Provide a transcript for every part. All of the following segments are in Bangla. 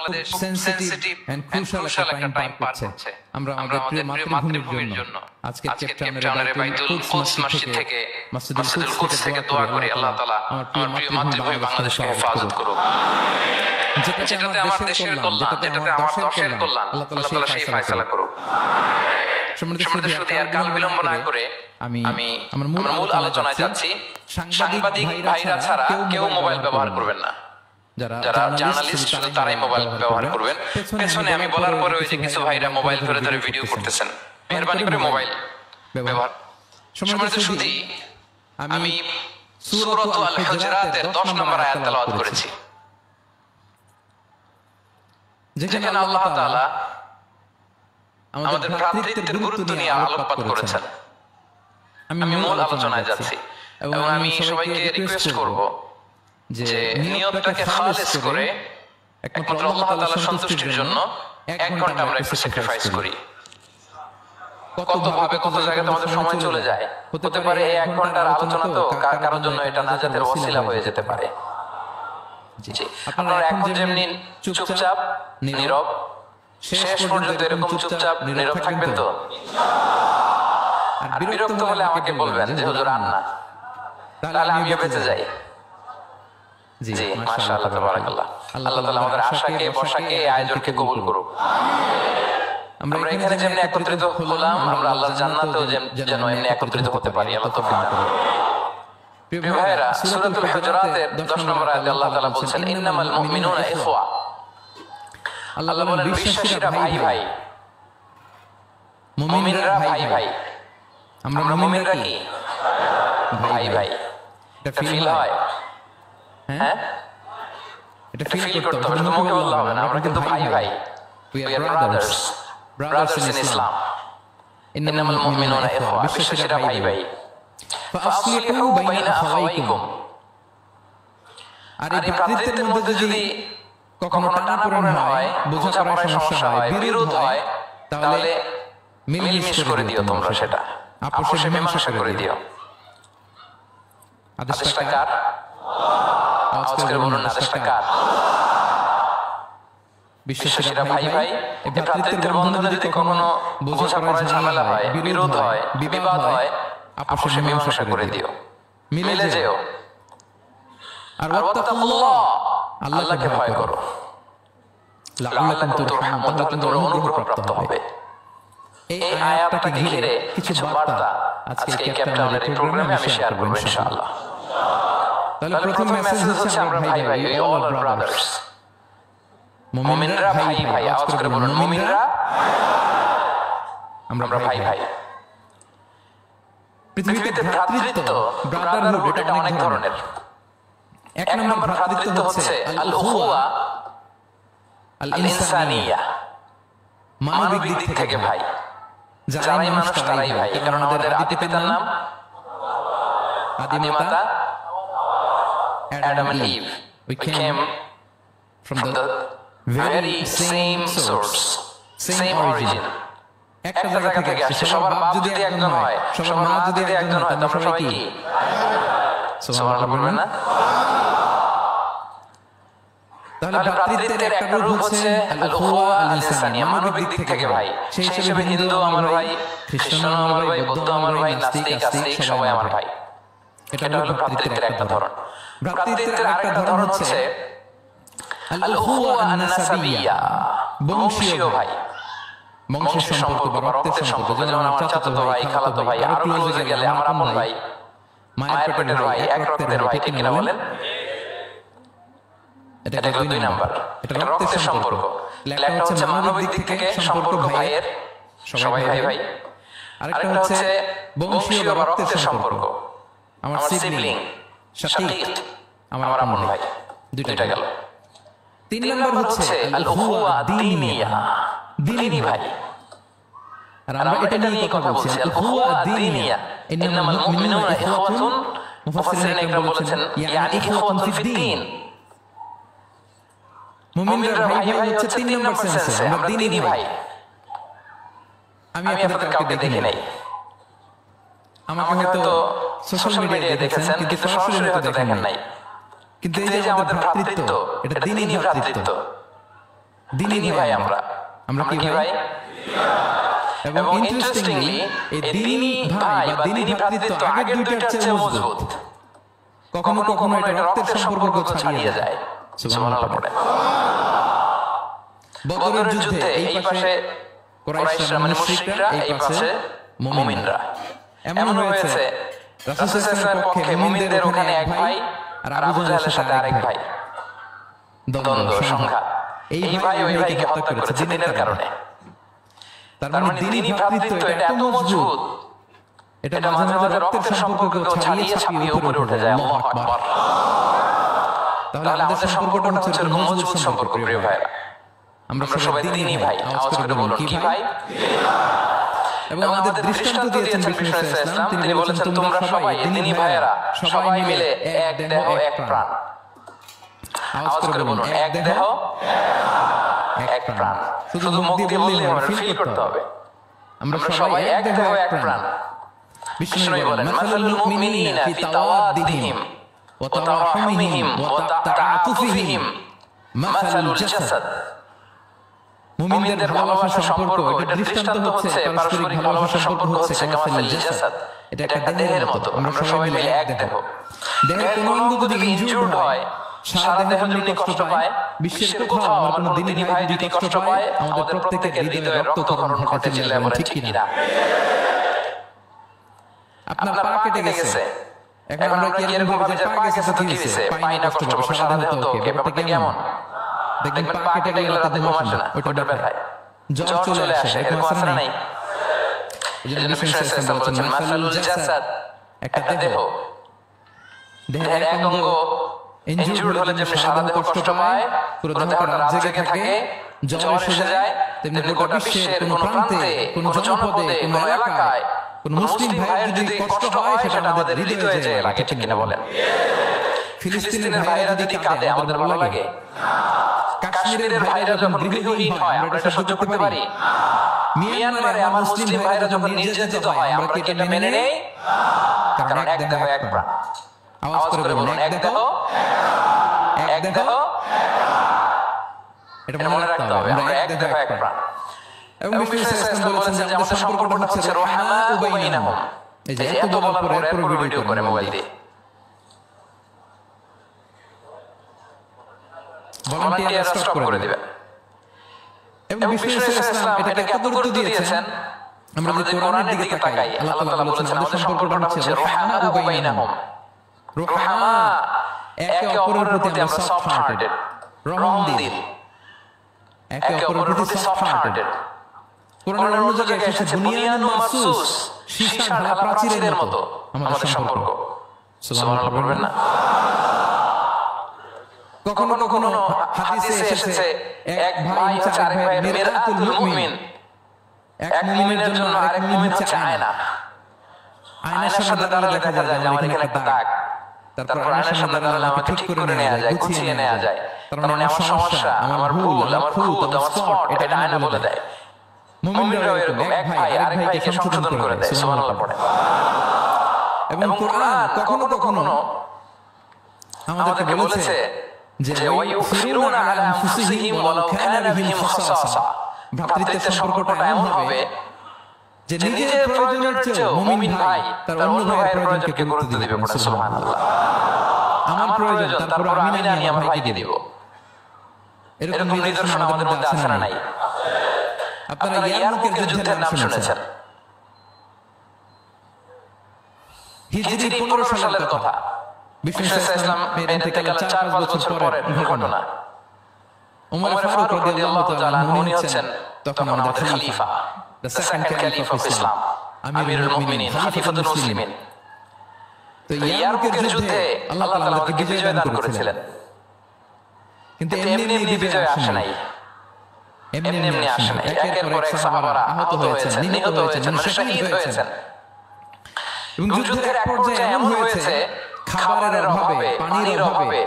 বাংলাদেশ সেনসিটিভ এন্ড ক্রুশাল একটা টাইম পার করছে। আমরা আমাদের প্রিয় মাতৃভূমির জন্য আজকে কেপ টাউনের বাইতুল কুদস মসজিদ থেকে মসজিদুল কুদস থেকে দোয়া করি আল্লাহ তাআলা আমার প্রিয় মাতৃভূমি বাংলাদেশকে হেফাজত করুক। যেটাতে আমার দেশের কল্যাণ, যেটাতে আমার দশের কল্যাণ আল্লাহ তাআলা সেই ফয়সালা করুক। সম্মানিত সুধী, আর কাল বিলম্ব না করে আমি আমার মূল আলোচনায় যাচ্ছি। সাংবাদিক ভাইরা ছাড়া কেউ মোবাইল ব্যবহার করবেন না। যারা জার্নালিস্ট শুধু তারাই মোবাইল ব্যবহার করবেন। পেছনে আমি বলার পরে ওই যে কিছু ভাইরা মোবাইল ধরে ধরে ভিডিও করতেছেন, মেহেরবানি করে মোবাইল ব্যবহার। সম্মানিত সুধী, আমি সূরাত আল হুজুরাতের 10 নম্বর আয়াত তেলাওয়াত করেছি, যেখানে আল্লাহ তাআলা আমাদের ভ্রাতৃত্বের গুরুত্ব নিয়ে আলোকপাত করেছেন। আমি মূল আলোচনায় যাচ্ছি এবং আমি সবাইকে রিকোয়েস্ট করব যে নিয়তটাকে খালিস করে একমাত্র আল্লাহ তাআলার সন্তুষ্টির জন্য 1 ঘন্টা আমরা একটু স্যাক্রিফাইস করি। কত ভাবে কত জায়গায় আমাদের সময় চলে যায়, হতে পারে এই 1 ঘন্টার আলোচনা তো কারোর জন্য এটা নাজাতের ওসিলা হয়ে যেতে পারে। জি, আপনারা এখন যেমনি চুপচাপ নীরব, শেষ পর্যন্ত এরকম চুপচাপ নীরব থাকবেন তো? আর বিরক্ত হলে আমাকে বলবেন যে হুজুর আন না, তাহলে আমি বেঁচে যাই। জি, মাশাআল্লাহ, তাবারাকাল্লাহ। আল্লাহ তাআলা আমাদের আশাকে বসাকে এই আয়োজনকে কবুল করুক। আমরা এখানে যেমনি একত্রিত হলাম, আমরা আল্লাহর জান্নাতেও যেন এমনি একত্রিত হতে পারি। আল্লাহ তৌফিক দান করুন। প্রিয় ভাইরা, সূরাতুল হুজুরাতের 10 নম্বর আয়াতে আল্লাহ তাআলা বলেন, ইন্নামাল মুমিনুনা ইখওয়া। আল্লাহ বলেন বিশ্বাসীরা ভাই ভাই, মুমিনরা ভাই ভাই। আমরা মুমিনরা কি ভাই ভাই? এটা ফিল হয়? হ্যাঁ, এটা ফিল করতে হবে, শুধু মুখে বললে হবে না। আমরা কিন্তু ভাই ভাই, we are brothers in Islam. ইন্নামাল মুমিনুনা ইখওয়া, বিশ্বাসীরা ভাই ভাই। ফাসলিহু বাইনা আখাওয়াইকুম। আর এই ভ্রাতৃত্বের মধ্যে যদি কখনো টানাপোড়েন হয়, বোঝাপড়ায় সমস্যা হয়, বিরোধ হয়, তাহলে মিলমিশ করে দিও তোমরা, সেটা আপোষে মীমাংসা করে দিও। আদেশটা কার? আওয়াজ করে বলুন, আদেশটা কার? বিশ্বাসীরা ভাই ভাই, এই ভ্রাতৃত্বের বন্ধনে যদি কখনো বোঝাপড়ায় ঝামেলা হয়, বিরোধ হয়, বিবাদ হয়, আপোষে মীমাংসা করে দিও, মিলে যেও। আর ওয়াত্তাকুল্লাহ, আল্লাহকে ভয় করো, লাআল্লাকুম তুরহামুন, তাহলে তোমরা অনুগ্রহপ্রাপ্ত হবে। এই আয়াতটাকে ঘিরে কিছু বার্তা আজকে ক্যাপ্টেনের এই প্রোগ্রামে আমি শেয়ার করব ইনশাআল্লাহ। তাহলে প্রথম মেসেজ হচ্ছে আমরা ভাই ভাই, we all are brothers. মুমিনরা ভাই ভাই, আওয়াজ করে বলুন, মুমিনরা আমরা ভাই ভাই। পৃথিবীতে ভ্রাতৃত্ব, ব্রাদারহুড, এটা অনেক ধরনের। 1 নম্বর ভ্রাতৃত্ব হচ্ছে আল উখুয়া আল ইনসানিয়া, মানবিক দিক থেকে ভাই। যারাই মানুষ তারাই ভাই। কারণ আমাদের আদি পিতার নাম, আদি মাতা Adam and Eve. We came from the very same source, same origin. একটা জায়গা থেকে আসছে। সবার বাপ যদি একজন হয়, সবার মা যদি একজন হয়, তাহলে সবাই কি? সুবহানাল্লাহ বলবেন না? তাহলে ভ্রাতৃত্বের একটা রূপ হচ্ছে আল উখুয়া আল ইনসানিয়া, মানবিক দিক থেকে ভাই। সেই হিসেবে হিন্দু আমার ভাই, খ্রিস্টান আমার ভাই, বৌদ্ধ আমার ভাই, নাস্তিক আস্তিক সবাই আমার ভাই। এটা হলো ভ্রাতৃত্বের একটা ধরন। ভ্রাতৃত্বের আরেকটা ধরন হচ্ছে আল উখুয়া আন নাসাবিয়্যা, বংশীয় ভাই, বংশের সম্পর্ক বা রক্তের সম্পর্ক। যেমন আমার চাচাতো ভাই, খালাতো ভাই, আরো ক্লোজে গেলে আমার আপন ভাই, মায়ের পেটের ভাই, এক রক্তের ভাই। ঠিক কিনা বলেন? এটা হলো 2 নাম্বার, এটা রক্তের সম্পর্ক। একটা হচ্ছে মানবিক দিক থেকে সম্পর্ক ভাইয়ের, সবাই ভাই ভাই। আরেকটা হচ্ছে বংশীয় বা রক্তের সম্পর্ক, আমার সিবলিং, শাকীক, আমার আপন ভাই। দুইটা গেল। 3 নাম্বার হচ্ছে আল উখুয়া দীনিয়া, দীনি ভাই। আর আমরা এটা নিয়ে কথা বলছি, আল উখুয়া দীনিয়া। ইন্নামাল মুমিনুনা ইখওয়াতুন, মুফাসসিরিন একরাম বলেছেন ইয়ানি ইখওয়াতুন ফিদ-দীন। মুমিনরা ভাই ভাই হচ্ছে 3 নাম্বার সেন্সে, আমরা দীনি ভাই। আমি আপনাদের কাউকে দেখি নাই, আমাকে হয়তো সোশ্যাল মিডিয়ায় দেখেছেন, কিন্তু সরাসরি হয়তো দেখেন নাই। কিন্তু এই যে আমাদের ভ্রাতৃত্ব, এটা দীনি ভ্রাতৃত্ব। দিনী ভাই আমরা কি ভাই? এবং ইন্টারেস্টিংলি এই দিনী ভাই বা দিনী ভ্রাতৃত্ব আগের দুইটার চেয়ে মজবুত। কখনো কখনো এটা রক্তের সম্পর্ক ছাড়িয়ে যায়। সুবহানাল্লাহ পড়ে। বদরের যুদ্ধে এই পাশে কুরাইশরা মানে মুশরিকরা, এই পাশে মুমিনরা। এমন হয়েছে রাসূল সাল্লাল্লাহু আলাইহি পক্ষে মুমিনদের ওখানে এক ভাই আর আবু জাহেলের সাথে আরেক ভাই, দ্বন্দ্ব সংঘাত। এই ভাই ওই ভাইকে হত্যা করেছে দিনের কারণে। তার মানে দিনী ভ্রাতৃত্ব এটা এত মজবুত, এটা মাঝে মাঝে রক্তের সম্পর্ককে ছাড়িয়ে ছাপিয়ে উপরে উঠে যায়। আল্লাহু আকবার। তাহলে আমাদের সম্পর্কটা হচ্ছে এরকম মজবুত সম্পর্ক প্রিয় ভাইরা। আমরা সবাই দিনী ভাই। আওয়াজ করে বলুন কি ভাই? এবং আমাদের দৃষ্টান্ত দিয়েছেন বিষ্ণু ইসলাম, তিনি বলেছেন তোমরা সবাই দিনী ভাইরা, সবাই মিলে এক দেহ এক প্রাণ। আওয়াজ করে বলুন এক দেহ এক প্রাণ। শুধু মুখ দিয়ে বললে হবে, ফিল করতে হবে। আমরা সবাই এক দেহ এক প্রাণ। বিষ্ণু বলেন মাসালুল মুমিনিনা ফি তাওয়াদ্দিহিম ওয়া তারাহুমিহিম ওয়া তাআতুফিহিম মাসালুল জাসাদ। মুমিনদের ভালোবাসার সম্পর্ক, এটা দৃষ্টান্ত হচ্ছে পারস্পরিক ভালোবাসার সম্পর্ক হচ্ছে কামাসালিল জাসাদ। এটা একটা দেহের মতো। আমরা সবাই মিলে এক দেহ। দেহের কোনো অঙ্গ যদি ইনজুর্ড হয়, সারা দেহ যদি কষ্ট পায়, বিশ্বের কোথাও আমার কোনো দিনী ভাই যদি কষ্ট পায়, আমাদের প্রত্যেকের হৃদয়ে রক্তক্ষরণ ঘটে, চিল্লায় বলেন ঠিক কিনা? আপনার পা কেটে গেছে, এখন আমরা কি এরকম ভাবে যে পা গেছে তো কি হইছে, পাই না কষ্ট পাবো, সারা দেহ তো ওকে, ব্যাপারটা কেমন? দেখবেন পা কেটে গেলে রাতে ঘুম আসে না, ওটা ব্যথায় জ্বর চলে আসে, এরকম আছে না? নাই? এজন্য বিষ্ণু ইসলাম বলেছেন মাসালুল জাসাদ, একটা দেহ, দেহের এক অঙ্গ ইনজুর্ড হলে যেমনি সারা দেহ কষ্ট পায়, পুরো দেহটা রাত জেগে থাকে, জ্বর এসে যায়, তেমনি গোটা বিশ্বের কোন প্রান্তে, কোন জনপদে, কোন এলাকায় কোন মুসলিম ভাইয়ের যদি কষ্ট হয়, সেটা আমাদের হৃদয়ে যায় লাগে, ঠিক কিনা বলেন? ফিলিস্তিনের ভাইয়েরা যদি কাঁদে, আমাদের ভালো লাগে? কাশ্মীরের ভাইয়েরা যখন গৃহহীন হয়, আমরা এটা সহ্য করতে পারি? মিয়ানমারে আমার মুসলিম ভাইয়েরা যখন নির্যাতিত হয়, আমরা কি এটা মেনে নেই? কারণ এক দেহ এক প্রাণ। আওয়াজ করে বলুন এক দেহ এক দেহ। এটা মনে রাখতে হবে, আমরা এক দেহ এক প্রাণ। এবং বিষ্ণু ইসলাম বলেছেন যে আমাদের সম্পর্কটা হচ্ছে রহমা উবাইনাহুম। এই যে এত বলার পরে এরপর ভিডিও করে মোবাইল দিয়ে ভলান্টিয়ার স্টপ করে দিবে। এবং বিষ্ণু ইসলাম এটাকে এত গুরুত্ব দিয়েছেন, আমরা যদি কোরআনের দিকে তাকাই, আল্লাহ তাআলা বলেছেন আমাদের সম্পর্কটা হচ্ছে রহমা উবাইনাহুম। রহমা, একে অপরের প্রতি আমরা সফট হার্টেড, রহমদিল, একে অপরের প্রতি সফট হার্টেড। কোরআনের অন্য জায়গায় এসেছে বুনিয়ানুন মারসুস, সীসা ঢালা প্রাচীরের মতো আমাদের সম্পর্ক। সুবহানাল্লাহ বলবেন না? কখনো কখনো হাদিসে এসেছে এক ভাই হচ্ছে আরেক ভাইয়ের মিরাতুল মুমিন। এক মুমিনের জন্য আরেক মুমিন হচ্ছে আয়না। আয়নার সামনে দাঁড়ালে দেখা যায় যে আমার এখানে একটা দাগ, তারপর আয়নার সামনে দাঁড়ালে আমাকে ঠিক করে নেওয়া যায়, গুছিয়ে নেওয়া যায়। তার মানে আমার সমস্যা, আমার ভুল, আমার খুঁত, আমার স্পট, এটা আয়না বলে দেয়। মুমিনরাও এরকম, এক ভাই আরেক ভাইকে সংশোধন করে দেয়। সুবহানাল্লাহ পড়ে। এবং কোরআন কখনো কখনো আমাদেরকে বলেছে যে ওয়ায়ুফিরুনা আলা আনফুসিহিম ওয়ালাউ কানা বিহিম খাসাসা। ভ্রাতৃত্বের সম্পর্কটা এমন হবে যে নিজের প্রয়োজনের চেয়ে মুমিন ভাই তার অন্য ভাইয়ের প্রয়োজনকে গুরুত্ব দিবে। সুবহানাল্লাহ। আমার প্রয়োজন, তারপর আমি না নিয়ে আমার ভাইকে দিব। এরকম নিদর্শন আমাদের মধ্যে আছে না নাই? আপনারা ইয়ারমুকের যুদ্ধের নাম শুনেছেন? হিজরি 15 সালের কথা। বিষ্ণু ইসলাম ইন্তেকালের 4-5 বছর পরের ঘটনা। ওমর ফারুক রাদিয়াল্লাহু তাআলা উনি হচ্ছেন তখন আমাদের খলিফা, the second caliph of Islam, আমিরুল মুমিনিন, খলিফাতুল মুসলিমিন। তো ইয়ারমুকের যুদ্ধে আল্লাহ তাআলা আমাদেরকে বিজয় দান করেছিলেন। কিন্তু এমনি এমনি বিজয় আসে নাই, এমনি এমনি আসে নাই। একের পর এক সাহাবারা আহত হয়েছেন, নিহত হয়েছেন, শহীদ হয়েছেন। এবং যুদ্ধের এক পর্যায়ে এমন হয়েছে খাবারের অভাবে, পানির অভাবে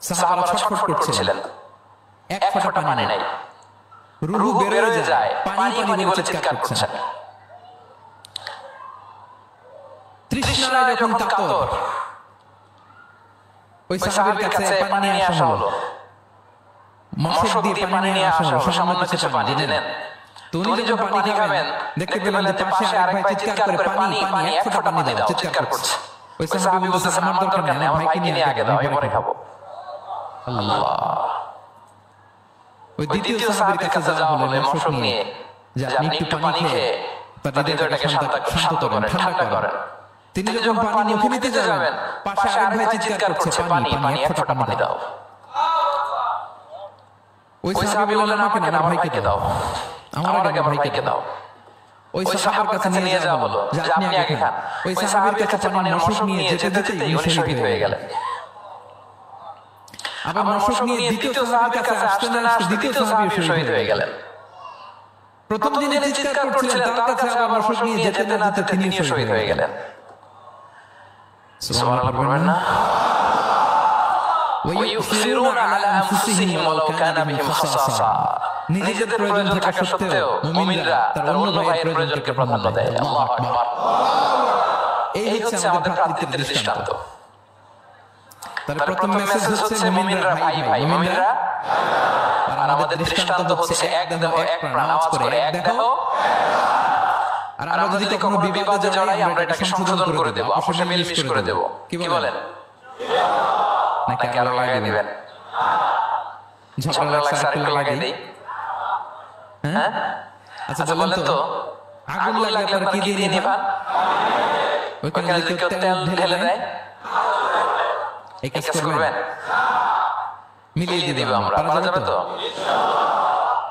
সাহাবারা ছটফট করছিলেন। এক ফোঁটা পানি নাই, রূহ বের হয়ে যায়, পানি পানি বলে চিৎকার করছেন। তৃষ্ণায় যখন কাতর, ওই সাহাবীর কাছে পানি নিয়ে আসা হলো। মশক দিয়ে পানি নিয়ে আসা হলো, সামান্য কিছু পানি দিলেন। তো উনি যখন পানি খাবেন দেখতে পেলেন যে পাশে আরেক ভাই চিৎকার করে পানি পানি, এক ফোঁটা পানি দাও, চিৎকার করছে। ওই সাহাবী বলতেছেন আমার দরকার নেই, আমার ভাইকে নিয়ে আগে দাও, আমি পরে খাবো। আল্লাহ। ওই দ্বিতীয় সাহাবীর কাছে যাওয়া হলো মশক নিয়ে, যে আপনি একটু পানি খেয়ে তার হৃদয়টাকে শান্ত করেন, ঠান্ডা করেন। তিনি যখন পানি মুখে নিতে যাবেন, পাশে আরেক ভাই চিৎকার করছে পানি পানি, এক ফোঁটা পানি দাও। ওই সাহাবী বললেন আমাকে না, আমার ভাইকে দাও, আমার আগে আমার ভাইকে দাও। ওই সাহাবীর কাছে নিয়ে যাওয়া হলো যে আপনি আগে খান। ওই সাহাবীর কাছে পানির মশক নিয়ে যেতে যেতেই উনি শহীদ হয়ে গেলেন। আবার মশক নিয়ে দ্বিতীয় সাহাবীর কাছে আসতে না আসতে দ্বিতীয় সাহাবী শহীদ হয়ে গেলেন। প্রথম দিনে চিৎকার করছিলেন, তার কাছে আবার মশক নিয়ে যেতে না যেতে তিনিও শহীদ হয়ে গেলেন। সুবহানাল্লাহ পড়বেন না? ويؤثرون على أنفسهم ولو كان بهم خصاصة। নিজেদের প্রয়োজন থাকা সত্ত্বেও মুমিনরা তার অন্য ভাইয়ের প্রয়োজনকে প্রাধান্য দেয়। আল্লাহু আকবার। এই হচ্ছে আমাদের ভ্রাতৃত্বের দৃষ্টান্ত। তার প্রথম মেসেজ হচ্ছে মুমিনরা ভাই ভাই, মুমিনরা। আর আমাদের দৃষ্টান্ত হচ্ছে এক দেহ এক প্রাণ, আওয়াজ করে এক দেহ। আর আমরা যদি কখনো বিবাদে জড়াই আমরা এটাকে সংশোধন করে দেব, আপোষে মিলমিশ করে দেব। কি বলেন? নাকি আরো লাগাই দিবেন? ঝগড়া লাগছে আরেকটু লাগাই দেই। হ্যাঁ, আচ্ছা বলেন তো, আগুন লাগলে আপনারা কি দিয়ে নিভান? ওইখানে যদি কেউ তেল ঢেলে দেয়, এই কাজ করবেন? মিলিয়ে দিব আমরা, পারা যাবে তো?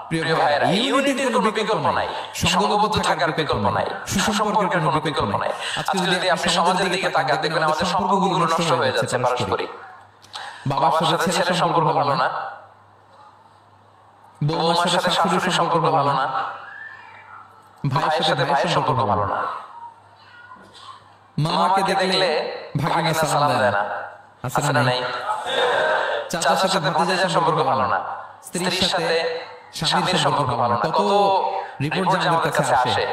প্রিয় ভাইরা, ইউনিটির কোনো বিকল্প নাই, সংঘবদ্ধ থাকার বিকল্প নাই, সুসম্পর্কের কোনো বিকল্প নাই। আজকে যদি আপনি সমাজের দিকে তাকান দেখবেন আমাদের সম্পর্কগুলো নষ্ট হয়ে যাচ্ছে পারস্পরিক। বাবার সাথে ছেলের সম্পর্ক ভালো না, বউমার সাথে শাশুড়ির সম্পর্ক ভালো না, ভাইয়ের সাথে ভাইয়ের সম্পর্ক ভালো না, মামাকে দেখলে ভাগিনা সালাম দেয় না, আছে না নাই? চাচার সাথে ভাতিজার সম্পর্ক ভালো না, স্ত্রীর সাথে স্বামীর সম্পর্ক ভালো না। কত রিপোর্ট যে আমাদের কাছে আসে।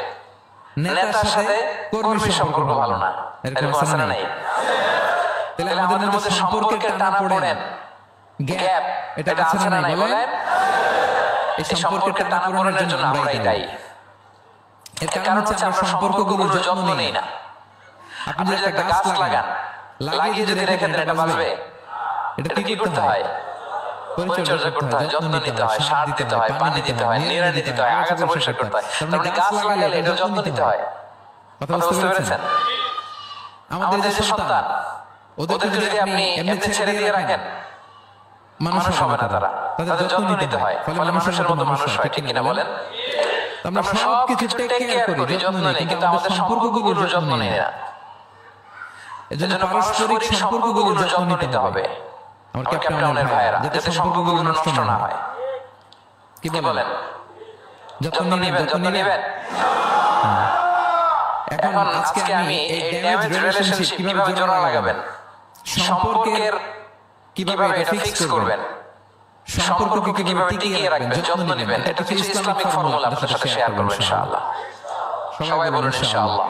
নেতার সাথে কর্মীর সম্পর্ক ভালো না, এরকম আছে না নাই? তাহলে আমাদের মধ্যে সম্পর্কের টানা পড়েন, গ্যাপ, এটা আছে না নাই বলেন? এই সম্পর্কের টানা পড়ানোর জন্য আমরাই দায়ী। এর কারণ হচ্ছে আমরা সম্পর্কগুলোর যত্ন নেই না। আপনি যদি একটা গাছ লাগান, লাগিয়ে যদি রেখে দেন এটা বাঁচবে? এটা কি করতে হয়? পরিচর্যা করতে হয়, যত্ন নিতে হয়, সার দিতে হয়, পানি দিতে হয়, নিড়ানি দিতে হয়, আগাছা পরিষ্কার করতে হয়। তার মানে গাছ লাগালে এটা যত্ন নিতে হয়। কথা বুঝতে পেরেছেন? আমাদের যে সন্তান, ওদেরকে যদি আপনি এমনি ছেড়ে দিয়ে রাখেন, মানুষ হবে না তারা, তাদের যত্ন নিতে হয়। ফলে মানুষের মতো মানুষ হয়, ঠিক কিনা বলেন? আমরা সবকিছু টেক কেয়ার করি, যত্ন নিই, কিন্তু আমাদের সম্পর্কগুলোর যত্ন নিই না। এজন্য পারস্পরিক সম্পর্কগুলোর যত্ন নিতে হবে আমার ক্যাপ্টেনের ভাইয়েরা, যাতে সম্পর্কগুলো নষ্ট না হয়। কি বলেন? যত্ন নেবেন, যত্ন নেবেন। এখন আজকে আমি এই ড্যামেজ রিলেশনশিপ কিভাবে জোড়া লাগাবেন, সম্পর্কের কিভাবে এটা ফিক্স করবেন, সম্পর্ককে কিভাবে টিকিয়ে রাখবেন, যত্ন নেবেন, এটা কিছু ইসলামিক ফর্মুলা আপনাদের সাথে শেয়ার করব ইনশাআল্লাহ। সবাই বলুন ইনশাআল্লাহ।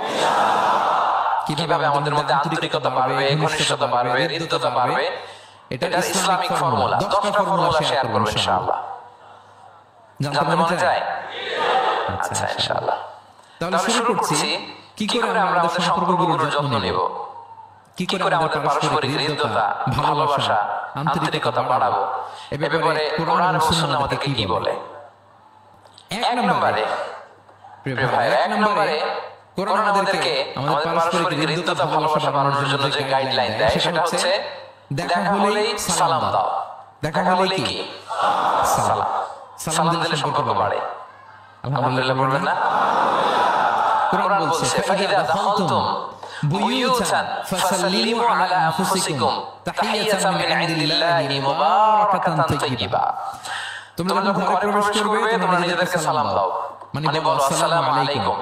কিভাবে আমাদের মধ্যে আন্তরিকতা বাড়বে, ঘনিষ্ঠতা বাড়বে, হৃদ্যতা বাড়বে, এটা ইসলামিক ফর্মুলা। 10টা ফর্মুলা শেয়ার করব ইনশাআল্লাহ। জানতে মনে চায়? আচ্ছা ইনশাআল্লাহ। তাহলে শুরু করছি, কি করে আমরা আমাদের সম্পর্কগুলোর যত্ন নেব, কি করে আমাদের পারস্পরিক হৃদ্যতা, ভালোবাসা, আন্তরিকতা বাড়াবো, এ ব্যাপারে কোরআন ও সুন্নাহ আমাদেরকে কি বলে? এক নম্বরে, প্রিয় ভাইরা, এক নম্বরে কোরআন আমাদেরকে আমাদের পারস্পরিক হৃদ্যতা, ভালোবাসা বাড়ানোর জন্য যে গাইডলাইন দেয় সেটা হচ্ছে দেখা হলেই সালাম দাও। দেখা হলেই কি? সালাম। সালাম দিলে সম্পর্ক বাড়ে। আলহামদুলিল্লাহ বলবেন না? কোরআন বলছে ফাইদা দাখালতুম বুয়ুতান ফাসাল্লিমু আলা আনফুসিকুম তাহিয়াতাম মিন ইনদিল্লাহি মুবারাকাতান তাইয়্যিবা। তোমরা যখন ঘরে প্রবেশ করবে তোমরা নিজেদেরকে সালাম দাও, মানে বলো আসসালামু আলাইকুম।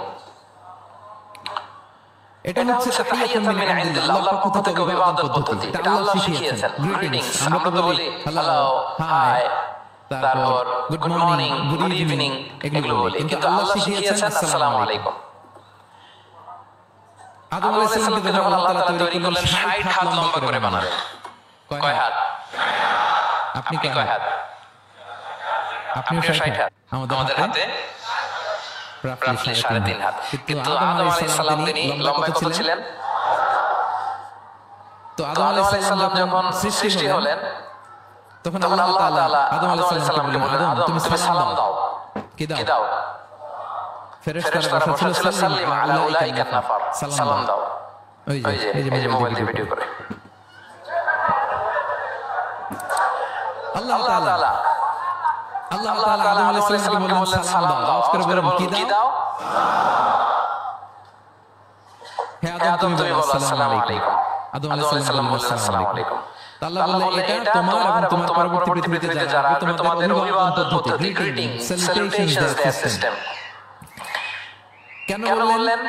এটা হচ্ছে তাহিয়াতুম মিন ইনদিল্লাহ, আল্লাহর পক্ষ থেকে অভিবাদন পদ্ধতি। এটা আল্লাহ শিখিয়েছেন। গ্রিটিংস আমরা তো বলি হ্যালো, হাই, তারপর গুড মর্নিং, গুড ইভিনিং, এগুলো বলি, কিন্তু আল্লাহ শিখিয়েছেন আসসালামু আলাইকুম। আদম আলাইহিস সালামকে যখন আল্লাহ তাআলা তৈরি করলেন 60 হাত লম্বা করে বানালেন। কয় হাত? আপনি কয় হাত? আপনিও 60 হাত, আমাদের হাতে প্রায় 3.5 হাত। কিন্তু আদম আলাইহিস সালাম তিনি লম্বায় কত ছিলেন? তো আদম আলাইহিস সালাম যখন সৃষ্টি হলেন তখন আল্লাহ তাআলা আদম আলাইহিস সালামকে বললেন, আদম তুমি সালাম দাও। কি দাও? ফেরেশতারা বসা ছিল, সাল্লিম আলা উলাইকা নাফার, সালাম দাও। ওই যে মোবাইল দিয়ে ভিডিও করে আল্লাহ তাআলা আদম আলাইহিস সালামকে বললেন সালাম দাও। আওয়াজ করে বলুন, কি দাও? হে আদম তুমি বলো আসসালামু আলাইকুম। আদম আলাইহিস সালাম বললেন আসসালামু আলাইকুম। আল্লাহ বললেন এটা তোমার এবং তোমার পরবর্তী পৃথিবীতে যারা আসবে তোমাদের অভিবাদন পদ্ধতি, গ্রিটিং, স্যালুটেশনস দেয়ার সিস্টেম। কেন বললেন?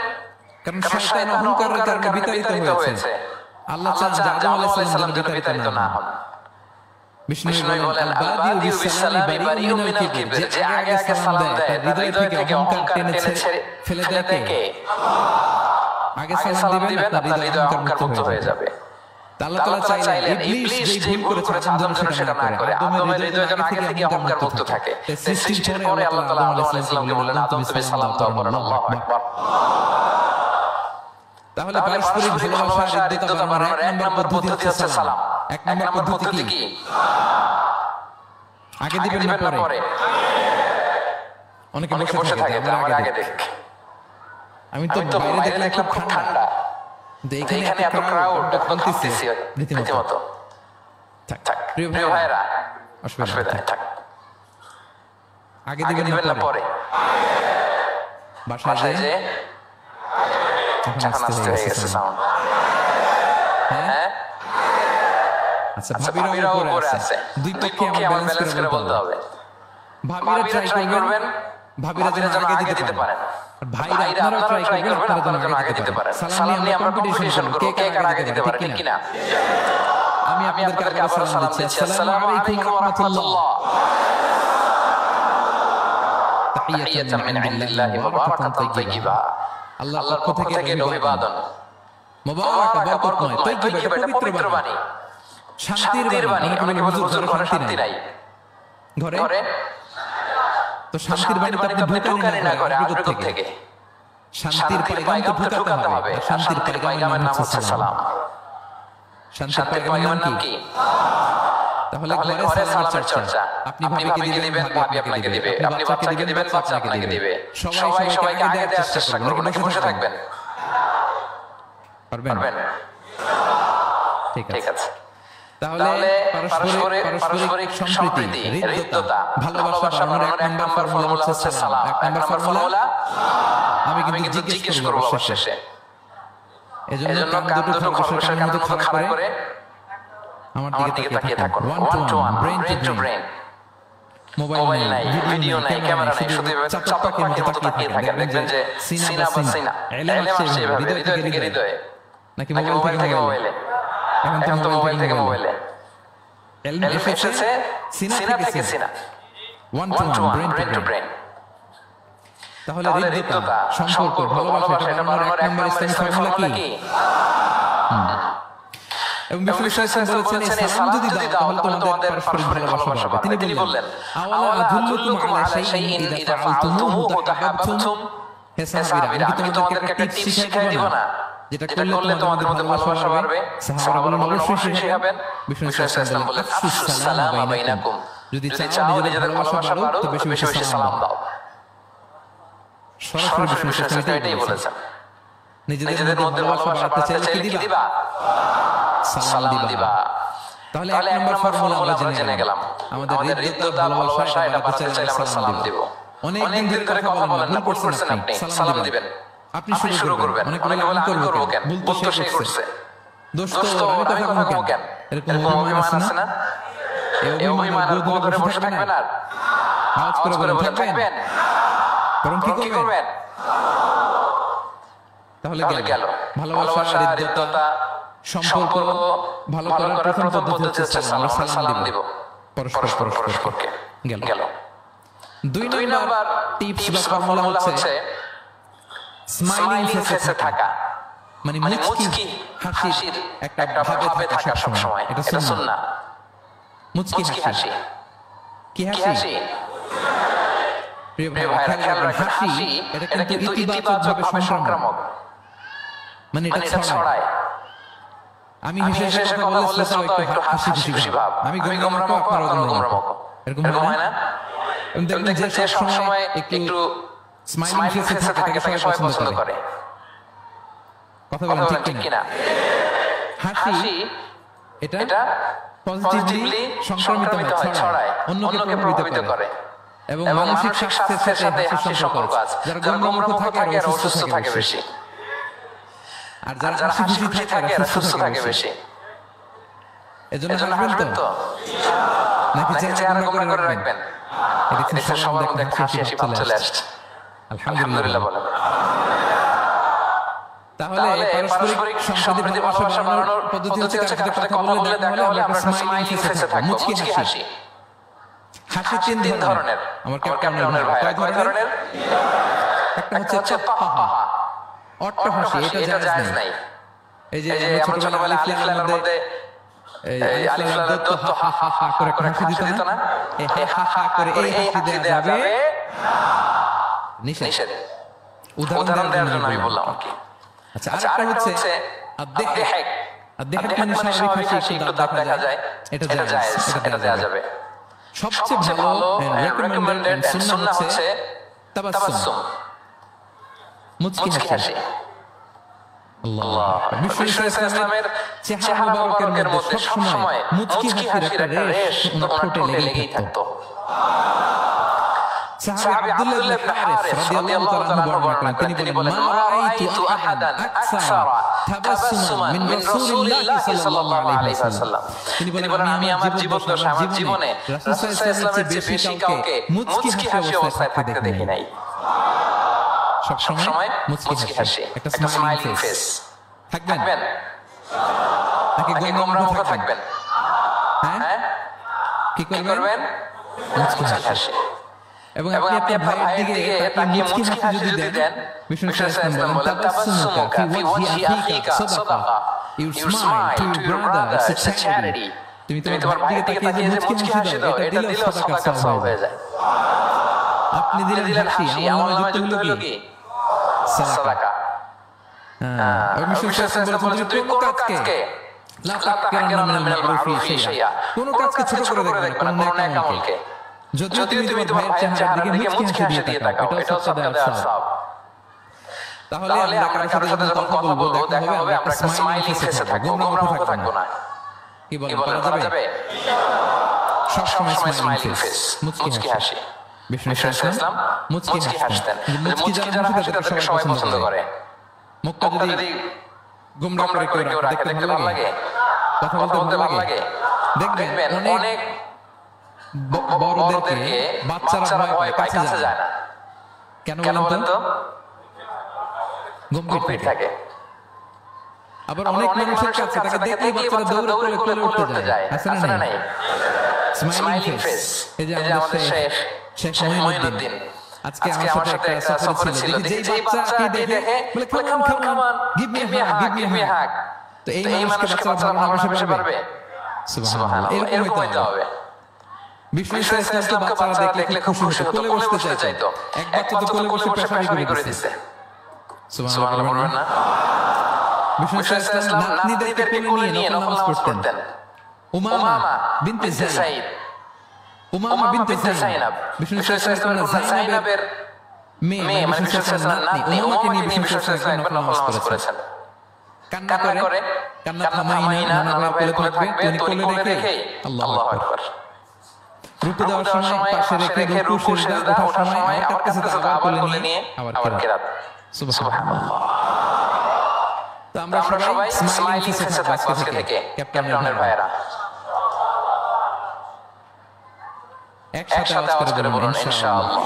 কারণ শয়তান অহংকারের কারণে বিতাড়িত হয়েছে। আল্লাহ চান যে আদম আলাইহিস সালাম যেন বিতাড়িত না হন। বিষ্ণু বলেন আল বাদিউ বিসসালামি বারিউন মিনাল কিবর, যে আগে সালাম দেয় তার হৃদয় থেকে অহংকার টেনে ফেলে দেয় কে? আগে সালাম দিবেন আপনার হৃদয় অহংকার মুক্ত হয়ে যাবে। আল্লাহ তাআলা চাইলেন ইবলিস যেই ভুল করেছে আদম যেন সেটা না করে, আদমের হৃদয় যেন আগে থেকে অহংকার মুক্ত থাকে। সৃষ্টির পরে আল্লাহ তাআলা আদম আলাইহিস সালামকে বললেন, আদম তুমি সালাম দাও। আল্লাহু আকবার। তাহলে পারস্পরিক ভালোবাসা আর হৃদ্যতা বাড়ানোর এক নম্বর পদ্ধতি হচ্ছে সালাম। এক নম্বর পদ্ধতি কি? আগে দিবেন না পরে? অনেকে বসে থাকে, আমরা আগে দেখ। আমি তো বাইরে দেখলাম খুব ঠান্ডা, এখানে এত ক্রাউড, কাঁপতেছি রীতিমতো। থাক প্রিয় ভাইরা, অসুবিধা নেই, থাক। আগে দিবেন না পরে? বাসায় যে এখন আসতে হয়ে গেছে সাউন্ড। হ্যাঁ আচ্ছা, ভাবিরা উপরে আছে, দুই পক্ষে আমার ব্যালেন্স করে বলতে হবে। ভাবিরা ট্রাই করবেন, ভাবিরা যেন আগে দিতে পারেন। ভাইরা আপনারা ট্রাই করবেন, আপনারা যেন আগে দিতে পারেন। সালাম নিয়ে আমরা কম্পিটিশন করব, কে কার আগে দিতে পারে, ঠিক কিনা? আমি আপনাদেরকে আবার সালাম দিচ্ছি। আসসালামু আলাইকুম ওয়া রাহমাতুল্লাহ। তাহিয়াতান মিন ইনদিল্লাহি মুবারাকাতান তাইয়্যিবা। আল্লাহর পক্ষ থেকে অভিবাদন, মুবারাকা বরকতময়, তাইয়্যিবা এটা পবিত্র বাণী, শান্তির বাণী। অনেকে বলে হুজুর ঘরে শান্তি নাই। ঘরে তো শান্তির বাণী তো আপনি ঢুকানি না করে আগ্রহ থেকে। শান্তির পায়গাম তো ঢুকাতে হবে। শান্তির পায়গামের নাম হচ্ছে সালাম। শান্তির পায়গামের নাম কি? তাহলে ঘরে সালামের চর্চা। আপনি ভাবিকে দিবেন, ভাবি আপনাকে দিবে। আপনি বাচ্চাকে দিবেন, বাচ্চা আপনাকে দিবে। সবাইকে আগে দেওয়ার চেষ্টা করবেন। নাকি বসে থাকবেন? পারবেন? ঠিক আছে। তাহলে পারস্পরিক সম্প্রীতি, হৃদ্যতা, ভালোবাসা বাড়ানোর এক নম্বর ফর্মুলা হচ্ছে সালাম। এক নম্বর ফর্মুলা আমি কিন্তু জিজ্ঞেস করব অবশেষে। এজন্য কান দুটো খরগোশের কানের মতো খাড়া করে আমার দিকে তাকিয়ে থাকুন। One to one, brain to brain. Mobile নাই, ভিডিও নাই, ক্যামেরা নাই, শুধু চাপা পাখির মতো তাকিয়ে থাকেন। দেখবেন যে সিনা বা সিনা, এলেম আসছে এভাবে, হৃদয় থেকে হৃদয়ে, নাকি মোবাইল থেকে মোবাইলে। এখন তো মোবাইল থেকে মোবাইলে। এলম এসেছে সিনা থেকে সিনা, one to one, brain to brain. তাহলে হৃদ্যতা, সম্পর্ক, ভালোবাসা এটা বাড়ানোর এক নম্বর ইসলামিক ফর্মুলা কি? এবং বিষ্ণু সাল্লাল্লাহু আলাইহি ওয়াসাল্লাম বলেছেন, সালাম যদি দাও তাহলে তোমাদের পারস্পরিক ভালোবাসা বাড়বে। তিনি বললেন, আওয়ালা আদুল্লুকুম আলা শাইইন ইযা ফাআলতুমুহু তাহাব্বাতুম। হে সাহাবীরা, আমি তোমাদেরকে একটা টিপস শিখাই দিব না, যেটা করলে তোমাদের মধ্যে ভালোবাসা বাড়বে? সাহাবারা বললেন, অবশ্যই শিখাবেন। বিষ্ণু সাল্লাল্লাহু বললেন, আফশুস সালামা বাইনাকুম। যদি চাও নিজেদের ভালোবাসা বাড়ুক তো বেশি বেশি সালাম দাও। সরাসরি বিষ্ণু সাল্লাল্লাহু এটাই বলেছেন। নিজেদের মধ্যে ভালোবাসা বাড়াতে চাইলে কি দিবা? সালাম দিবা। তাহলে এক নম্বর ফর্মুলা আমরা জেনে গেলাম। আমাদের হৃদ্যতা, ভালোবাসা এটা বাড়াতে চাইলে আমরা সালাম দিব। অনেক দিন ধরে কথা বলেন না, ভুল করছেন আপনি, সালাম দিবেন। আপনি শুরু করবেন। অনেকে বলে আমি করব কেন? ভুল তো সে করছে। দোস্ত আমি কথা বলবো কেন? এরকম অভিমান আছে না? এই অভিমান আর গোল ধরে বসে থাকবেন আর আওয়াজ করে বলে থাকবেন। বরং কি করবেন? তাহলে গেল ভালোবাসা, হৃদ্যতা, সম্পর্ক ভালো করার প্রথম পদ্ধতি হচ্ছে সালাম দিব পরস্পরকে। গেল দুই নাম্বার টিপস বা ফর্মুলা হচ্ছে স্মাইলিং ফেসে থাকা, মানে মুচকি হাসির একটা ভাবে থাকা সব সময়। এটা সুন্নাহ। মুচকি হাসি। কি হাসি? প্রিয় ভাইরা খেয়াল রাখবেন, হাসি এটা কিন্তু ইতিবাচকভাবে সংক্রামক, মানে এটা ছড়ায়। আমি হেসে কথা বললে শ্রোতা একটু হাসি খুশি ভাব, আমি গোমরাহ আপনারা গোমরাহ, এরকম হয় না? দেখবেন যে সব সময় একটু স্মাইলিং ফেসে থাকে তাকে সবাই পছন্দ করে। কথা বলেন ঠিক কিনা? হাসি এটা পজিটিভলি সংক্রামিত হয়, ছড়ায়, অন্যকে প্রভাবিত করে এবং মানসিক স্বাস্থ্যের সাথে হাসির সম্পর্ক আছে। যারা গোমরাহ থাকে আর অসুস্থ থাকে বেশি, আর যারা হাসি খুশি থাকে আর সুস্থ থাকে বেশি। এজন্য হাসবেন তো, নাকি চেহারা গোমরা করে রাখবেন? এদিকে সবার মধ্যে হাসি ভাব চলে আসছে, আলহামদুলিল্লাহ বলেন। তাহলে পারস্পরিক সম্প্রীতি ভালোবাসা বাড়ানোর পদ্ধতি হচ্ছে কার সাথে কথা বললে দেখা হলে আমরা স্মাইলিং ফেসে থাকবো, মুচকি হাসি। হাসি তিন ধরনের, আমার ক্যাপ্টেনের ভাই কয় ধরনের? একটা হচ্ছে অট্ট হাসি, এটা জায়েজ নাই। এই যে আমরা ছোটবেলায় আলিফ লামের মধ্যে এই আলিফ লামের দত্ত হা হা হা করে হাসি দিত না, এই হা হা করে এই হাসি দেয়া যাবে নিষেধ। উদাহরণ দেওয়ার জন্য আমি বললাম আর কি। আচ্ছা, আরেকটা হচ্ছে আদ-দিহক। আদ-দিহক মানে স্বাভাবিক হাসি, একটু দাঁত দেখা যায়, এটা জায়েজ, এটা দেয়া যাবে। সবচেয়ে ভালো রেকমেন্ডেড সুন্নাহ হচ্ছে তাবাসসুম, মুচকি হাসি। আল্লাহ, বিশ্বনবী ইসলামের চেহারা মুবারকের মধ্যে সব সময় মুচকি হাসির একটা রেশ ওনার ঠোঁটে লেগেই থাকতো। সাহাবী আব্দুল্লাহ ইবনে হারিস রাদিয়াল্লাহু তাআলা আনহু বর্ণনা করেন, তিনি বলেন, মা রাআইতু আহাদান আকসারা তাবাসসুমান মিন রাসূলিল্লাহি সাল্লাল্লাহু আলাইহি ওয়াসাল্লাম। তিনি বলেন, আমি আমার জীবদ্দশায়, আমার জীবনে রাসূল সাল্লাল্লাহু আলাইহি ওয়াসাল্লামের চেয়ে বেশি কাউকে মুচকি হাসি অবস্থায় থাকতে দেখি নাই। সব সময় মুচকি হাসি, একটা স্মাইলিং ফেস থাকবেন, নাকি গোমরাহ মুখে থাকবেন? হ্যাঁ, কি করবেন? মুচকি হাসি। এবং আপনি আপনার ভাইয়ের দিকে তাকিয়ে মুচকি হাসি যদি দেন, বিষ্ণু সাল্লাল্লাহু বলেন, তাবাসসুমুকা ফি ওয়াজহি আখিকা সাদাকা, you smile to your brother, it's a charity. তুমি তোমার ভাইয়ের দিকে তাকিয়ে যে মুচকি হাসি দাও, এটা দিলেও সাদাকার সওয়াব হয়ে যায়। আপনি দিলেন হাসি, আমার নামে যুক্ত হলো কি? সাদাকা। আর বিষ্ণু সাল্লাল্লাহু বলেন, তুমি কোন কাজকে লা তাহকিরান্না মিনাল মারুফি শাইআ, কোন কাজকে ছোট করে দেখবে না, কোন নেক আমলকে। যদিও তুমি তোমার ভাইয়ের চেহারার দিকে মুচকি হাসি দিয়ে তাকাও, এটাও সাদাকার সওয়াব। তাহলে আমরা কারোর সাথে যখন কথা বলবো, দেখা হবে আমরা একটা স্মাইলিং ফেসে থাকবো, গোমরাহ মুখে থাকবো না। কি বলেন, পারা যাবে? সব সময় স্মাইলিং ফেস, মুচকি হাসি। বিষ্ণু ইসলাম মুচকি হাসতেন। মুচকি যারা হাসে তাদেরকে সবাই পছন্দ করে। মুখটা যদি গোমরাহ করে কেউ রাখে, দেখতে ভালো লাগে, কথা বলতে ভালো লাগে। দেখবেন অনেক বড়দেরকে বাচ্চারা ভয় পায়, কাছে যায় না। কেন বলেন তো? গম্ভীর থাকে। আবার অনেক মানুষের কাছে তাকে দেখলেই বাচ্চারা দৌড়ে করে কোলে উঠতে যায়, আছে না নাই? Smiling face. এই যে আমাদের শেখ মঈনুদ্দিন, আজকে আমার সাথে একটা সফরে ছিল, যেই বাচ্চাকে দেখে বলে, come on give me a hug. তো এই মানুষকে বাচ্চারা ভালোবাসতে পারবে? সুবহানাল্লাহ, এরকম হইতে হবে। বিষ্ণু ইসলামকে বাচ্চারা দেখলে খুব খুশি হতো, কোলে বসতে চাইতো। এক বাচ্চা তো কোলে বসে পেশাবি করে দিছে। সুবহানাল্লাহ বলবেন না? বিষ্ণু ইসলাম নাতনিদেরকে কোলে নিয়ে নফল নামাজ পড়তেন। উমামা বিনতে যায়েদ, উমামা বিনতে যায়েনাব, বিষ্ণু ইসলাম যায়েনাবের মেয়ে, মানে বিষ্ণু ইসলামের নাতনি উমামাকে নিয়ে বিষ্ণু ইসলাম একবার নফল নামাজ করেছেন। কান্না করে, কান্না থামাই না, নানা ভাইয়ের কোলে থাকবে, তিনি কোলে রেখে আল্লাহু আকবার। রুকু দেওয়ার সময় পাশে রেখে রুকু সিজদা ওঠার সময় আমার কাছে আবার কোলে নিয়ে আবার কিরাত। সুবহানাল্লাহ। তো আমরা সবাই স্মাইলিং ফেসে থাকবো আজকে থেকে, ক্যাপ্টেনের ভাইরা। একসাথে আওয়াজ করে বলুন ইনশাআল্লাহ।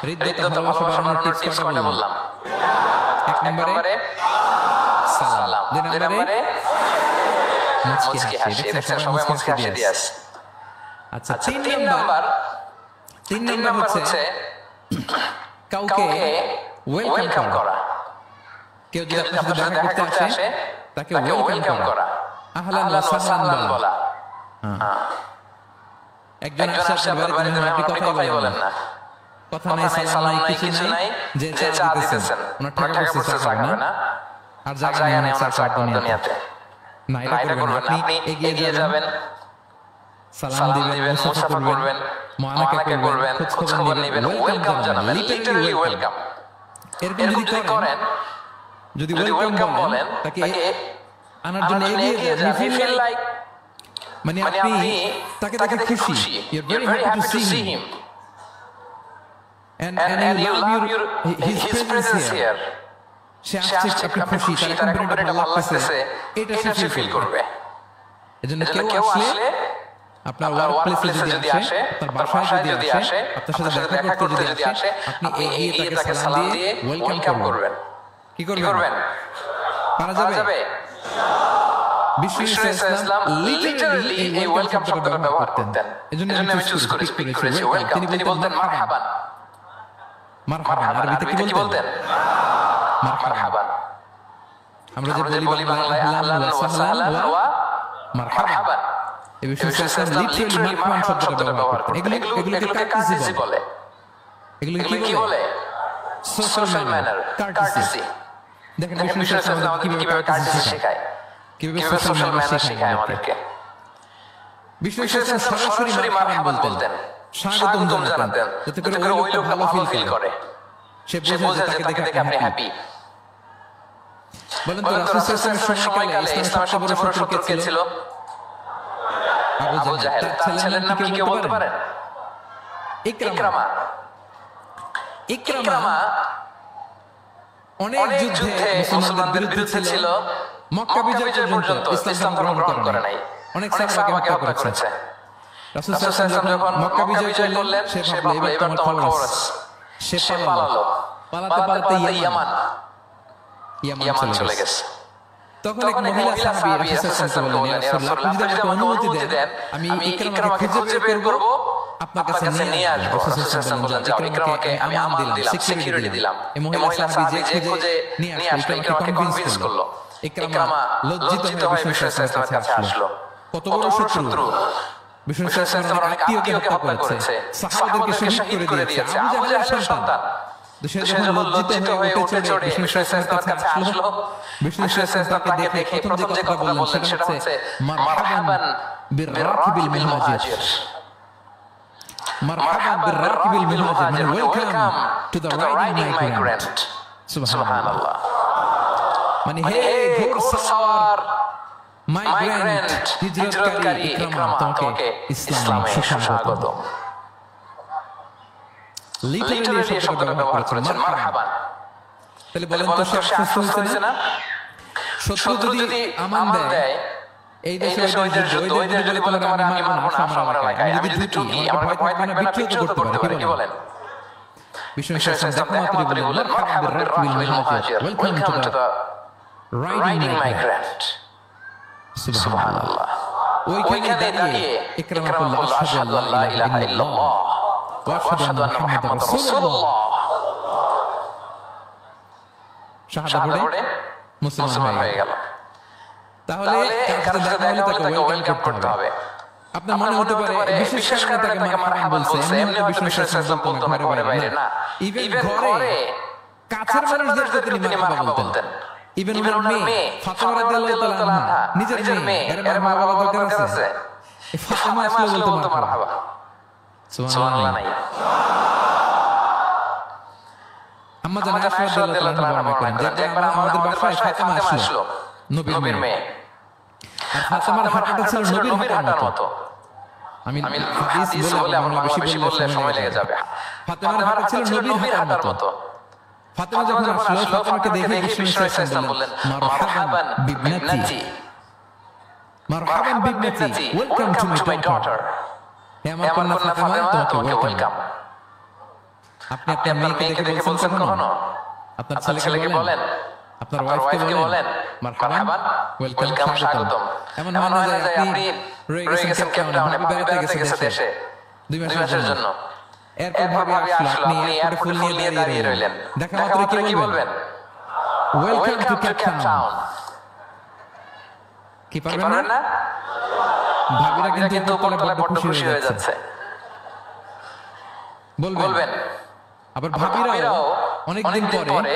হৃদয়তে ভালোবাসা বাড়ানোর টিপস কয়টা বললাম? এক নম্বরে সালাম, দুই নম্বরে মুচকি হাসি। দেখছেন সবাই মুচকি হাসি দিয়ে আছে। আচ্ছা, তিন নাম্বার হচ্ছে কাউকে ওয়েলকাম করা। কেউ যদি আপনার সাথে দেখা করতে আসে, তাকে ওয়েলকাম করা, আহলান ওয়া সাহলান বলা। একজন আসছে আপনার বাড়িতে, আপনি কথাই বলেন না, কথা নাই, সালাম নাই, কিছু নাই, যে চা দিতেছেন, ওনার টাকা পয়সা চা খাবে না, আর জায়গা নেই ওনার চা খাওয়ার দুনিয়াতে। না, এটা করবেন না। আপনি এগিয়ে যাবেন, সালাম দিবেন, মুসাফা করবেন, মুআনাকা করবেন, খোঁজ খবর নেবেন, ওয়েলকাম জানাবেন, লিটারালি ওয়েলকাম। এরকম যদি করেন, যদি ওয়েলকাম বলেন, তাকে আনার জন্য এগিয়ে যান, হি ফিল লাইক, মানে আপনি তাকে দেখে খুশি, you are very happy to see him, and you love his presence here. সে আসছে, আপনি খুশি, তার কোম্পানিটা ভালো লাগতেছে, এটা সে ফিল করবে। এজন্য কেউ আসলে আপনার ওয়ার্ক প্লেসে যদি আসে, আপনার বাসায় যদি আসে, আপনার সাথে দেখা করতে যদি আসে, আপনি এগিয়ে তাকে সালাম দিয়ে ওয়েলকাম করবেন। কি করবেন? পারা যাবে? বিষ্ণু ইসলাম লিটারালি এই ওয়েলকাম শব্দটা ব্যবহার করতেন। এজন্য আমি চুজ করে স্পিক করেছি ওয়েলকাম। তিনি বলতেন মারহাবান, মারহাবান। আরবিতে কি বলতেন? মারহাবান। আমরা যে বলি বাংলায় আহলান ওয়া সাহলান ওয়া মারহাবান, এই বিষ্ণু ইসলাম লিটারালি মারহাবান শব্দটা ব্যবহার করতেন। এগুলোকে কার্টিসি বলে। এগুলো কি বলে? Social manner, কার্টিসি। দেখেন বিষ্ণু ইসলাম আমাদেরকে কিভাবে কার্টিসি শেখায়, কিভাবে সোশ্যাল ম্যানার শেখায় আমাদেরকে। বিষ্ণু ইসলাম সরাসরি মারহাবান বলতেন, স্বাগতম জানাতেন, যাতে করে ওই লোক ভালো ফিল করে, সে বোঝে যে তাকে দেখে আপনি হ্যাপি। বলেন তো রাসূল সাল্লাল্লাহু আলাইহি সময়কালে ইসলামের সবচেয়ে বড় শত্রু কে ছিল? আবু জাহেল। তার ছেলের নাম কি কেউ বলতে পারেন? ইকরামা। ইকরামা অনেক যুদ্ধে মুসলমানদের বিরুদ্ধে ছিল, মক্কা বিজয় পর্যন্ত ইসলাম গ্রহণ করে নাই, অনেক সাহাবাকে হত্যা করেছে। রাসূল সাল্লাল্লাহু আলাইহি ওয়াসাল্লাম যখন মক্কা বিজয় করলেন, সে ভাবলো এবার তো আমার খবর আছে। সে পালালো, পালাতে ইয়ামান চলে গেছে। তখন এক মহিলা সাহাবী রাসূল সাল্লাল্লাহু আলাইহি ওয়াসাল্লামকে বললেন, আপনি যদি আমাকে অনুমতি দেন, আমি ইকরামাকে খুঁজে বের করব, আপনার কাছে নিয়ে আসবো। রাসূল সাল্লাল্লাহু আলাইহি ওয়াসাল্লাম বললেন, যাও, ইকরামাকে আমি আমান দিলাম, সিকিউরিটি দিলাম। এই মহিলা সাহাবী যে খুঁজে নিয়ে আসলো, ইকরামাকে কনভিন্স করলো। ইকরামা লজ্জিত হয়ে বিষ্ণু ইসলামের কাছে আসলো। কত বড় শত্রু! বিষ্ণু ইসলাম অনেক আত্মীয়কে হত্যা করেছে, সাহাবাদেরকে শহীদ করে দিয়েছে, আবু জাহেলের সন্তান। সে যখন লজ্জিত হয়ে উঠে চড়ে বিষ্ণু ইসলামের কাছে আসলো, বিষ্ণু ইসলাম তাকে দেখে প্রথম যে কথা বললেন সেটা হচ্ছে মারহাবান বির-রাকিবিল মুহাজির। মারহাবান বির-রাকিবিল মুহাজির, মানে welcome to the riding migrant. সুবহানাল্লাহ। মানে হে ঘোড়সওয়ার মাইগ্রেন্ট, হিজরতকারী ইকরামা, তোমাকে ইসলামে স্বাগতম। লিটারালি এই শব্দটা ব্যবহার করেছেন, মারহাবান। তাহলে বলেন তো সে আশ্বস্ত হয়েছে না? শত্রু যদি আমান দেয়, এই দেশে ওই যুদ্ধ, ওই দেশ যদি বলে তোমার আমি মারবো না, আমার এলাকায় আমি যদি ঢুকি, আমার ভয় থাকবে না, বিক্রিও তো করতে পারে, কি বলেন? বিষ্ণু ইসলাম দেখা মাত্রই বললেন, মারহাবান বির-রাকিবিল মুহাজির, welcome to the riding migrant. সুবহানাল্লাহ। ওইখানে দাঁড়িয়ে ইকরামা বলল, আশহাদু আল্লা ইলাহা ইল্লাল্লাহ ওয়া আশহাদু আন্না মুহাম্মাদার রাসূলুল্লাহ। শাহাদাত পড়ে মুসলমান হয়ে গেল। তাহলে কার সাথে দেখা হলে তাকে ওয়েলকাম করতে হবে। আপনার মনে হতে পারে বিশেষ করে তাকে মারহাবান বলছে, এমনি বিষ্ণু ইসলাম বলতো না, ঘরে বাইরে না, ইভেন ঘরে কাছের মানুষদেরকে তিনি মারহাবা বলতেন। ইভেন ওনার মেয়ে ফাতেমা রাদিয়াল্লাহু তাআলা আনহা, নিজের মেয়ে, এর মারহাবা দরকার আছে? ফাতেমা আসলে বলতো মারহাবা। সুবহানাল্লাহ। নাই আম্মা জানা আয়েশা রাদিয়াল্লাহু তাআলা বর্ণনা করেন যে একবার আমাদের বাসায় ফাতেমা আসলো, নবীর মেয়ে। আর ফাতেমার হাঁটাটা ছিল নবীর হাঁটার মতো। আমি হাদিস বলে আমরা বেশি বললে সময় লেগে যাবে। ফাতেমার হাঁটা ছিল নবীর হাঁটার মতো। ফাতেমা যখন আসলো, ফাতেমাকে দেখে বিষ্ণু ইসলাম বললেন, মারহাবান বিবনাতি, মারহাবান বিবনাতি, ওয়েলকাম টু মাই ডটার। হে আমার কন্যা ফাতেমা, তোমাকে ওয়েলকাম। আপনি আপনার মেয়েকে দেখে বলছেন কখনো? আপনার ছেলেকে বলেন, আপনার ওয়াইফকে বলেন, মারহাবান, ওয়েলকাম, স্বাগতম। এমন হয় না যে আপনি রয়ে গেছেন কেপ টাউনে, বেড়াতে গেছেন দেশে 2 মাসের জন্য, এরপর ভাবে আসলো, আপনি এয়ারপোর্টে ফুল নিয়ে দাঁড়িয়ে রইলেন, দেখা মাত্র কি বলবেন? Welcome to Cape Town. কি পারবেন না? ভাবিরা কিন্তু উপরতলায় বড্ড খুশি হয়ে যাচ্ছে। বলবেন আবার ভাবিরাও অনেকদিন পরে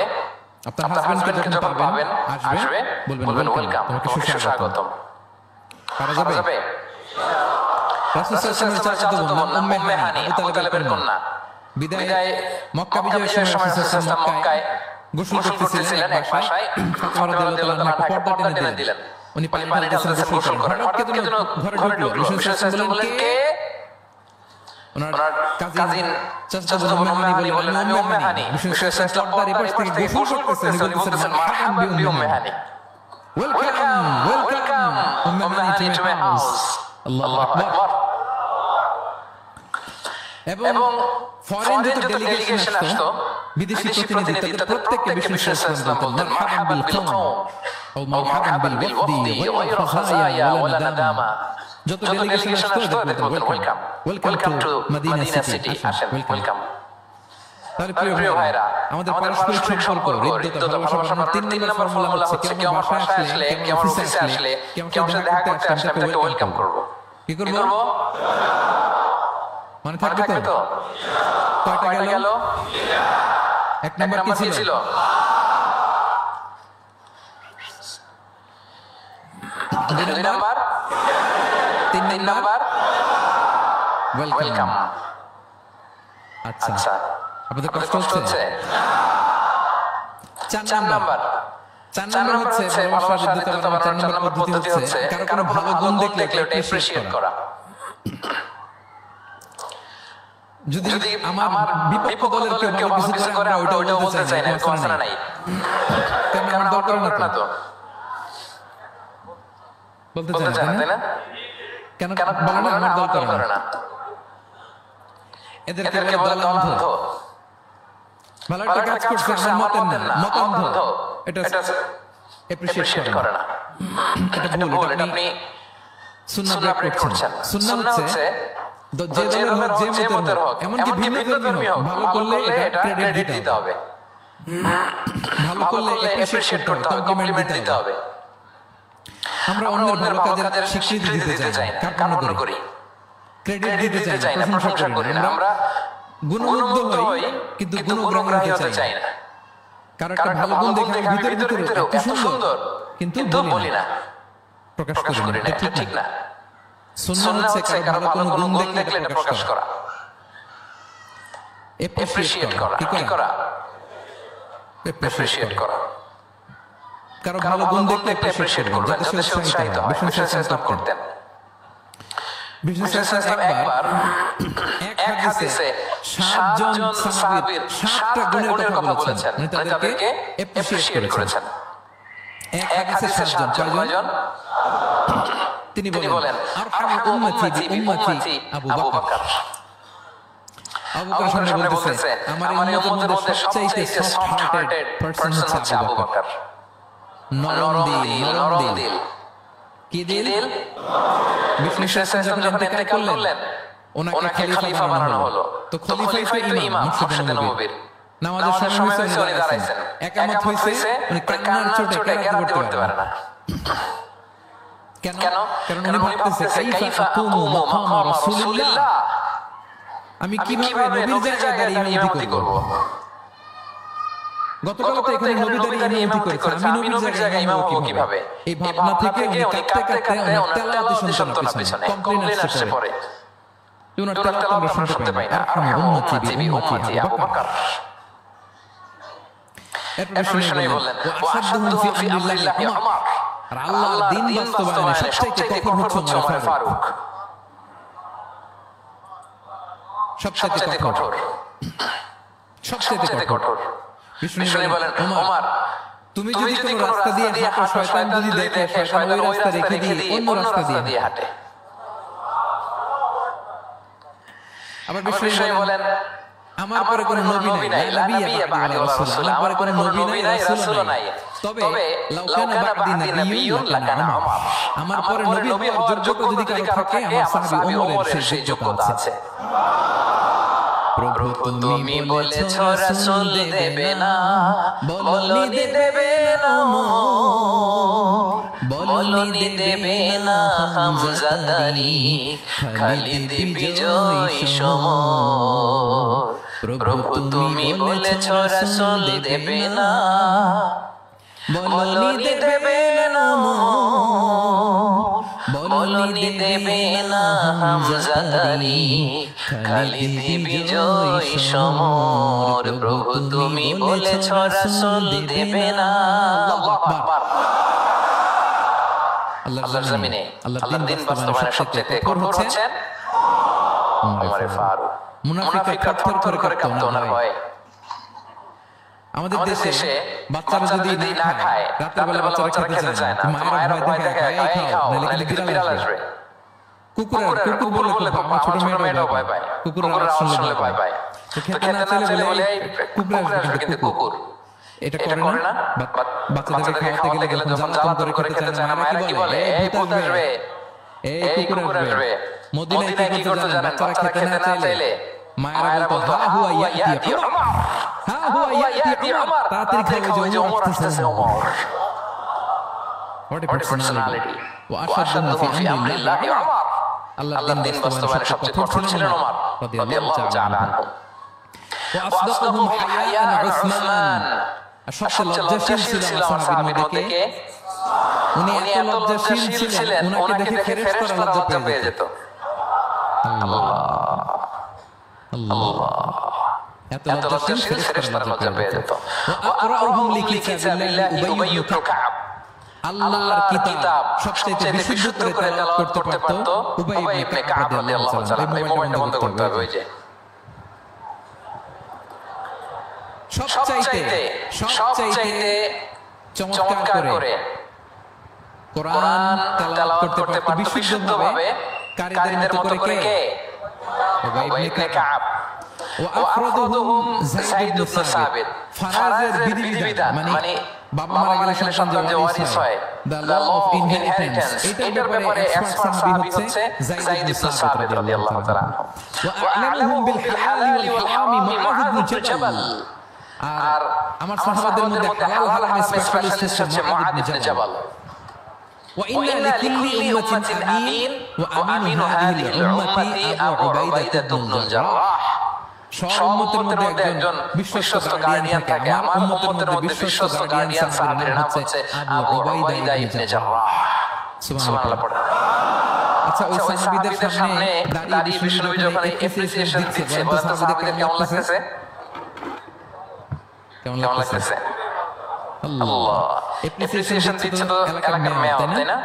আপনার হাজবেন্ডকে যখন পাবেন আসবে বলবেন ওয়েলকাম, তোমাকে সুস্বাগতম। পারা যাবে? রাসূল সাল্লাল্লাহু আলাইহি ওয়াসাল্লাম চাচাতো বোন উম্মে হানি আবু তালেবের কন্যা বিদায় মক্কা বিজয়ের সময় রাসূল সাল্লাল্লাহু আলাইহি মক্কায় গোসল করতেছিলেন এক বাসায়। ফাতিমা রাদিয়াল্লাহু তাআলা পর্দা টেনে দিলেন। উনি পানি ঢালতেছেন গোসল করেন। হঠাৎ করে ঘরে ঢুকলো। রাসূল সাল্লাল্লাহু বললেন, কে? ওনার কাজিন চাচাতো বোন উম্মে হানি বললেন, আমি উম্মে হানি। রাসূল সাল্লাল্লাহু পর্দার এপাশ থেকে গোসল করতেছেন। উনি বলতেছেন, মারহাবান বি Umm Hani, welcome welcome Umm Hani to my house. আল্লাহু আকবার। এবং ফরেন যত ডেলিগেশন আসতো, বিদেশি প্রতিনিধি, তাদের প্রত্যেককে বিষ্ণু সাল্লাল্লাহু বলতেন, মারহাবান বিল কওম ও মারহাবান বিল ওয়াফদি গায়রা খাযায়া ওয়ালা নাদামা। যত ডেলিগেশন আসতো বলতেন, welcome welcome to Medina city, আসেন ওয়েলকাম। তাহলে প্রিয় ভাইরা, আমাদের পারস্পরিক সম্পর্ক, হৃদ্যতা, ভালোবাসা, 3 নম্বর ফর্মুলা হচ্ছে কেউ আমার বাসায় আসলে, কেউ আমার অফিসে আসলে, কেউ আমার সাথে দেখা করতে আসলে আমি তাকে ওয়েলকাম করব। কি করব? মনে থাকবে তো? কয়টা গেল? এক নাম্বার কি ছিল? দুই নাম্বার, 3 নাম্বার ওয়েলকাম। আচ্ছা, আপনাদের কষ্ট হচ্ছে? 4 নাম্বার হচ্ছে ভালোবাসা, হৃদ্যতা বাড়ানোর 4 নাম্বার পদ্ধতি হচ্ছে কারো ভালো গুণ দেখলে ওটা অ্যাপ্রিশিয়েট করা। যদি আমার বিপক্ষ দলের কেউ ভালো কিছু করে, ওটা বলতে চাই না, তোমার নাই, কারণ আমার দল করে না, তো বলতে চাই না, তাই না? কেন বলে না আমার দল করে না? এদেরকে বলে দল-অন্ধ। ভালো একটা কাজ করছে, আমার মত-অন্ধ, এটা অ্যাপ্রিশিয়েট করে না। এটা ভুল, এটা আপনি সুন্নাহ ব্রেক করছেন। সুন্নাহ হচ্ছে যে দলের হোক, যে মতের হোক, এমনকি ভিন্ন ধর্মী হোক, ভালো করলে এটা ক্রেডিট দিতে হবে, ভালো করলে অ্যাপ্রিশিয়েট করতে হবে, কমপ্লিমেন্ট দিতে হবে। আমরা অন্যের ভালো কাজের স্বীকৃতি দিতে চাই না, কামনা করি, ক্রেডিট দিতে চাই না, প্রশংসা করি না। আমরা গুণমুগ্ধ হই কিন্তু গুণগ্রাহী হতে চাই না। কারণ একটা ভালো গুণ দেখে ভিতরে এত সুন্দর, কিন্তু বলি না, প্রকাশ করি না, এটা ঠিক না। সুন্নাহ হচ্ছে কারো ভালো কোনো গুণ দেখলে এটা প্রকাশ করা, অ্যাপ্রিশিয়েট করা। কি করা? অ্যাপ্রিশিয়েট করা। কারো ভালো গুণ দেখলে অ্যাপ্রিশিয়েট করবেন, যাতে সে উৎসাহিত হয়। বিষ্ণু সাল্লাল্লাহু করতেন। বিষ্ণু সাল্লাল্লাহু একবার এক হাদিসে 7 জন সাহাবীর 7টা গুণের কথা বলেছেন, মানে তাদেরকে অ্যাপ্রিশিয়েট করেছেন। এক হাদিসে 7 জন, কয়জন? তিনি বলেন, আরহামু উম্মতি বিউম্মতি আবু বকর। আবু বকর সামনে বলতেছে, আমার উম্মতের মধ্যে সবচেয়ে সফট হার্টেড পারসন হচ্ছে আবু বকর। নরম দিল। কি দিল? বিষ্ণু সাল্লাল্লাহু যখন ইন্তেকাল করলেন, ওনাকে খলিফা বানানো হলো। তো খলিফাই তো ইমাম, মুর্শিদে নববীর। নামাজের সময় হইছে উনি দাঁড়াইছেন, একামত হইছে, উনি কান্নার চোটে কেরাত করতে পারে না। কেন? কারণ উনি ভাবতেছে, কাইফা আকুমু মাকামা রাসূলিল্লাহ, আমি কিভাবে নবীর জায়গায় দাঁড়িয়ে ইমামতি করব? গতকাল তো এখানে নবী দাঁড়িয়ে ইমামতি করেছে, আমি নবীর জায়গায় ইমাম হব কিভাবে? এই ভাবনা থেকে উনি কাঁদতে ওনার তেলাওয়াত শুনতেন পিছনে, কমপ্লেইন আসছে পরে, ওনার তেলাওয়াত আমরা শুনতে পাই না। আরহামু উম্মতি বিউম্মতি আবু বকর। এরপর বিষ্ণু বললেন, ওয়া আশাদুহুম ফি আমরিল্লাহি উমর। আর আল্লাহর দ্বীন বাস্তবায়নে সবচেয়ে কঠোর হচ্ছে ওমর ফারুক। সবচেয়ে কঠোর। বিষ্ণু বলেন, ওমর, তুমি যদি কোনো রাস্তা দিয়ে হাঁটো, শয়তান যদি দেখে, শয়তান ওই রাস্তা রেখে দিয়ে অন্য রাস্তা দিয়ে হাঁটে। আবার বিষ্ণু বলেন, আমার পরে কোনো নবী নাই, লা নবিয়্যা বা'দি ওয়া রাসূল, আমার পরে কোনো নবী নাই, রাসূল নাই। তবে লাউ কানা বা'দি নাবিয়্যুন লাকানা ওমর, আমার পরে নবী হওয়ার যোগ্যতা যদি কারো থাকে, আমার সাহাবী ওমরের সেই যোগ্যতা আছে। প্রভু তুমি বলেছ রাসূল দেবে না, বলনি দেবে না বলনি দেবে না হামজা তারিখ, খালিদ বিজয় সমর। প্রভু তুমি বলেছ রাসূল দেবে না, বলনি দেবে না বলনি দেবে না হামজা তারিখ, খালিদ বিজয় সমর। প্রভু তুমি বলেছ রাসূল দেবে না। আল্লাহু আকবার। আল্লাহর জমিনে আল্লাহর দিন বাস্তবায়নের সবচেয়ে কঠোর হচ্ছেন ওমর ফারুক। মুনাফিকরা থরথর করে কাঁপত ওনার ভয়ে। আমাদের দেশে বাচ্চারা যদি না খায়, রাতের বেলা বাচ্চারা খেতে চায় না, মায়েরা ভয় দেখায় এই খাও নাহলে কিন্তু বিড়াল আসবে। কুকুর বলে আমার ছোট মেয়েটাও ভয় পায়, কুকুরের আওয়াজ শুনলে ভয় পায়। তো খেতে না চাইলে বলে কুকুর আসবে, কিন্তু কুকুর এটা করে না। বাচ্চাদেরকে খাওয়াতে গেলে যখন জ্বালাতন করে খেতে চায় না, মায়েরা কি বলে এই ভূত আসবে, এই কুকুর আসবে। মদিনায় কি করতে জানেন? বাচ্চারা খেতে না চাইলে মায়েরা বলতো হা হুয়া ইয়াতি উমর, হা হুয়া ইয়াতি উমর, তাড়াতাড়ি খাও যে ওমর আসতেছে ওমর। What a personality! ওয়া আশাদুহু ফি আমরিল্লাহি উমর। আল্লাহর দিন বাস্তবায়নের সবচেয়ে কঠোর ছিলেন ওমর রাদিয়াল্লাহু তাআলা আনহু। ওয়া আসদাকুহুম হায়ান উসমান। সবচেয়ে লজ্জাশীল ছিল আমার সাহাবীর মধ্যে কে? উনি এত লজ্জাশীল ছিলেন, ওনাকে দেখে ফেরেশতারা লজ্জা পেয়ে যেত। আল্লাহ আল্লাহ, এত লজ্জাশীল ফেরেশতারা লজ্জা পেয়ে যেত। ওয়া আকরাউহুম লিকিতাবিল্লাহি উবাই ইবনে কাব। আল্লাহর কিতাব সবচেয়ে বিশুদ্ধ করে তেলাওয়াত করতে পারত উবাই ইবনে কাব রাদিয়াল্লাহু তাআলা। এই মোবাইলটা বন্ধ করতে হবে। ওই যে সবচাইতে চমৎকার করে কোরআন তেলাওয়াত করতে পারত বিশুদ্ধভাবে কারীদের মতো করে কে? উবাই ইবনে কাব। ওয়া আফরাদুহুম যায়েদ ইবনে সাবিত। ফারাজের বিধিবিধান মানে বাবা মারা গেলে সন্তান যে ওয়ারিস হয়, দ্য ল অফ ইনহেরিটেন্স, এটার ব্যাপারে এক্সপার্ট সাহাবী হচ্ছে যায়েদ ইবনে সাবিত রাদিয়াল্লাহু তাআলা আনহু। ওয়া আ'লামুহুম বিল হালাল ওয়াল হারাম মুআয ইবনে জাবাল। আর আমার সাহাবাদের মধ্যে হালাল হারাম স্পেশালিস্ট হচ্ছে মুআয ইবনে জাবাল। ওয়া ইন্না লিকুল্লি উম্মাতিন আমিন ওয়া আমিনু হাযিহিল উম্মতি আবু উবাইদা ইবনুল জাররাহ। সব উম্মতের মধ্যে একজন বিশ্বস্ত গার্ডিয়ান থাকে। আমার উম্মতের মধ্যে বিশ্বস্ত গার্ডিয়ান সাহাবীর নাম হচ্ছে আবু উবাইদা ইবনে জাররাহ। সুবহানাল্লাহ পড়ে। আচ্ছা, ওই সাহাবীদের সামনে দাঁড়িয়ে বিশ্বনবী যখন অ্যাপ্রিসিয়েশন দিচ্ছে, বলেন তো সাহাবীদের কেমন লাগতেছে? কেমন লাগতেছে? আল্লাহ, অ্যাপ্রিসিয়েশন দিচ্ছে তো এলাকার মেয়র, তাই না?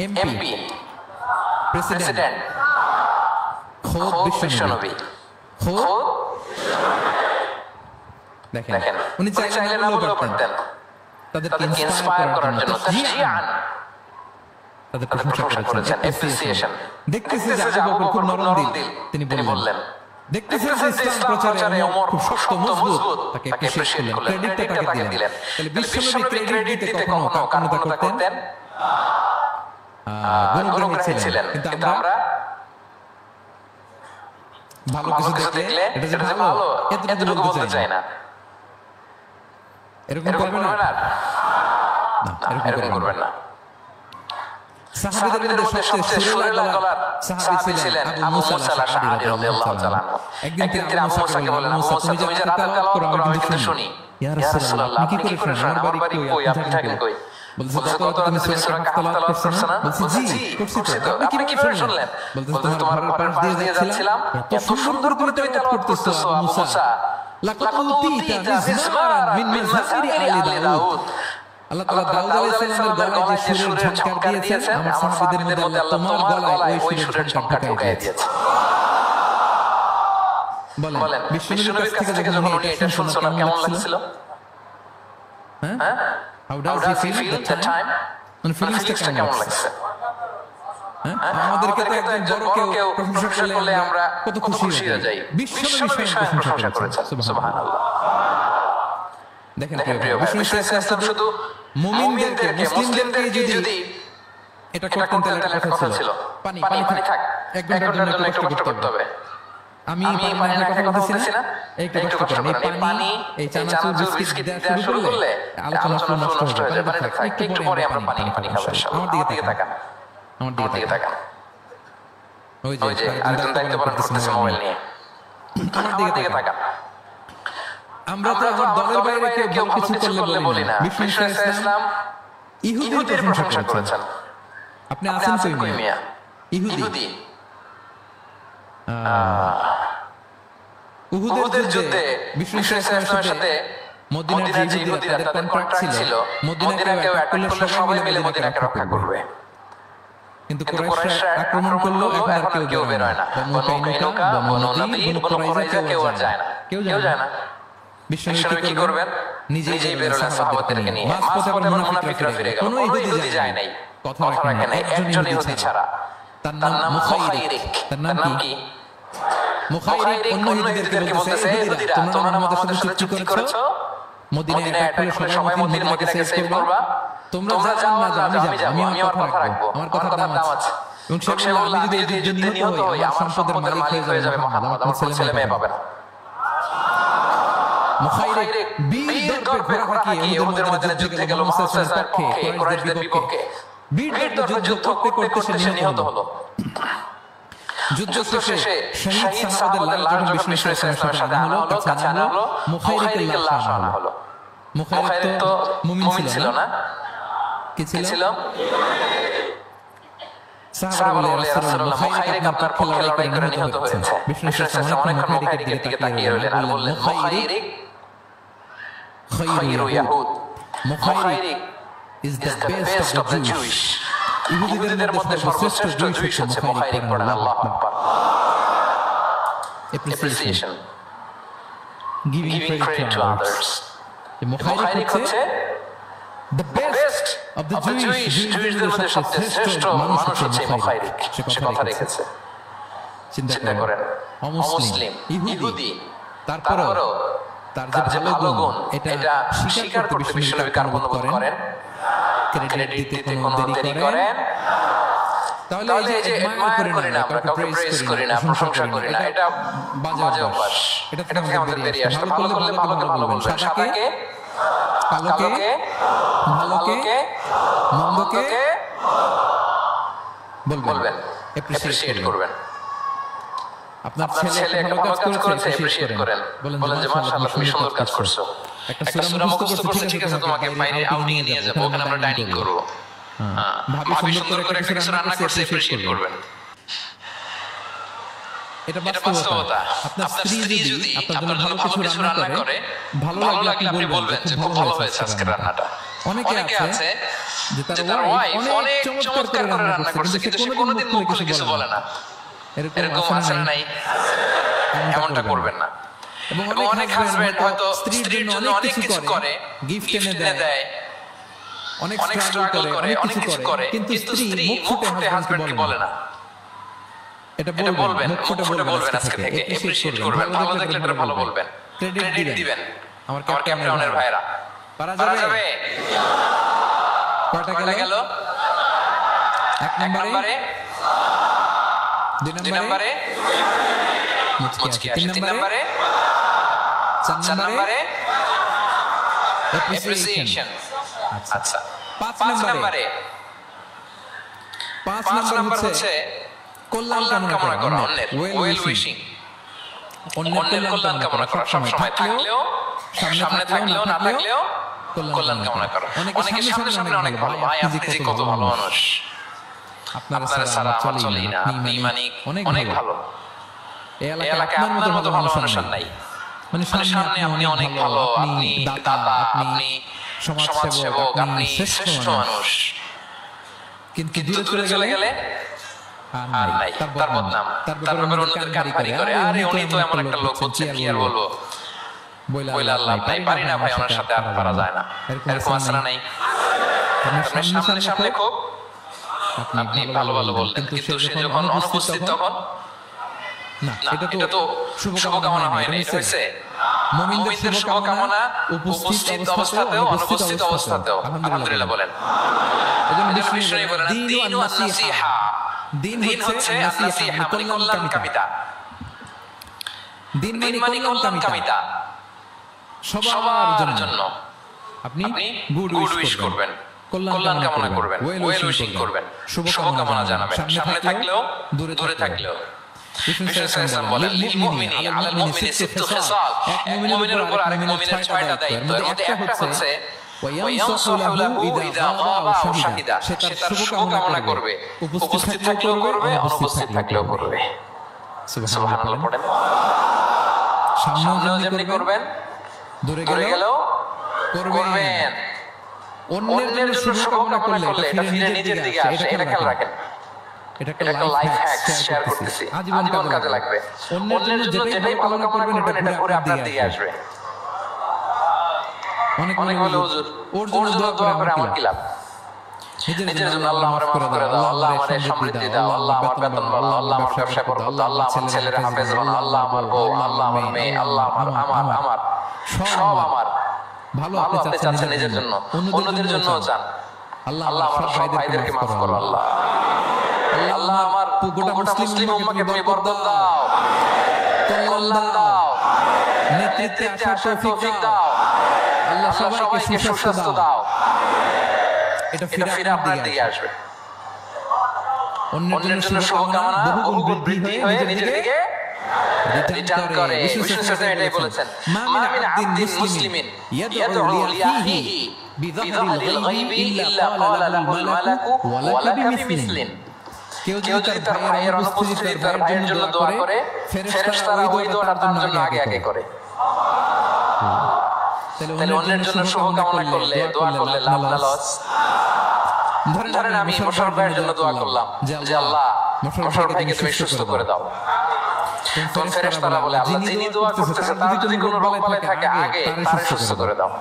এমপি, প্রেসিডেন্ট, খোদ বিশ্বনবী, খোদ দেখেন উনি চাইলে না বললেও পারতেন। তাদেরকে ইন্সপায়ার করার জন্য তাশজিআন তাদের প্রশংসা করেছেন, অ্যাপ্রিসিয়েশন। দেখতেছে যে আবু বকর খুব নরম দিল, তিনি বললেন। দেখতেছে যে ইসলাম প্রচারে ওমর খুব শক্ত মজবুত, তাকে অ্যাপ্রিসিয়েট করলেন, ক্রেডিটটা তাকে দিলেন। তাহলে বিশ্বনবী ক্রেডিট দিতে কখনো কার্পণ্য করতেন? গুণগ্রাহী ছিলেন। কিন্তু আমরা ভালো কিছু দেখলে এটা যে ভালো এতটুকু বলতে চাই না। এরকম করবেন না, এরকম করবেন না। সাহাবীদের মধ্যে সবচেয়ে সুরেলা গলার সাহাবী ছিলেন আবু মুসা আল-আশআরী রাদিয়াল্লাহু তাআলা। একদিন তিনি আবু মুসাকে বললেন, আবু মুসা তুমি যে রাতে তেলাওয়াত করো আমি কিন্তু শুনি। ইয়া রাসূলুল্লাহ, আপনি কি করে শুনেন? আমার বাড়ি কই, আপনি থাকেন কই? বলছে গত রাতে তুমি সূরা কাহফ তেলাওয়াত করছ না? বলছি জি করছি তো। আপনি কিভাবে শুনলেন? বলছে তোমার ঘরের পাশ দিয়ে যাচ্ছিলাম, এত সুন্দর করে তুমি তেলাওয়াত করতেছো আবু মুসা। লাকাদ উতিতা মিজমারান মিন মাযামিরি আলি দাউদ। আল্লাহ তাআলা দাউদ আলাইহিস সালামের গলায় যে সুরের ঝংকার দিয়েছেন, আমার সাহাবীদের মধ্যে আল্লাহ তোমার গলায় ওই সুরের ঝংকার ঢুকায় দিয়েছে। বলেন বিশ্বনবীর কাছ থেকে যখন উনি এটা শুনছেন কেমন লাগছিল? হ্যাঁ, how does he feel that time? মানে ফিলিংসটা কেমন লাগছে? হ্যাঁ, আমাদেরকে তো একজন বড় কেউ প্রশংসা করলে আমরা কত খুশি হয়ে যাই। বিশ্বনবী স্বয়ং প্রশংসা করেছেন, সুবহানাল্লাহ। দেখেন প্রিয় বিশ্বনবী সাল্লাল্লাহু আলাইহি ওয়াসাল্লাম শুধু মুমিনদেরকে, মুসলিমদেরকে যদি এটা করতেন তাহলে একটা কথা ছিল, পানি পানি পানি থাক, 1 ঘন্টার জন্য একটু কষ্ট করতে হবে। আমি পানি না খেয়ে কথা বলতেছি না, একটু কষ্ট করেন। এই পানি, এই চানাচুর বিস্কিট দেওয়া শুরু করলে আলোচনা নষ্ট হয়ে যায়। পানি থাক, একটু পরে আমরা পানি খাবো। আমার দিকে তাকান, আমার দিকে তাকান। ওই যে আরেকজন দায়িত্ব পালন করতেছে মোবাইল নিয়ে, আমার দিকে তাকান। আমরা তো আমার দলের বাইরে কেউ ভালো কিছু করলে বলি না। বিষ্ণু ইসলাম ইহুদির প্রশংসা করেছেন। আপনি আছেন কই মিয়া? ইহুদি উহুদের যুদ্ধে বিষ্ণু ইসলামের সাথে মদিনার যে ইহুদিরা তাদের কন্ট্রাক্ট ছিল, মদিনাকেও অ্যাটাক করলে সবাই মিলে মদিনাকে রক্ষা করবে। কিন্তু কুরাইশরা আক্রমণ করলো, এখন আর কেউ বের হয় না। বনু কাইনুকা, বনু নদীর, বনু কুরাইজা কেউ আর যায় না, কেউ যায় না। বিশ্বনবী কি করবেন? নিজেই বের হলেন সাহাবাদেরকে নিয়ে। মাঝপথে মুনাফিকরা ফিরে গেল, কোনো ইহুদি যায় নাই, কথা রাখে নাই, একজন ইহুদি ছাড়া। তার নাম মুখাইরিক। তার নাম কি? মুখাইরিক অন্য ইহুদিদেরকে বলতেছে, ইহুদিরা তোমরা আমাদের সাথে চুক্তি করেছো, মদিনায় অ্যাটাক করলে সবাই মদিনাকে সেভ করবা। তোমরা যাও না যাও, আমি যাব, আমি আমার কথা রাখবো, আমার কথার দাম আছে। এবং সে বলল, আমি যদি যুদ্ধে নিহত হই, আমার সম্পদের মালিক হয়ে যাবে মুহাম্মদ, আমার ছেলে মেয়ে পাবে না। মুখাইরিক বীর দর্পে ঘোড়া হাঁকিয়ে ওদের মধ্যে যুদ্ধে গেল মুহাম্মদের পক্ষে, কুরাইশদের বিপক্ষে। বীর দর্পে যুদ্ধ করতে করতে সে নিহত হলো। যুদ্ধ শেষে শহীদ সাহাবাদের লাশ যখন বিষ্ণু ইসলামের সাথে আনা হলো, কাছে আনা হলো, মুখাইরিকের লাশ আনা হলো। মুখাইরিক তো মুমিন ছিল না, কি ছিল? সাহাবারা বলে, ইয়া রাসূলুল্লাহ, মুখাইরিক আপনার পক্ষে লড়াই করে নিহত হয়েছে। বিষ্ণু ইসলাম অনেকক্ষণ মুখাইরিকের দিকে তাকিয়ে রইলেন আর বললেন, মুখাইরিক Khairu ইয়াহুদ, মুখাইরিক is the best of the Jewish. ইহুদিদের মধ্যে সর্বশ্রেষ্ঠ জুইশ হচ্ছে মুখাইরিক। পড়েন আল্লাহু আকবার। Appreciation, giving credit to others. মুখাইরিক হচ্ছে the best of the Jewish. জুইশদের মধ্যে সবচেয়ে শ্রেষ্ঠ মানুষ হচ্ছে মুখাইরিক। সে কথা রেখেছে। চিন্তা করেন, অমুসলিম ইহুদি, তারপরও তার যে ভালো গুণ এটা স্বীকার করতে বিশ্বনবী কার অনুরোধ করেন? ক্রেডিট দিতে কোনো দেরি করেন? তাহলে এই যে অ্যাডমায়ার করি না আমরা, কাউকে প্রেজ করি না, প্রশংসা করি না, এটা বাজে অভ্যাস। এটা থেকে আমাদের বেরিয়ে আসতে, ভালো করলে ভালোকে ভালো বলবেন, সাদাকে কালোকে, ভালোকে মন্দকে বলবেন, অ্যাপ্রিশিয়েট করবেন। আপনার ছেলে একটা ভালো কাজ করেছে, অ্যাপ্রিশিয়েট করেন, বলেন যে মাশাআল্লাহ তুমি সুন্দর কাজ করছো। একটা সূরা মুখস্থ করছে, ঠিক আছে, তোমাকে বাইরে আউটিং এ নিয়ে যাব, ওখানে আমরা ডাইনিং করব। ভাবি সুন্দর করে একটা কিছু রান্না করছে, অ্যাপ্রিশিয়েট করবেন। এটা বাস্তবতা। আপনার স্ত্রী যদি আপনার জন্য ভালো কিছু রান্না করে, ভালো লাগলে আপনি বলবেন যে খুব ভালো হয়েছে আজকের রান্নাটা। অনেকে আছে যে তার ওয়াইফ অনেক চমৎকার করে রান্না করছে, কিন্তু সে কোনোদিন মুখ খুলে কিছু বলে না। এরকম আছে না? নাই, এমনটা করবেন না। এবং অনেক হাজবেন্ড হয়তো স্ত্রীর জন্য অনেক কিছু করে, গিফট এনে দেয়, অনেক স্ট্রাগল করে, অনেক কিছু করে, কিন্তু স্ত্রী মুখ ফুটে হাজবেন্ডকে বলে না। এটা বলবেন, মুখ ফুটে বলবেন আজকে থেকে, অ্যাপ্রিশিয়েট করবেন, ভালো দেখলে এটা ভালো বলবেন, ক্রেডিট দিবেন। আমার ক্যাপ্টেনের ভাইরা পারা যাবে? কয়টা গেল? 1 নম্বরে, 2 নম্বরে মুচকি আসে, 3 নম্বরে, 4 নম্বরে অ্যাপ্রিসিয়েশন। আচ্ছা, 5 নম্বরে হচ্ছে কল্যাণ কামনা করা, অন্যের ওয়েল উইশিং, অন্যের কল্যাণ কামনা করা। সব সময় থাকলেও, সামনে থাকলেও না থাকলেও কল্যাণ কামনা করা। অনেকে সামনে সামনে অনেক ভালো, ভাই আপনি যে কত ভালো মানুষ, আপনারা ছাড়া আমার চলেই না, আপনি মানে অনেক ভালো, এই এলাকায় আপনার মতো ভালো মানুষ আর নাই। মানে সামনে আপনি অনেক ভালো, আপনি দাতা, আপনি সমাজসেবক, আপনি শ্রেষ্ঠ মানুষ, কিন্তু দূরে চলে গেলে আর নাই, তার বদনাম, তার ব্যাপারে অন্যদের কারি করে, আরে উনি তো এমন একটা লোক হচ্ছে, কি আর বলবো, বইলা আল্লাহ নাই, পারি না ভাই, ওনার সাথে আর পারা যায় না। এরকম আছে না? নাই। আপনার সামনে খুব আপনি ভালো বলতেন, কিন্তু সে যখন অনুপস্থিত তখন না, এটা তো শুভকামনা হয় না, এটা হচ্ছে মুমিনদের শুভকামনা উপস্থিত অবস্থাতেও অনুপস্থিত অবস্থাতেও। আলহামদুলিল্লাহ বলেন। এজন্য বিষ্ণু বলেন দ্বীন ওয়ান নাসিহা, দ্বীন হচ্ছে নাসিহা মানে কল্যাণকামিতা। দ্বীন মানে কল্যাণকামিতা, সবার জন্য আপনি গুড উইশ করবেন, কল্যাণ কামনা করবেন, ওয়েল উইশিং করবেন, শুভকামনা জানাবেন, সামনে থাকলেও দূরে থাকলেও। বিষ্ণু সাল্লাল্লাহু বলেন লিল মুমিনি আলাল মুমিনি সিত্তু খিসাল, এক মুমিনের উপর আরেক মুমিনের 6টা দায়িত্ব। এর মধ্যে একটা হচ্ছে ওয়ায়ানসাহু লাহু ইযা গাবা আও শাহিদা, সে তার শুভকামনা করবে, উপস্থিত থাকলেও করবে, অনুপস্থিত থাকলেও করবে। সুবহানাল্লাহ পড়েন। সামনেও যেমনি করবেন, দূরে গেলেও করবেন। অন্যের জন্য শুভকামনা করলে এটা ফিরে নিজের দিকে আসে, এটা খেয়াল রাখেন। এটা একটা লাইফ হ্যাক শেয়ার করতেছি, আজীবন কাজে লাগবে। অন্যের জন্য যেটাই ভালো কামনা করবেন এটা ঘুরে আপনার দিকে আসবে। অনেক বলে হুজুর ওর জন্য দোয়া করে আমার কি লাভ? নিজের জন্য আল্লাহ আমারে মাফ করে দাও, আল্লাহ আমারে সমৃদ্ধি দাও, আল্লাহ আমার বেতন বাড়াও, আল্লাহ আমার ব্যবসায় বরকত দাও, আল্লাহ আমার ছেলের হাফেজ বানাও, আল্লাহ আমার বউ, আল্লাহ আমার মেয়ে, আল্লাহ আমার সব আমার ভালো আপনি চাচ্ছেন নিজের জন্য, অন্যদের জন্যও চান। আল্লাহ আমার সব ভাইদেরকে মাফ করো, আল্লাহ আল্লাহ আমার গোটা মুসলিম উম্মাহকে তুমি বরকত দাও, কল্যাণ দাও, নেতৃত্বে আসার তৌফিক দাও, আল্লাহ সবাইকে সুস্বাস্থ্য দাও। এটা ফিরে আপনার দিকে আসবে। অন্যের জন্য শুভকামনা বহুগুণ বৃদ্ধি হয়ে নিজের দিকে রিটার্ন করে। বিষ্ণু সাল্লাল্লাহু এটাই বলেছেন, মা মিন আবদিন মুসলিমিন ইয়াদউ লিআখিহি বিযাহরিল গায়বি ইল্লা ক্বালা লাহুল মালাকু ওয়া লাকা বিমিসলিন। কেউ যদি তার ভাইয়ের অনুপস্থিতিতে তার ভাইয়ের জন্য দোয়া করে, ফেরেশতারা ওই দোয়াটা তার জন্য আগে করে। তাহলে অন্যের জন্য শুভকামনা করলে, দোয়া করলে লাভ না লস? ধরেন আমি মোশাররফ ভাইয়ের জন্য দোয়া করলাম যে আল্লাহ মোশাররফ ভাইকে তুমি সুস্থ করে দাও, তখন ফেরেশতারা বলে আল্লাহ যিনি দোয়া করতেছে তার যদি কোনো রোগ বালাই থাকে আগে তারে সুস্থ করে দাও।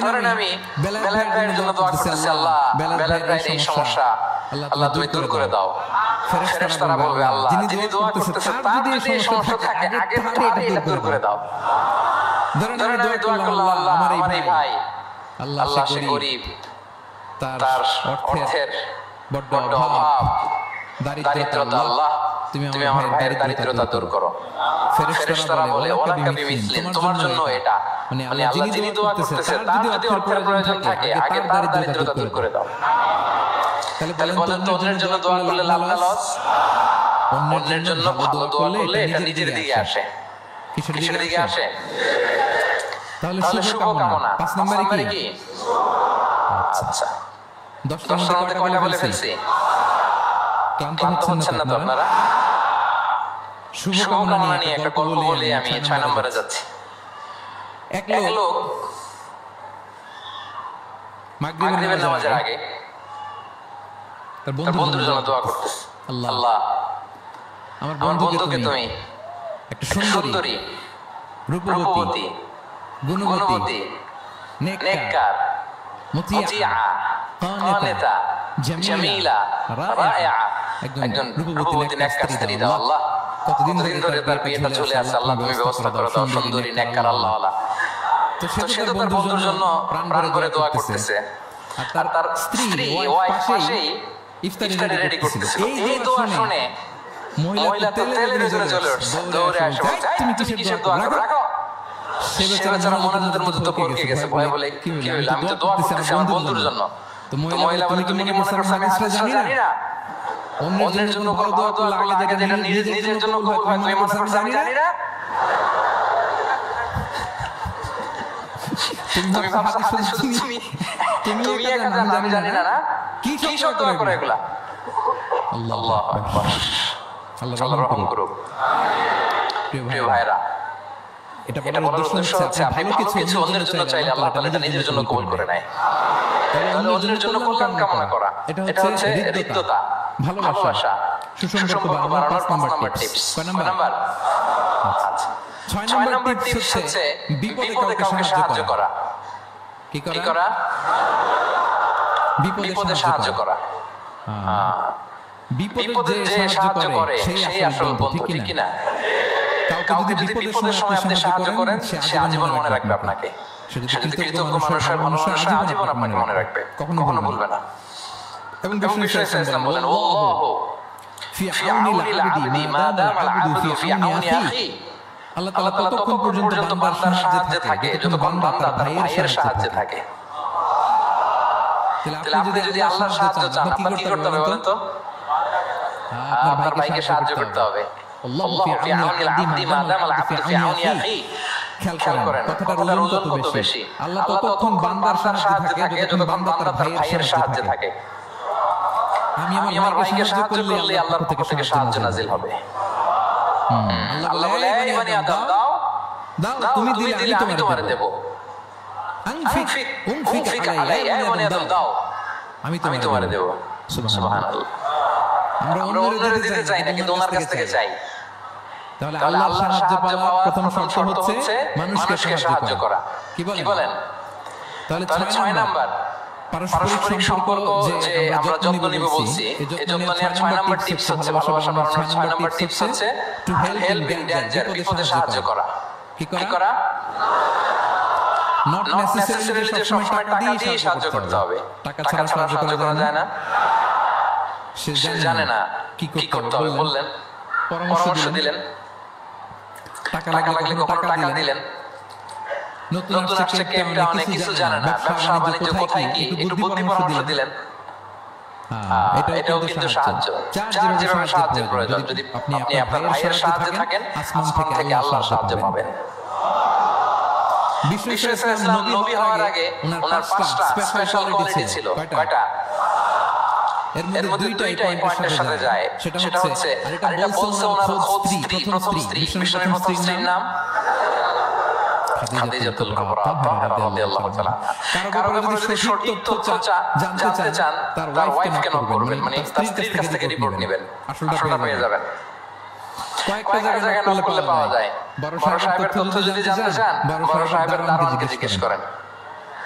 ধরেন আমি বেলাল ভাইয়ের জন্য দোয়া করতেছি, আল্লাহ বেলাল ভাইয়ের এই সমস্যা আল্লাহ তুমি দূর করে দাও, ফেরেশতারা বলবে আল্লাহ যিনি দোয়া করতেছে তার যদি এই সমস্যা থাকে আগে তারে এটা দূর করে দাও। ধরেন আমি দোয়া করলাম আল্লাহ আমার এই ভাই, আল্লাহ সে গরিব, তার অর্থের বড্ড অভাব, দারিদ্রতা, আল্লাহ তুমি আমার ভাইয়ের দারিদ্রতা দূর করো। ফেরেশতারা বলে ওয়ালাকা বিমিসলিন, তোমার জন্য এটা, মানে আল্লাহ যিনি দোয়া করতেছে তার যদি অর্থের প্রয়োজন থাকে আগে তার দারিদ্রতা দূর করে দাও। তাহলে বলেন তো অন্যের জন্য দোয়া করলে লাভ না লস? অন্যের জন্য ভালো দোয়া করলে এটা নিজের দিকে আসে। কিসের দিকে আসে? তাহলে শুভকামনা 5 নম্বরে কি? আচ্ছা 10টার মধ্যে কয়টা বলে ফেলছি? ক্লান্ত হচ্ছেন না তো আপনারা? শুভকামনা নিয়ে একটা গল্প বলে আমি 6 নম্বরে যাচ্ছি। এক লোক মাগরিবের নামাজের আগে তার বন্ধুর জন্য দোয়া করতেছে, আল্লাহ আমার বন্ধুকে তুমি একটা সুন্দরী, রূপবতী, গুণবতী, নেককার, মুতিয়া, কানিতা, জামিলা, রাইয়া, একজন রূপবতী নেককার স্ত্রী দাও আল্লাহ। কতদিন ধরে তার বিয়েটা চলে আসছে, আল্লাহ তুমি ব্যবস্থা করে দাও, সুন্দরী নেককার আল্লাহ ওয়ালা। তো সে তো তার বন্ধুর জন্য প্রাণ ভরে দোয়া করতেছে, আর তার স্ত্রী ওয়াইফ পাশেই ইফতারি রেডি করতেছে। এই দোয়া শুনে মহিলা তো তেলে চলে আসছে, দৌড়ে আসে, তুমি কিসের দোয়া রাখো? সে বেচারা মনের মধ্যে তো পড়কে গেছে, ভয় বলে কি হইল, আমি তো দোয়া করতেছি আমার বন্ধুর জন্য। তো মহিলা বলে তুমি কি মনে করছো আমি হাদিসটা জানি না? অন্যের জন্য ভালো দোয়া করলে আগে যেটা নিজের জন্য কবুল হয় তুমি মনে করছো আমি জানি না? তুমি ভাবছো হাদিস শুধু তুমি একা জানো, আমি জানি না? না কি সব দোয়া করে এগুলা? আল্লাহু আকবার, আল্লাহ রহম করুক। প্রিয় ভাইরা, এটা বলার উদ্দেশ্য হচ্ছে আপনি ভালো কিছু অন্যের জন্য চাইলে আল্লাহ তাআলা এটা নিজের জন্য কবুল করে নেয়। তাহলে অন্যের জন্য কল্যাণ কামনা করা এটা হচ্ছে হৃদ্যতা, ভালোবাসা, সুসম্পর্ক বাড়ানোর 5 নাম্বার টিপস। কয় নাম্বার? আচ্ছা 6 নাম্বার টিপস হচ্ছে বিপদে কাউকে সাহায্য করা। কি করা? বিপদে সাহায্য করা। বিপদে যে সাহায্য করে সেই আসল বন্ধু, ঠিক কিনা? কাউকে যদি বিপদের সময় আপনি সাহায্য করেন, সে আজীবন মনে রাখবে আপনাকে। সে যদি কৃতজ্ঞ মানুষ হয়, ভালো মানুষ হয়, আজীবন আপনাকে মনে রাখবে, কখনো ভুলবে না। এবং বিষ্ণু ইসলাম বলেন, আল্লাহু ফি আউনিল আবদি মা দামাল আবদু ফি আউনি আখি। আল্লাহ তাআলা ততক্ষণ পর্যন্ত বান্দার সাহায্যে থাকে যতক্ষণ বান্দা তার ভাইয়ের সাহায্যে থাকে। তাহলে আপনি যদি আল্লাহর সাহায্য চান, আপনার কি করতে হবে বলেন তো? আপনার ভাইকে সাহায্য করতে হবে। আল্লাহু ফি আউনিল আবদি মা দামাল আবদু ফি আউনি আখি। খেয়াল করেন কথাটার ওজন কত বেশি। আল্লাহ ততক্ষণ বান্দার সাহায্যে থাকে যতক্ষণ বান্দা তার ভাইয়ের সাহায্যে থাকে। আমি আমার ভাইকে সাহায্য করলে আল্লাহর পক্ষ থেকে সাহায্য নাজিল হবে। আল্লাহ বলে, এই বনি আদম দাও দাও, তুমি দিলে আমি তোমারে দেব। উনফিক আলাইয়া, এই বনি আদম দাও, আমি তোমারে দেব। সুবহানাল্লাহ। আমরা অন্যদের দিতে চাই না, কিন্তু ওনার কাছ থেকে চাই। তাহলে আল্লাহর সাহায্য পাওয়ার প্রথম শর্ত হচ্ছে মানুষকে সাহায্য করা। কি বলেন? তাহলে 6 নাম্বার পারস্পরিক সম্পর্ক যে আমরা যত্ন নিব বলছি, এই যত্ন নেওয়ার 6 নাম্বার টিপস হচ্ছে, ভালোবাসা বাড়ানোর 6 নাম্বার টিপস হচ্ছে টু হেল্প ইন ডেঞ্জার, বিপদে সাহায্য করা। কি করা? নট নেসেসারিলি যে সবসময় টাকা দিয়ে সাহায্য করতে হবে। টাকা ছাড়া সাহায্য করা যায় না। সে জানে না কি করতে হবে, বললেন, পরামর্শ দিলেন, টাকা লাগলে কখনো টাকা দিলেন। নতুন আসছে কেউটা অনেক কিছু জানে না, ব্যবসা বাণিজ্য কোথায় কি, একটু বুদ্ধি পরামর্শ দিলেন। এটাও কিন্তু সাহায্য। যার যেভাবে সাহায্যের প্রয়োজন, যদি আপনি আপনার ভাইয়ের সাহায্যে থাকেন, আসমান থেকে আল্লাহর সাহায্য পাবেন। বিষ্ণু ইসলাম নবী হওয়ার আগে ওনার 5টা স্পেশাল কোয়ালিটি ছিল। কয়টা? এর মধ্যে দুইটাই পয়েন্টের সাথে যায়। সেটা হচ্ছে, আর এটা বলছে ওনার খোদ স্ত্রী, প্রথম স্ত্রী, বিষ্ণুর প্রথম স্ত্রীর নাম খাদিজাতুল কুবরা রাদিয়াল্লাহু তাআলা। কারো ব্যাপারে যদি সঠিক তথ্য জানতে চান, তার ওয়াইফকে নক করবেন, মানে তার স্ত্রীর কাছ থেকে রিপোর্ট নেবেন, আসলটা পেয়ে যাবেন। কয়েকটা জায়গায় নক করলে পাওয়া যায়। বড় সাহেবের তথ্য যদি জানতে চান, বড় সাহেবের দারোয়ানকে জিজ্ঞেস করেন,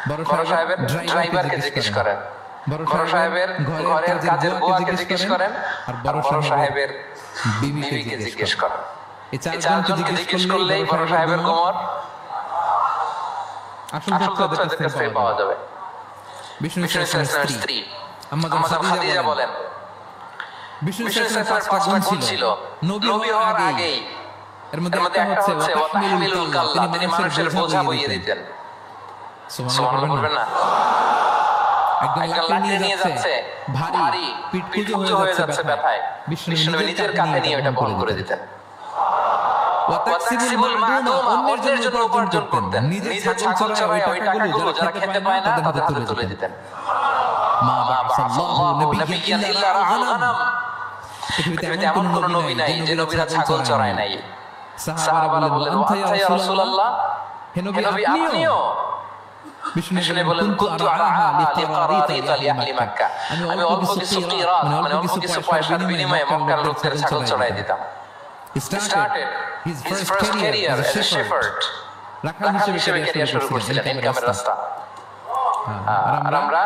বড় সাহেবের ড্রাইভারকে জিজ্ঞেস করেন, বড় সাহেবের ঘরের কাজের বুয়াকে জিজ্ঞেস করেন, আর বড় সাহেবের বিবিকে জিজ্ঞেস করেন। এই চারজনকে জিজ্ঞেস করলেই বড় সাহেবের কোমর আসল তথ্য এদের কাছে পাওয়া যাবে। বিষ্ণু ইসলামের স্ত্রী আম্মা খাদিজা বলেন, বিষ্ণু ইসলামের 5টা গুণ ছিল নবী হওয়ার আগেই। এর মধ্যে একটা হচ্ছে ওয়াতাহমিলুল কাল্লা, তিনি মানুষের বোঝা বইয়ে দিতেন। সুবহানাল্লাহ বলবেন না? একদম লাঠি নিয়ে যাচ্ছে, ভারী, পিঠ কুঁজো হয়ে যাচ্ছে ব্যথায়, বিষ্ণু নিজের কাঁধে নিয়ে ওটা বহন করে দিতেন। ওয়াতাকসিবুল মাদুমা, অন্যের জন্য উপার্জন করতেন। নিজে ছাগল চড়ায় ওই টাকাগুলো যারা খেতে পায় না তাদের হাতে তুলে দিতেন। মা বা'সাল্লাহু নাবিয়্যান ইল্লা রাআল গানাম। পৃথিবীতে এমন কোন নবী নাই যে নবীরা ছাগল চড়ায় নাই। সাহাবারা বললেন, ওয়া ইয়া রাসূলুল্লাহ, হে নবী আপনিও? বিষ্ণু বলেন, কুনতু আরাহা লিকারারিতা লিআহলি মক্কা, আমি অল্প কিছু কিরাত, মানে অল্প কিছু পয়সার বিনিময়ে মক্কার লোকদের ছাগল চড়ায় দিতাম। He started his first career as a shepherd. রাখাল হিসেবে ক্যারিয়ার শুরু করেছিলেন, ইনকামের রাস্তা। আর আমরা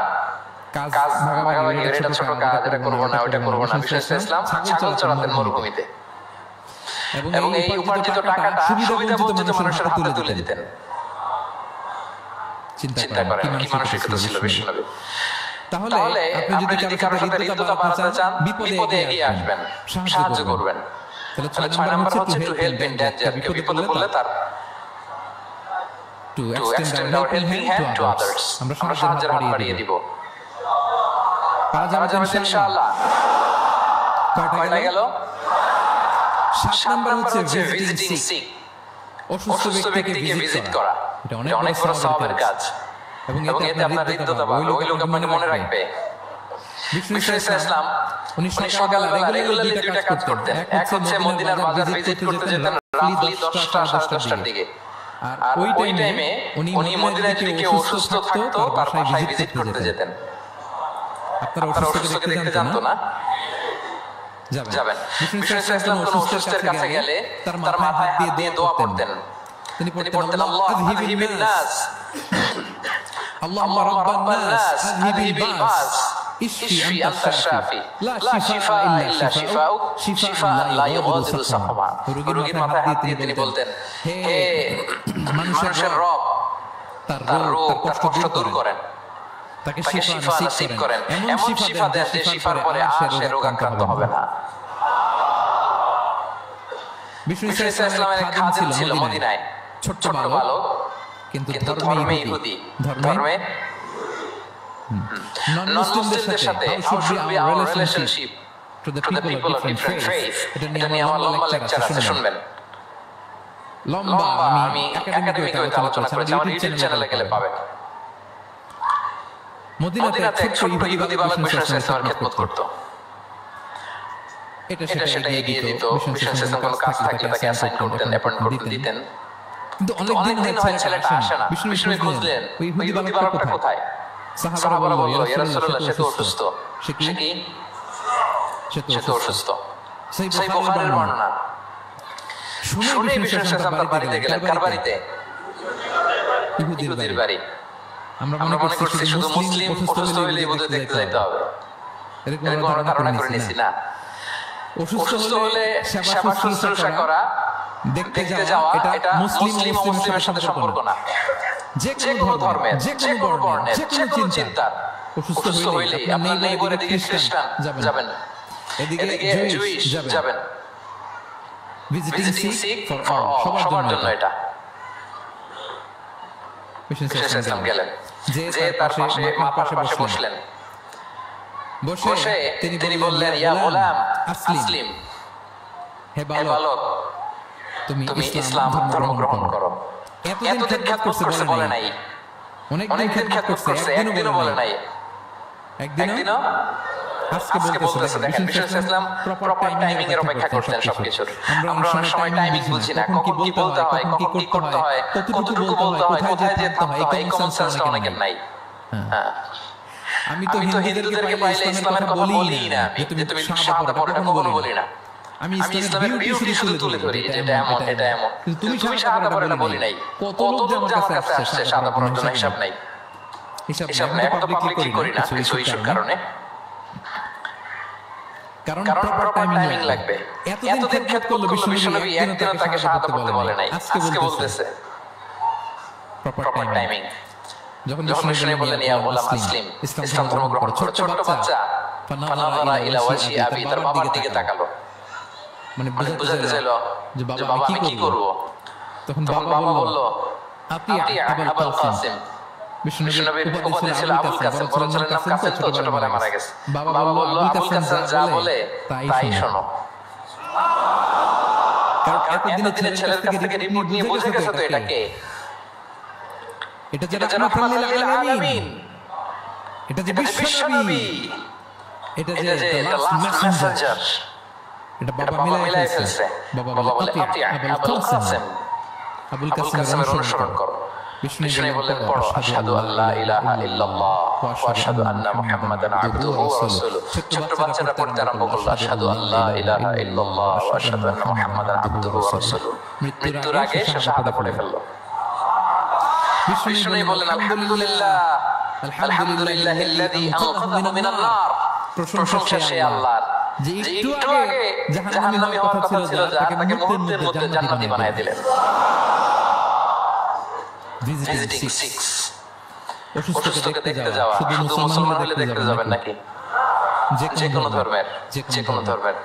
কাজ ভাগাভাগি, এটা ছোট কাজ, এটা করব না, ওটা করব না। বিষ্ণু ইসলাম ছাগল চড়াতেন মরুভূমিতে, এবং এই উপার্জিত টাকাটা সুবিধাবঞ্চিত মানুষের হাতে তুলে দিতেন। চিন্তা করেন কি মানসিকতা ছিল বিষ্ণুনবী। তাহলে আপনি যদি কারোর সাথে হৃদ্যতা বাড়াতে চান, বিপদে এগিয়ে আসবেন, সাহায্য করবেন। তাহলে 6 নাম্বার হচ্ছে টু হেল্প ইন ডেঞ্জার, কেউ বিপদে পড়লে তার to extend hour helping hand to others, আমরা সাহায্যের হাত বাড়িয়ে দিব। পারা যাবে ইনশাআল্লাহ। কয়টা গেল? 7 নাম্বার হচ্ছে ভিজিটিং সিক, অসুস্থ ব্যক্তিকে ভিজিট করা। এটা অনেক বড় সওয়াবের কাজ, এবং এতে আপনার হৃদ্যতা বাড়বে, ওই লোক আপনাকে মনে রাখবে। বিষ্ণু ইসলাম উনি সকালবেলা রেগুলারলি 2টা কাজ করতেন। এক হচ্ছে মদিনার বাজার ভিজিট করতে যেতেন রাত্রি 10টা 10:30টার দিকে, আর ওই টাইমে উনি মদিনায় যদি কেউ অসুস্থ থাকতো তার বাসায় ভিজিট করতে যেতেন। আপনারা অসুস্থকে দেখতে জানতো না? যাবেন। বিষ্ণু ইসলাম কোন অসুস্থের কাছে গেলে তার মাথায় হাত দিয়ে দোয়া পড়তেন। তিনি পড়তেন, আল্লাহ আযহিবিন নাস, আল্লাহুম্মা রাব্বান নাস আযহিবিল বাস, ইশফি আনতা শাফি লা শিফা ইল্লা শিফাউক শিফা লা ইউগাদিরু সাকমা। রোগীর মাথায় হাত দিয়ে তিনি বলতেন, হে মানুষের রব, তার রোগ তার কষ্ট দূর করেন, তাকে শিফা নসিব করেন, এমন শিফা দেন যে শিফার পরে আর সে রোগাক্রান্ত হবে না। বিষ্ণু ইসলামের খাদেম ছিল মদিনায়, ছোট্ট বালক, কিন্তু ধর্মে ইহুদি, ধর্মে নন-মুসলিমদের সাথে how should be our relationship to the people of different faith, এটা নিয়ে আমার লম্বা লেকচার আছে, শুনবেন। লম্বা আমি একাডেমিক ওয়েতে আলোচনা করেছি, আমার ইউটিউব চ্যানেলে গেলে পাবেন। মদিনাতে ছোট্ট ইহুদি বালক বিষ্ণু ইসলামের খেদমত করত, এটা সেটা এগিয়ে দিত। বিষ্ণু ইসলাম কোনো কাজ থাকলে তাকে অ্যাসাইন করতেন, অ্যাপয়েন্ট করতে দিতেন। কিন্তু অনেক দিন হয় ছেলেটা আসে না। বিষ্ণু খুঁজলেন ওই ইহুদি বালকটা কোথায়। সাহাবারা বলল, ইয়া রাসূলুল্লাহ, সে তো অসুস্থ। সে কি? সে তো অসুস্থ। সেই বুখারীর বর্ণনা শুনে বিষ্ণু ইসলাম তার বাড়িতে গেলেন। কার বাড়িতে? ইহুদির বাড়ি। আমরা মনে করছি শুধু মুসলিম অসুস্থ হইলেই বোধহয় দেখতে যাইতে হবে, এরকম আমরা ধারণা করে নিছি না। অসুস্থ হলে সেবা শুশ্রূষা করা, দেখতে যাওয়া, এটা মুসলিম ও মুসলিমের সাথে সম্পর্ক না। যে কোনো ধর্মের, যে কোনো বর্ণের, যে কোনো চিন্তার অসুস্থ হইলেই আপনার নেইবারের দিকে খ্রিস্টান যাবেন, এদিকে জুইশ যাবেন। ভিজিটিং সিক ফর অল, সবার জন্য এটা। বিষ্ণু ইসলাম গেলেন, যে তার পাশে মাথার পাশে বসলেন। বসে তিনি বললেন, ইয়া গোলাম আসলিম, হে বালক, তুমি ইসলাম ধর্ম গ্রহণ করো। এতদিন খেদমত করছে, বলে নাই। অনেকদিন খেদমত করছে, একদিনও বলে নাই। একদিনও আজকে বলতেছে। দেখেন, বিষ্ণু ইসলাম প্রপার টাইমিং এর অপেক্ষা করতেন সবকিছুর। আমরা অনেক সময় টাইমিং বুঝি না, কখন কি বলতে হয়, কখন কি করতে হয়, কতটুকু বলতে হয়, কোথায় যেতে হয়, এই কমন সেন্সটা অনেকের নাই। আমি তো হিন্দুদেরকে পাইলে ইসলামের কথা বলি না, যে তুমি শাহাদা পড়ো, এটা কখনো বলি না। আমি ইসলামের বিউটি শুধু তুলে ধরি, যে এটা এমন, এটা এমন। কিন্তু তুমি শাহাদা পড়ো এটা বলি নাই। কত লোক যে আমার কাছে আসছে শাহাদা পড়ার জন্য, হিসাব নাই। হিসাব নাই, এখন তো পাবলিকলি করি না কিছু ইস্যুর কারণে। কারণ প্রপার টাইমিং লাগবে। এতদিন খেদমত করলো বিশ্বনবী, একদিনও তাকে শাহাদা পড়তে বলে নাই। আজকে বলতেছে প্রপার টাইমিং। যখন বিষ্ণু বললেন, ইয়া গোলাম আসলিম, ইসলাম ধর্ম গ্রহণ করো, ছোট্ট বাচ্চা ফানাযারা ইলা ওয়াজহি আবি, তার বাবার দিকে তাকালো, মানে বুঝাতে চাইলো যে বাবা আমি কি করব। তখন বাবা বলল, আতি আবুল কাসিম। বিষ্ণুনবীর উপাধি ছিল আবুল কাসিম, বড় ছেলের নাম কাসিম, তো ছোটবেলায় মারা গেছে। বাবা বলল, আবুল কাসিম যা বলে তাই শোনো। কারণ এতদিনে ছেলের কাছ থেকে রিপোর্ট নিয়ে বুঝে গেছে তো এটা কে। এটা যে রাহমাতুল লিল আলামিন, এটা যে বিশ্বনবী, এটা যে দ্য লাস্ট মেসেঞ্জার, এটা বাবা মিলাই ফেলছে। বাবা বলে, আতি আবুল কাসিম, আবুল কাসিমের অনুসরণ করো। বিষ্ণু বললেন, পড়ো আশহাদু আল্লা ইলাহা ইল্লাল্লাহ ওয়া আশহাদু আন্না মুহাম্মাদান আবদুহু ওয়া রাসূলুহু। ছোট বাচ্চারা পড়তে আরম্ভ করলো, আশহাদু আল্লা ইলাহা ইল্লাল্লাহ ওয়া আশহাদু আন্না মুহাম্মাদান আবদুহু ওয়া রাসূলুহু। মৃত্যুর আগে সে শাহাদা পড়ে ফেললো। বিষ্ণু বললেন, আলহামদুলিল্লাহ, আলহামদুলিল্লাহিল্লাযী আনকাযাহু মিনান নার। প্রশংসা সেই আল্লাহর যে একটু আগে জাহান্নামী হওয়ার কথা ছিল, তাকে মুহূর্তের মধ্যে জান্নাতি বানায় দিলেন। ভিজিটিং সিক্স, অসুস্থকে দেখতে যাওয়া। শুধু মুসলমান হলে দেখতে যাবেন নাকি? যে কোনো ধর্মের, যে কোনো ধর্মের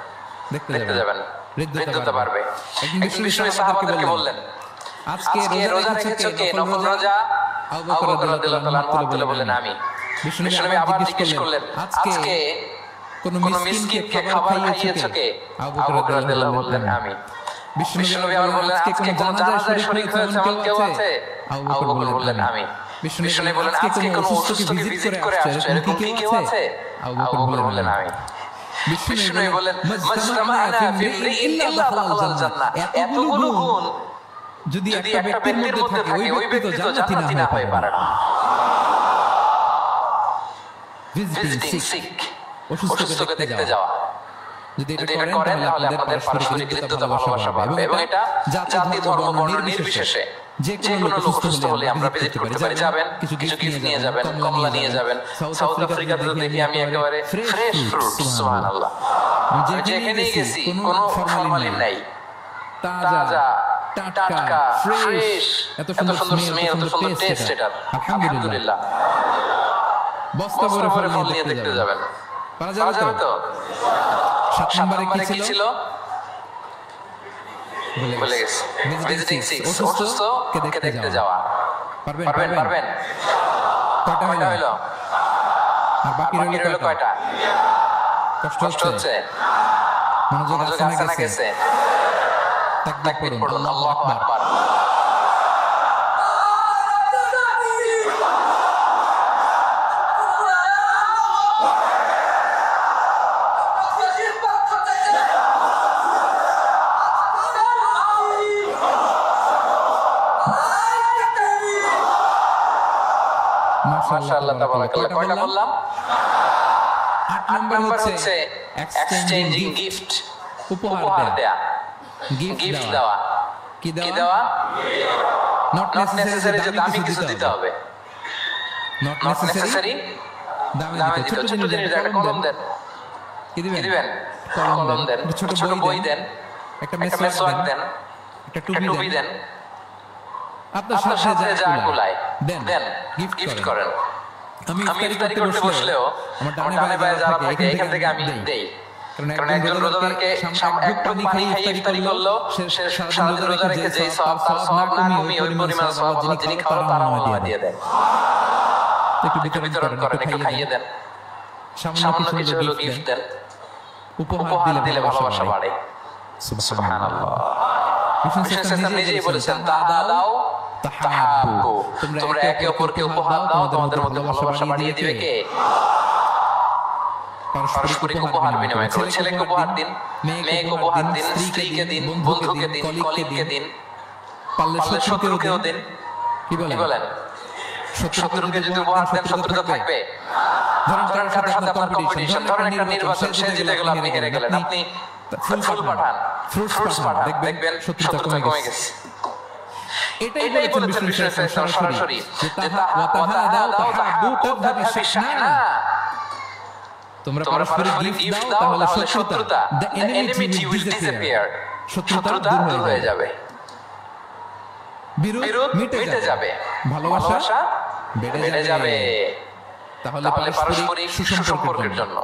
দেখতে যাবেন, হৃদ্যতা বাড়বে। একদিন বিষ্ণু সাহাবাদেরকে বললেন, আজকে রোজা রেখেছো কে? নফল রোজা? আবু বকর রাদিয়াল্লাহু তাআলা আনহু তুলে বললেন, আমি। বিষ্ণু আবার জিজ্ঞেস করলেন, আজকে কোন মিসকিনকে খাবার খাইয়েছো কে? আবু বকর রাদিয়াল্লাহু বললেন, আমি। বিষ্ণু আবার বললেন, আজকে কোন জানাজায় শরীক হয়েছে এমন কেউ আছে? আবু বকর বললেন, আমি। বিষ্ণু বললেন, আজকে কোন অসুস্থকে ভিজিট করে আসছে এরকম কি কেউ আছে? আবু বকর বললেন, আমি। বিষ্ণু বললেন, মাজতামা'না ফি ইমরিইন ইল্লা দাখালাল জান্নাহ। এতগুলো গুণ যদি একটা ব্যক্তির মধ্যে থাকে, ওই ব্যক্তি তো জান্নাতি না হয়ে পারে না। ভিজিটিং সিক, অসুস্থকে দেখতে যাওয়া। যদি এটা করেন তাহলে আপনাদের পারস্পরিক হৃদ্যতা ভালোবাসা বাড়বে, এবং এটা জাতি ধর্ম বর্ণ নির্বিশেষে যে কোনো লোক অসুস্থ হলে আমরা ভিজিট করতে পারি, যাবেন, কিছু গিফট নিয়ে যাবেন, কমলা নিয়ে যাবেন। সাউথ আফ্রিকাতে তো দেখি আমি একেবারে ফ্রেশ ফ্রুট, সুবহানাল্লাহ। যেখানেই গেছি কোনো ফরমালিন নাই, তাজা টাটকা ফ্রেশ, এত সুন্দর স্মেল, এত সুন্দর টেস্ট এটা, আলহামদুলিল্লাহ। বস্তা ভরে ফল নিয়ে দেখতে যাবেন, পারা যাবে তো? 7 নম্বরে কি ছিল? ভুলে গেছি। ভিজিটিং 6, অসুস্থ কে দেখতে যাওয়া। পারবেন? কয়টা হইলো? আর বাকি রইলো কয়টা? কষ্ট হচ্ছে? মনোযোগ আছে না গেছে? তাকবীর পড়ুন, আল্লাহু আকবার। মাশাআল্লাহ, তাবারাকাল্লাহ। কয়টা বললাম? 8 নাম্বার হচ্ছে এক্সচেঞ্জিং গিফট, উপহার দেয়া, গিফট দেওয়া। কি দেওয়া? নট নেসেসারি যে দামি কিছু দিতে হবে, নট নেসেসারি দামি ছোট জিনিস, একটা কলম দেন, কি দিবেন? কলম দেন, ছোট বই দেন, একটা মেসওয়াক দেন, একটা টুপি দেন, আপনার সাথে যা কুলায় দেন, গিফট করেন। আমি ইফতারি করতে বসলেও আমার ডানে বায়ে যারা থাকে এখান থেকে আমি দেই, কারণ একজন রোজাদারকে এক গ্লাস পানি খাইয়ে ইফতারি করলো, সে সারাদিন রোজা রেখে যে সওয়াব, তার সওয়াব না কমিয়ে ওই পরিমাণ সওয়াব আল্লাহ যিনি খাওয়ালো তার আমলে দিয়ে দেন। একটু বিতরণ করেন, একটু খাইয়ে দেন, সামান্য কিছু হলো গিফট দেন। উপহার দিলে ভালোবাসা বাড়ে, সুবহানাল্লাহ। বিষ্ণু নিজেই বলেছেন, তাহাদাও তাহাব্বু, তোমরা একে অপরকে উপহার দাও, তোমাদের মধ্যে ভালোবাসা বাড়িয়ে দিবে কে? পারস্পরিক উপহার বিনিময় করো। ছেলেকে উপহার দিন, মেয়েকে উপহার দিন, স্ত্রীকে দিন, বন্ধুকে দিন, কলিগকে দিন, পারলে শত্রুকেও দিন। কি বলেন? শত্রুকে যদি উপহার দেন, শত্রুতা থাকবে। ধরেন কারোর সাথে আপনার কম্পিটিশন, ধরেন একটা নির্বাচন, সে জিতে গেল, আপনি হেরে গেলেন, আপনি ফুল পাঠান, ফ্রুটস পাঠান, দেখবেন শত্রুতা কমে গেছে। এটাই বলেছেন বিষ্ণু সরাসরি, যে তাহাদাও তাহাব্বু তাযহাবু শাহনা, তোমরা পারস্পরিক গিফট দাও, তাহলে শত্রুতা, the enmity will disappear, শত্রুতা দূর হয়ে যাবে, বিরোধ মিটে যাবে, ভালোবাসা বেড়ে যাবে। তাহলে পারস্পরিক সুসম্পর্কের জন্য,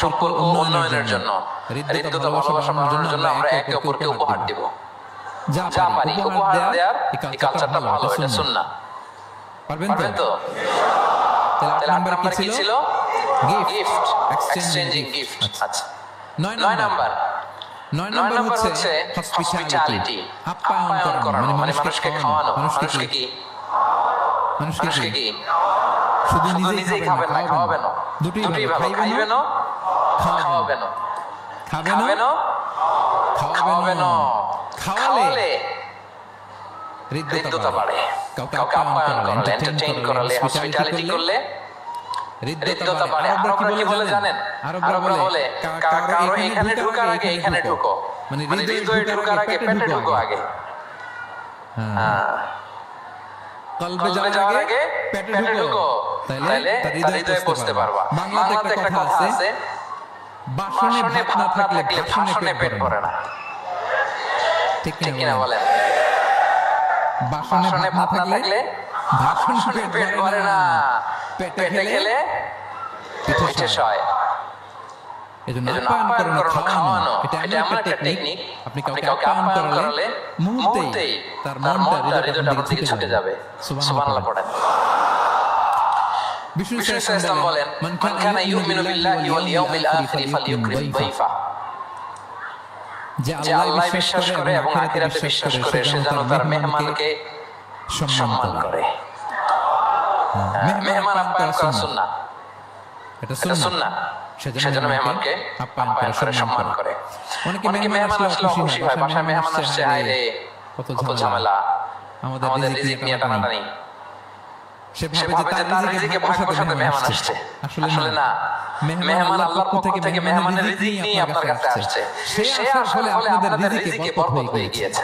সম্পর্ক উন্নয়নের জন্য, হৃদ্যতা ভালোবাসা বাড়ানোর জন্য আমরা একে অপরকে উপহার দেব। যা পারি উপহার দেওয়ার এই কালচারটা ভালো, এটা সুন্নাহ। পারবেন তো? তাহলে 8 নাম্বার কি ছিল? Gift, exchanging gift. আচ্ছা, 9 নাম্বার হচ্ছে হসপিটালিটি, আপ্যায়ন করা, মানে মানুষকে খাওয়ানো। মানুষকে কি শুধু নিজেই খাবেন না, খাওয়াবেন, দুটোই ভালো, খাইবেন, খাওয়াবেন, খাওয়ালে হৃদ্যতা বাড়ে। কাউকে আপ্যায়ন করলে, এন্টারটেইন করলে, হসপিটালিটি করলে হৃদ্যতা বাড়ে। আরবরা কি বলে জানেন? আরবরা বলে কারো এখানে ঢোকার আগে এখানে ঢোকো, মানে হৃদয়ে ঢোকার আগে পেটে ঢোকো আগে। হ্যাঁ, কলবে যাওয়ার আগে পেটে ঢোকো, তাহলে তার হৃদয়ে পৌঁছতে পারবা। বাংলাতে একটা কথা আছে, বাসনে ভাত না থাকলে ভাষণে পেট ভরে না। ঠিক কিনা বলেন? বাসনে ভাত না থাকলে ভাষণে পেট ভরে না, পেটে খেলে পিঠে সয়। এজন্য আপ্যায়ন করানো, খাওয়ানো, এটা এমন একটা টেকনিক, আপনি কাউকে আপ্যায়ন করলে মুহূর্তেই তার মনটা, হৃদয়টা আপনার দিকে ছুটে যাবে। সুবহানাল্লাহ পড়েন। বিষ্ণু সাল্লাল্লাহু বলেন, মান কানা ইউমিনু বিল্লাহি ওয়াল ইয়াউমিল আখির ফালইউকরিম দাইফা, যে আল্লাহ বিশ্বাস করে এবং আখিরাতে বিশ্বাস করে সে যেন তার মেহমানকে সম্মান করে। মেহমান আপ্যায়ন করা সুন্নাহ, এটা সুন্নাহ। সেজন্য মেহমানকে আপ্যায়ন করে, সম্মান করে। অনেকে মেহমান আসলে খুশি হয়, বাসায় মেহমান আসছে, হায় রে কত ঝামেলা, আমাদের রিজিক নিয়ে টানাটানি। সে ভাবে যে তার রিজিকে ভাগ বসাতে মেহমান আসছে, আসলে না। মেহমান আল্লাহর পক্ষ থেকে মেহমানের রিজিক নিয়ে আপনার কাছে আসছে, সে আসার ফলে আপনাদের রিজিকে বরকত হয়ে গিয়েছে।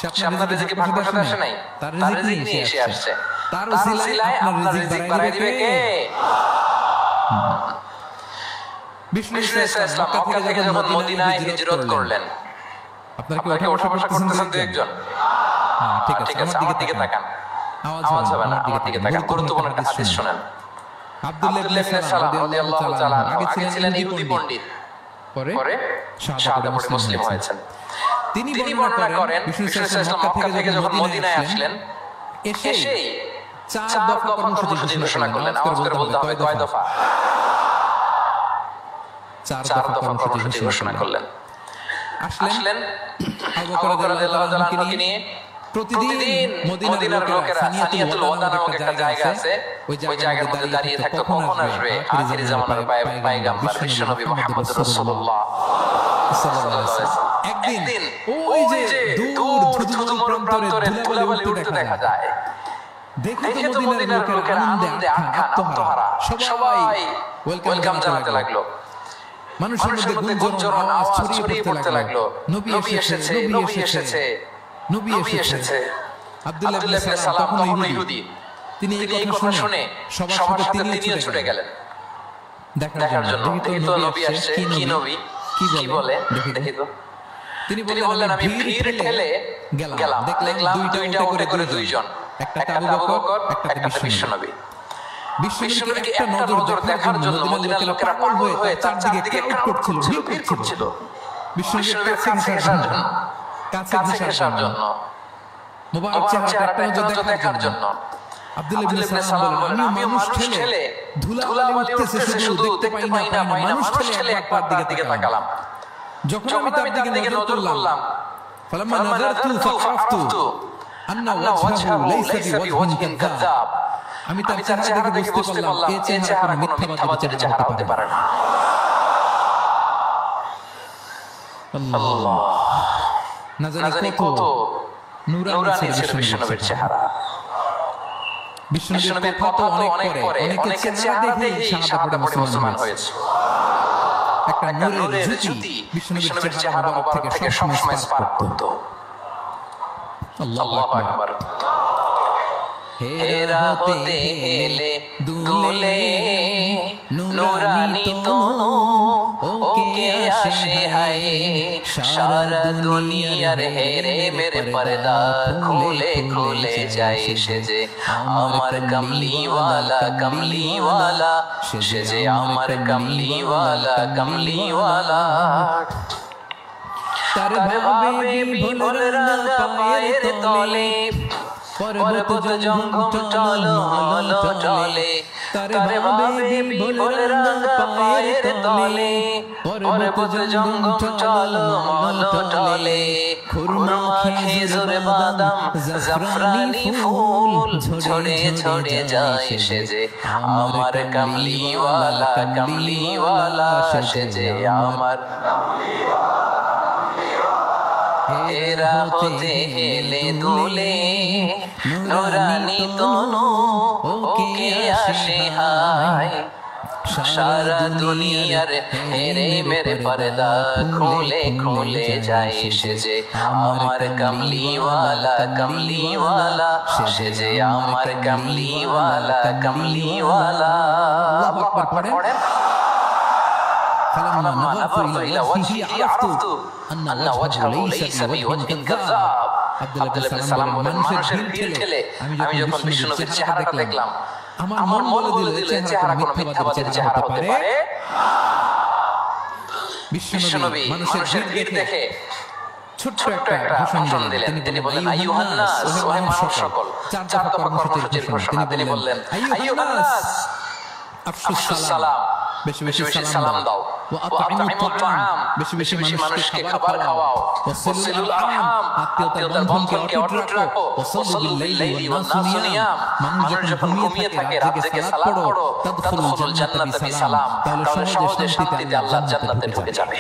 সে আপনার রিজিক ভাগ করতে আসে নাই, তার রিজিক নিয়ে এসে আসছে। তার উসিলায় আপনার রিজিক বাড়ায় দিবে কে? বিষ্ণু ইসলাম মক্কা থেকে যখন মদিনায় হিজরত করলেন, আপনারা কি ওঠা বসা করতেছেন দুই একজন? ঠিক আছে, আমার দিকে তাকান, আওয়াজ হবে না, আমার দিকে তাকান। গুরুত্বপূর্ণ একটা হাদিস শুনেন। আব্দুল্লাহ ইবনে সালাম রাদিয়াল্লাহু তাআলা আগে ছিলেন ইহুদি পণ্ডিত, পরে শাহাদা পড়ে মুসলিম হয়েছেন। তিনি বর্ণনা করেন বিষ্ণু ইসলাম মক্কা থেকে যখন মদিনায় আসলেন, এসেই 4 দফা কর্মসূচি ঘোষণা করলেন। আওয়াজ করে বলতে হবে কয় দফা? 4 দফা কর্মসূচি ঘোষণা করলেন। আসলেন আবু বকর রাদিয়াল্লাহু তাআলাকে নিয়ে। প্রতিদিন মদিনার লোকেরা সানিয়াতুল ওয়াদা নামক একটা জায়গা আছে, ওই জায়গার মধ্যে দাঁড়িয়ে থাকতো কখন আসবে আখিরি জামানার পয়গম্বর বিশ্বনবী মুহাম্মদ রাসূলুল্লাহ সাল্লাল্লাহু আলাইহি ওয়াসাল্লাম। একদিন ওই যে দূর ধুধুমরু প্রান্তরে ধুলাবালি উঠতে দেখা যায়। দেখে তো মদিনার লোকেরা আনন্দে আত্মহারা, সবাই ওয়েলকাম জানাতে লাগলো। মানুষের মধ্যে গুঞ্জন আওয়াজ ছড়িয়ে পড়তে লাগলো, নবী এসেছে, নবী এসেছে, নবী এসেছে। আব্দুল্লাহ ইবনে সালাম তখন ইহুদি, তিনি এই কথা শুনে সবার সাথে তিনিও ছুটে গেলেন দেখার জন্য। দেখি তো নবী আসছে, কি নবী, কি বলে দেখি তো। তিনি বললেন আমি ভিড় ঠেলে গেলাম, দেখলাম দুইটা উটে করে দুইজন, একটা আবু বকর, একটা বিশ্বনবী। বিশ্বনবীকে একটা নজর দেখার জন্য মদিনার লোকেরা পাগল হয়ে তার চারদিকে ক্রাউড করছিল, ভিড় করছিল বিশ্বনবীর কাছে ঘেঁষার জন্য, মুবারক চেহারাটা একটা নজর দেখার জন্য। আব্দুল্লাহ ইবনে সালাম বলেন আমি মানুষ ঠেলে ধুলাবালি উঠতেছে শুধু দেখতে পাই না, মানুষ ঠেলে একবার দিকে তাকালাম। যখন আমি তার দিকে নজর করলাম, ফালাম্মা নাযারতু ফাআরাফতু আন্না ওয়াজহাহু লাইসা বিওয়াজহিন কাযাব, আমি তার চেহারা দেখে বুঝতে পারলাম এই চেহারা কোনো মিথ্যাবাদীর চেহারা হতে পারে না। আল্লাহ, না জানি কত নূরানি ছিল বিশ্বনবীর চেহারা। বিশ্বনবীর কথা তো অনেক পরে, অনেকের চেহারা দেখেই শাহাদা পড়ে মুসলমান হয়েছে। একটা নূরের জ্যোতি বিশ্বনবীর চেহারা মোবারক থেকে সবসময় স্পার্ক করত। আল্লাহু আকবার। হেরা হতে হেলে দুলে নূরানি তনু ওকে আসে হায়, সারা দুনিয়ার হেরে মেরে পর্দা খুলে খুলে যায় সে যে আমার কমলিওয়ালা, কমলিওয়ালা সে যে আমার কমলিওয়ালা, কমলিওয়ালা। তার ভাবে বিভোর রাঙা পায়ের তলে পর্বত জঙ্গম টলমল টলে, তার ভাবে বিভোর রাঙা পায়ের তলে পর্বত জঙ্গম টলমল টলে। খুরমা খেজুর বাদাম জাফরানি ফুল ঝরে ঝরে যায় সে যে আমার কমলিওয়ালা, কমলিওয়ালা সে যে আমার। হেরা হতে হেলে দুলে নূরানি তনু ওকে আসে হায়, সারা দুনিয়ার হেরে মেরে পর্দা খুলে খুলে যায় সে যে আমার কমলিওয়ালা, কমলিওয়ালা সে যে আমার কমলিওয়ালা, কমলিওয়ালা। আল্লাহু আকবার পড়েন। فلما نظرت إلى وجهه عرفت أن وجهه ليس بوجه كذاب। আব্দুল্লাহ ইবনে সালাম বলেন মানুষের ভিড় ঠেলে আমি যখন বিশ্বনবীর চেহারাটা দেখলাম, আমার মন বলে দিল চেহারা কোনো মিথ্যাবাদীর চেহারা হতে পারে। বিশ্বনবী মানুষের ভিড় দেখে ছোট্ট একটা ভাষণ দিলেন। তিনি বললেন আইয়ুহান নাস, ওহে মানুষ সকল। 4 দফা কর্মসূচির ঘোষণা। তিনি বললেন আইয়ুহান নাস আফশুস সালাম, বেশি বেশি সালাম দাও, ওয়া আতঈমুত তাআম, বেশি বেশি মানুষকে খাবার খাওয়াও, ওয়াসিলুল আরহাম, আত্মীয়তার বন্ধনকে অটুট রাখো, ওয়াসাল্লু বিল লাইলি ওয়ান নাসু নিয়াম, মানুষ যখন ঘুমিয়ে থাকে রাত জেগে সালাত পড়ো, তাদখুলুল জান্নাতা বিসালাম, তাহলে সহজে শান্তিতে আল্লাহর জান্নাতে ঢুকে যাবে।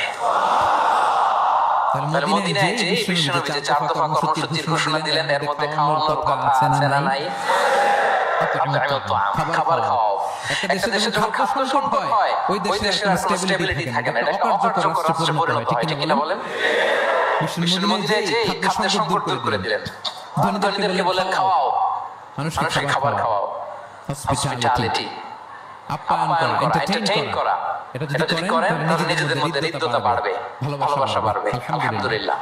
তাহলে মদিনায় যে বিশ্বনবী যে 4 দফা কর্মসূচির ঘোষণা দিলেন, এর মধ্যে খাওয়ানোর কথা আছে না নাই? খাবার খাওয়াও। একটা দেশে যখন খাদ্য সংকট হয়, ওই দেশের কোনো স্টেবিলিটি থাকে না, এটা একটা অকার্যকর রাষ্ট্রে পরিণত হয়। ঠিক কিনা বলেন? বিষ্ণু মদিনায় যে খাদ্যের সংকট দূর করে দিলেন। ধনীদেরকে বললেন খাওয়াও, মানুষকে খাবার খাওয়াও, হসপিটালিটি, আপ্যায়ন করা, এন্টারটেইন করা। এটা যদি করেন তাহলে নিজেদের মধ্যে হৃদ্যতা বাড়বে, ভালোবাসা বাড়বে। আলহামদুলিল্লাহ,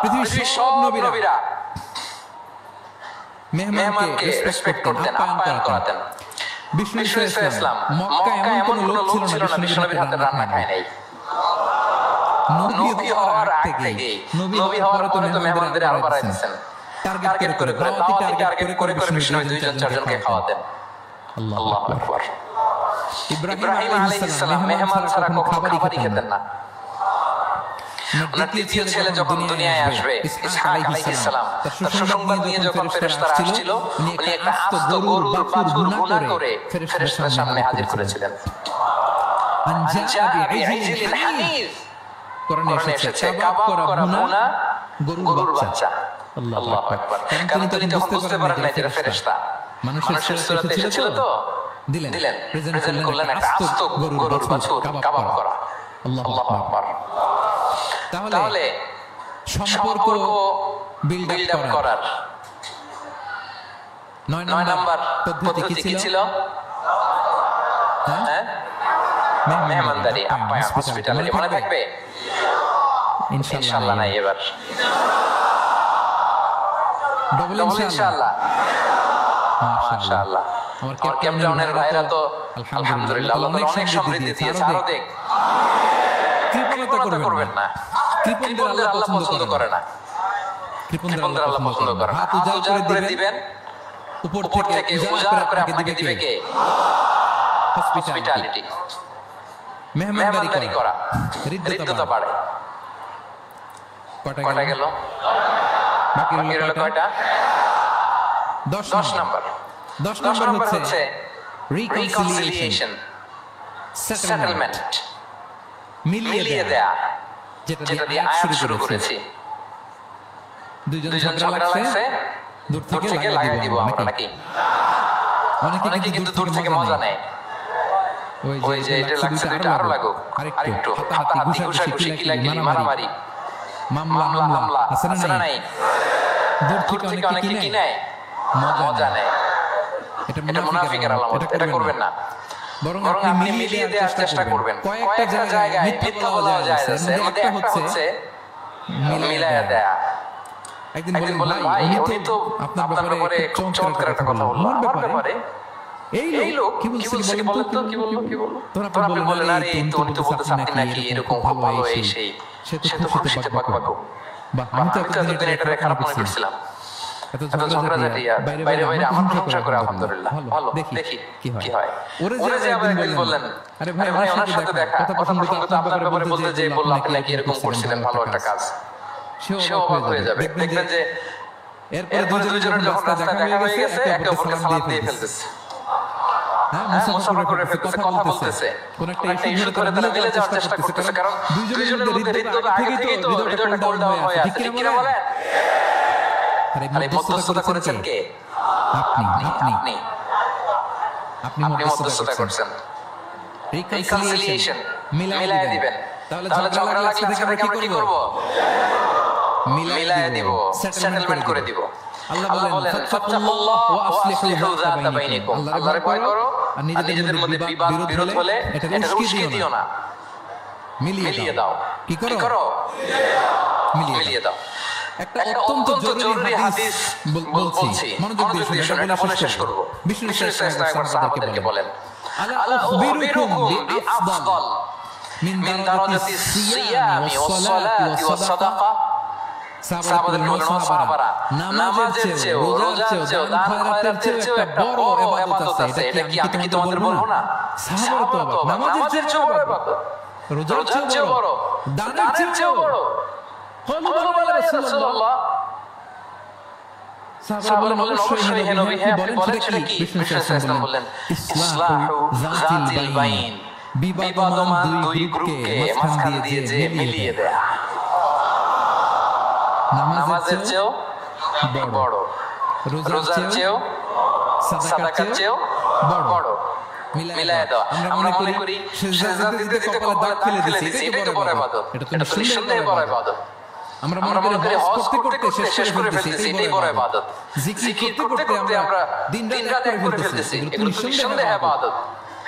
পৃথিবীর সব নবীরা মেহমানকে রেসপেক্ট করতেন, আপ্যায়ন করাতেন। বিষ্ণু ইসলাম মক্কায় এমন কোন লোক ছিল না বিষ্ণু নবীর হাতের রান্না খায় নাই। নবী হওয়ার আগ থেকে, নবী হওয়ার পরে তো মেহমানদের আরো বাড়াই দিয়েছেন, টার্গেট করে টার্গেট করে বিষ্ণু নবী 2-4 জনকে খাওয়াতেন। আল্লাহু আকবার। ইব্রাহিম আলাইহিস সালাম মেহমান ছাড়া কখনো খাবারই খেতেন না। ওনার দ্বিতীয় ছেলে যখন দুনিয়ায় আসবে, ইসহাক আলাইহিস সালাম, তার সুসংবাদ নিয়ে যখন ফেরেশতারা আসছিল, উনি একটা আস্ত গরুর বাছুর ভুনা করে ফেরেশতাদের সামনে হাজির করেছিলেন। আনজা বিইজিলিন হানিজ, কোরআনে এসেছে কাবাব করা ভুনা গরুর বাচ্চা। আল্লাহু আকবার। কারণ তিনি তখন বুঝতে পারেন না যে ফেরেশতা, মানুষের সুরতে এসেছিল তো দিলেন, প্রেজেন্ট করলেন একটা আস্ত গরুর বাছুর কাবাব করা। আল্লাহু আকবার। তাহলে সম্পর্ক বিল্ড আপ করার 9 নাম্বার পদ্ধতি কি ছিল? হ্যাঁ, মেহমানদারি, আপ্যায়ন, হসপিটালিটি। মনে থাকবে ইনশাআল্লাহ? নাই এবার ডবল ইনশাআল্লাহ। মাশাআল্লাহ, আমার ক্যাপ্টেনের ভাইরা তো আলহামদুলিল্লাহ আল্লাহ অনেক সমৃদ্ধি দিয়েছে। আরো দেখ, কৃপণতা করবেন না। কৃপণদের আল্লাহ পছন্দ করে না, কৃপণদের আল্লাহ পছন্দ করে না। হাত উজাড় করে দিবেন, উপর থেকে উজাড় করে আপনাকে দিবে কে? হসপিটালিটি, মেহমানদারি করা, হৃদ্যতা বাড়ে। কয়টা গেল? বাকি রইল কয়টা? 10 নাম্বার। 10 নাম্বার হচ্ছে রিকনসিলিয়েশন, সেটেলমেন্ট, মিলিয়ে দেয়া, যেটা দিয়ে আয়াত শুরু করেছি। দুইজন ঝগড়া লাগছে, দূর থেকে লাগাই দিব আমরা, নাকি? অনেকে কিন্তু দূর থেকে মজা নেয়, ওই যে এটা লাগছে দুইটা আরো লাগুক, আরেকটু হাতাহাতি, ঘুষাঘুষি, কিলাকিলি, মারামারি, মামলা আছে না নাই? দূর থেকে অনেকে কি নেয়? মজা নেয়। এটা মুনাফিকের আলামত, এটা করবেন না। বরং আপনি মিলিয়ে দেওয়ার চেষ্টা করবেন। কয়েকটা জায়গায় মিথ্যা বলা যায়, এর মধ্যে একটা হচ্ছে মিলায়া দেয়া। একদিন বললেন, ভাই উনি তো আপনার ব্যাপারে খুব চমৎকার একটা কথা বললো, আমার ব্যাপারে এই লোক কি বলছে বলেন তো, কি বললো? তখন আপনি বললেন, আরে উনি তো বলতেছে আপনি নাকি এরকম খুব ভালো, এই সেই। সে তো খুশিতে পাকপাকো। বাহ, আমি তো এতদিন এটা খারাপ মনে করছিলাম। এত ঝগড়াঝাটি, বাইরে বাইরে আমার প্রশংসা করে আলহামদুলিল্লাহ, ভালো, দেখি কি হয়। ওরে যে আবার একদিন বললেন, আরে ভাই ওনার সাথে দেখা, কথা প্রসঙ্গ তো আপনার ব্যাপারে বলতে যে বললো আপনি নাকি এরকম করছিলেন, ভালো একটা কাজ। সে অবাক হয়ে যাবে, দেখবেন যে এরপরে দুজনের যখন রাস্তা দেখা হয়ে গেছে, একে অপরকে সালাম দিয়ে ফেলতেছে, মুসাফা করে ফেলতেছে, কথা বলতেছে, কোন একটা ইস্যু ধরে তারা মিলে যাওয়ার চেষ্টা করতেছে। কারণ দুইজনের মধ্যে হৃদ্যতা আগে থেকেই তো হৃদয়টা কোল্ড ডাউন হয়ে আছে, ঠিক কিনা বলেন? আরে মধ্যস্থতা করেছেন কে? আপনি মধ্যস্থতা করছেন। রিকনসিলিয়েশন, মিলায়া দিবেন। তাহলে ঝগড়া লাগলে সেটাকে আমরা কি করব? মিলায়া দিব, সেটেলমেন্ট করে দিব। আল্লাহ বলেন, ফাত্তাকুল্লাহ ওয়া আসলিহু যাতা বাইনিকুম। আল্লাহরে ভয় করো আর নিজেদের মধ্যে বিরোধ হলে এটা উস্কে দিও না, মিলিয়ে দাও। কি করো? মিলিয়ে দাও। একটা অত্যন্ত জরুরি হাদিস বলছি, মনোযোগ দিয়ে শুনুন, এটা বলে শেষ করব। বিষ্ণু ইসলাম একবার সাহাবাদেরকে বলেন, আলা উখবিরুকুম বিআফদাল মিন দারাজাতি সিয়ামি ওয়াস সালাতি ওয়াস সাদাকা। সাহাবাদের বলেন, ও সাহাবারা, নামাজের চেয়েও, রোজার চেয়েও, দান খয়রাতের চেয়েও একটা বড় ইবাদত আছে। এটা কি আমি তোমাদের বলবো না? সাহাবারা তো অবাক, নামাজের চেয়েও বড় ইবাদত, রোজার চেয়েও বড়, দানের চেয়েও বড়। সাহাবারা বলেন, অবশ্যই হে নবী, হ্যাঁ আপনি বলেন সেটা কি? বিষ্ণু ইসলাম বললেন, ইসলাহু যাতিল বাইন, বিবাদমান দুই গ্রুপকে মাঝখান দিয়ে যে মিলিয়ে দেয়া। নামাজের চেয়েও বড়, রোজার চেয়েও, সাদাকার চেয়েও বড়, মিলায়া দাও। আমরা মনে করি সেজদা দিতে দিতে কপালে দাগ ফেলে দিয়েছি, এটাই তো বড় ইবাদত। এটা তো নিঃসন্দেহে বড় ইবাদত। আমরা মনে করি হজ করতে করতে শেষ করে ফেলতেছি, এটাই বড় ইবাদত। জিকির করতে করতে আমরা দিন-রাত এক করে ফেলতেছি, এগুলো তো নিঃসন্দেহে ইবাদত।